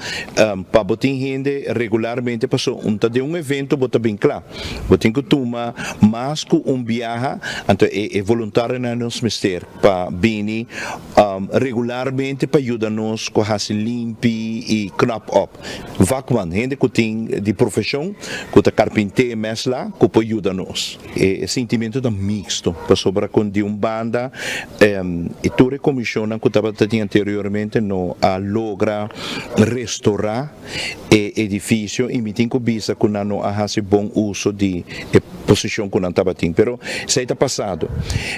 para botar gente regularmente passou de um evento bota bem claro, Botin ko tuma mas ko viaja anto e voluntário na nos mister pa bini regularmente pa ajuda-nos com a limpi e knap up. Vakman, gente que tem de profissão, que tá carpinteiro mesla, que pode ajuda-nos. É sentimento da mixto, para sobra com de banda e toda a comissão que estava anteriormente no a logra restaurar o edifício e me tem que visa que não há bom uso de posição que não estava tendo, pero isso está passado.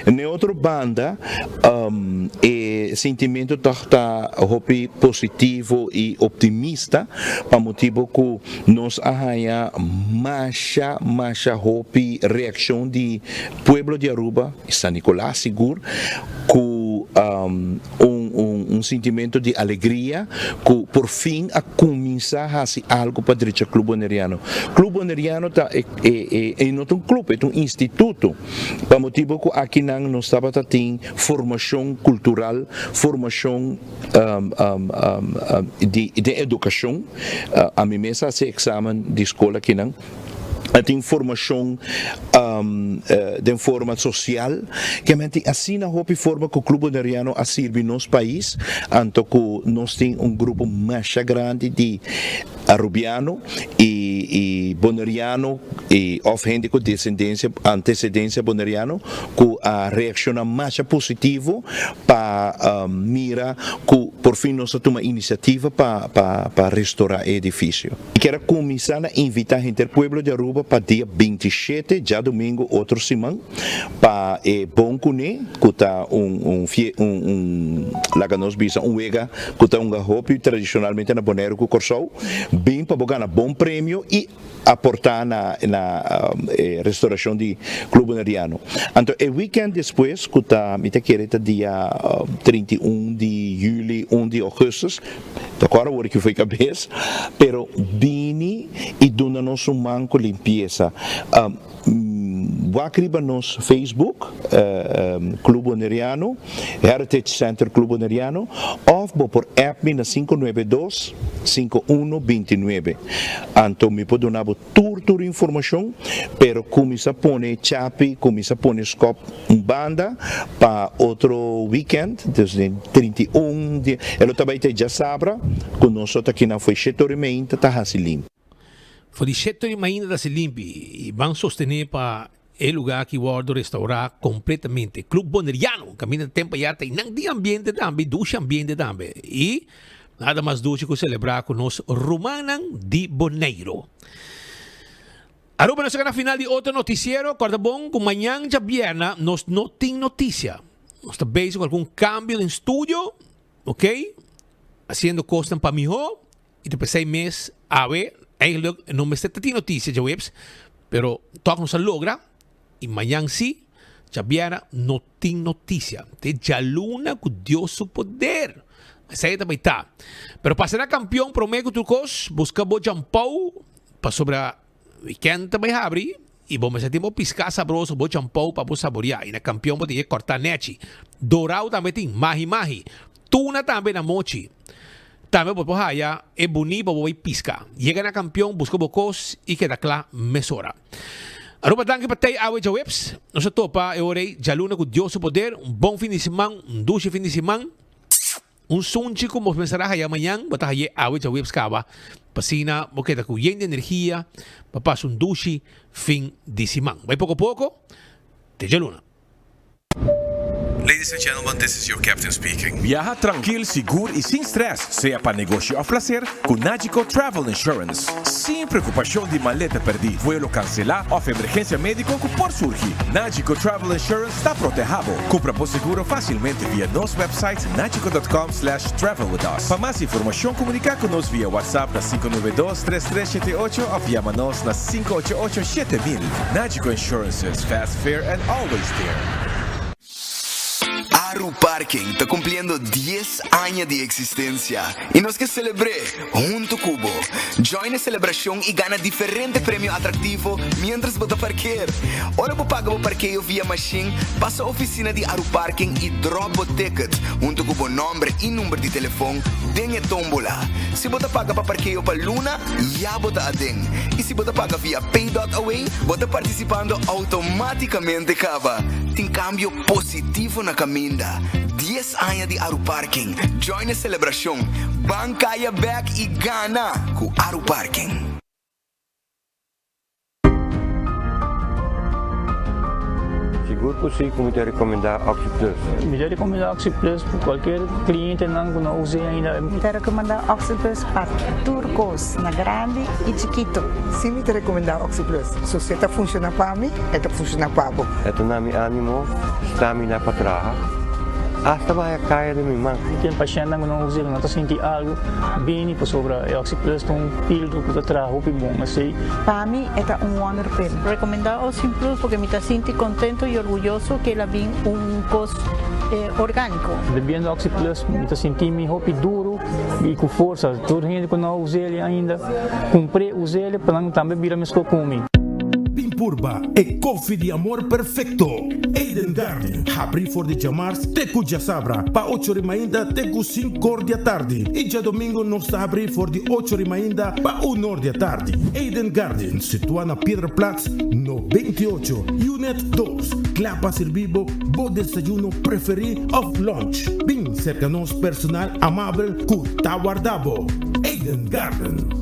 Na outra banda o sentimento está positivo e optimista para motivo que nós arranha mais reação de pueblo de Aruba, San Nicolás seguro, com um sentimento de alegria que por fim a começar a fazer algo para o Clube Boneriano. Clube Boneriano não é um clube, é um instituto, para motivo que aqui não estava tendo formação cultural, formação de educação. A mim mesmo esse exame de escola aqui não. A informação de forma social, que assim na forma que o Clube Boneriano a serve no nosso país, anto que nós temos grupo mais grande de arubiano e boneriano e gente com antecedência boneriano, que a reaciona mais positivo para mira que por fim nós toma iniciativa para restaurar o edifício. E quero começar a invitar a gente do pueblo de Aruba para dia 27, já domingo, outro semana, para bom cuné, que está laganos bisa wega, que está hopi tradicionalmente na Bonero com Corsou, bem para ganhar bom prêmio e aportar na restauração de Clube Boneriano. Então, o weekend depois, que está, me querendo dia 31 de julho, 1 de agosto, agora o que foi cabeça, pero vini e dona-nos manco limpeza. Wakriba nos Facebook, Clube Boneriano, Heritage Center Clube Boneriano, ou por app na 592-5129. Então, me pode dar toda a informação, pero começa a pôr chapi, começa a pôr scope banda para outro weekend, desde 31 de... Ela também já sabe, que nós aqui na foi chetoramente, está limpo. Foi de chetoramente da se limpi e vão sostener para el lugar que guardo restaurar completamente. Clube Boneriano, caminho de tempo já tem não de ambiente também, duche ambiente também. E nada mais duche que celebrar com nós Romanan de Boneiro. Aruba na segunda final de outro noticiero, corta bom, que amanhã já vierna, nós não tem notícia. Nós está bem com algum cambio no estúdio, ok? Haciendo costas para mejor, e depois 6 meses, a ver, eigenlijk não me está tendo notícia, já webs, pero toca nos logra. E amanhã sim, já viera, não tem notícia. Tem já luna com Deus o poder. Mas aí também está. Pero para ser campeão, prometo turcos, busca o jampau, para sobre a weekend também abre, e vamos a tempo piscar sabroso, o jampau para saborear. E na campeão pode cortar nete. Dourado também tem, mahi. Tuna também na mochi. Também pode porra, é bonito para piscar. Chega na campeão, busca bocos e queda claro, mesora. Aruba danke patay awe ja webs. No sa topa e orei jaluna com Deus o poder, bom fim de semana, duche fim de semana. Sunchi como pensará aí amanhã, bata aí awe ja webs kaba. Pasina, boqueta com yen de energia, papas duche fim de semana. Vai pouco a pouco, te jaluna. Ladies and gentlemen, this is your captain speaking. Viaja tranquilo, seguro e sem stress, seja para negócio ou placer, com Nagico Travel Insurance. Sem preocupação de maleta perdida, vuelo cancelar ou emergência médica que por surgir. Nagico Travel Insurance está protegido. Compra por seguro facilmente via nosso website nagico.com/travel with us. Para mais informação, comunicar conosco via WhatsApp na 592-3378 ou via-nos na 588-7000. Nagico Insurances, fast, fair and always there. Aru Parking está cumpliendo 10 años de existencia y nos que celebre junto Cubo. Join la celebración y gana diferentes premios atractivos mientras vota parquear. Ahora vos paga o parqueo via machine, passa a oficina de Aru Parking y drop o ticket junto com o nombre e número de telefone, denha tombola. Se você paga para parqueio para Luna, já bota a den. E se você paga via Pay.away, você participando automaticamente acaba. Tem cambio positivo na caminda. 10 anos de Aru Parking. Join a celebração. Bancaya back e gana com Aru Parking. Seguro que sim, como te recomendar Oxy Plus. Me recomendar Oxy Plus para qualquer cliente que não use ainda. Me recomendar Oxy Plus para turcos, na grande e chiquito. Sim, me recomendar Oxy Plus. Se você está funcionando para mim, está funcionando para você. Ito na mi ânimo, stamina para trabalhar. Hasta vai a kaya de mim, mano. Tem paciente que não usa, não está sentindo algo bem para sobre Oxy Plus, um filtro que está trabalhando bom, assim. Para mim, é wonder pen. Recomendar Oxy Plus porque me está sentindo contento e orgulhoso que ela vem costo orgânico. Bebendo Oxy Plus, me está sentindo roupa duro e com força. Toda gente que não usa ele ainda, comprei, usei ele para não também virar mesmo comigo. Pimpurba e coffee de amor perfecto. Eden Garden, abri for de jamars, teku jasabra, pa 8h ainda, teku 5h da tarde. E já domingo nós está abri for de 8h ainda, pa 1h da tarde. Eden Garden, situado na Pieterplatz, no 28, Unit 2. Clapa servibo, bo desayuno preferido of lunch. Bem cerca nos personal amável, ku tawardabo. Eden Garden.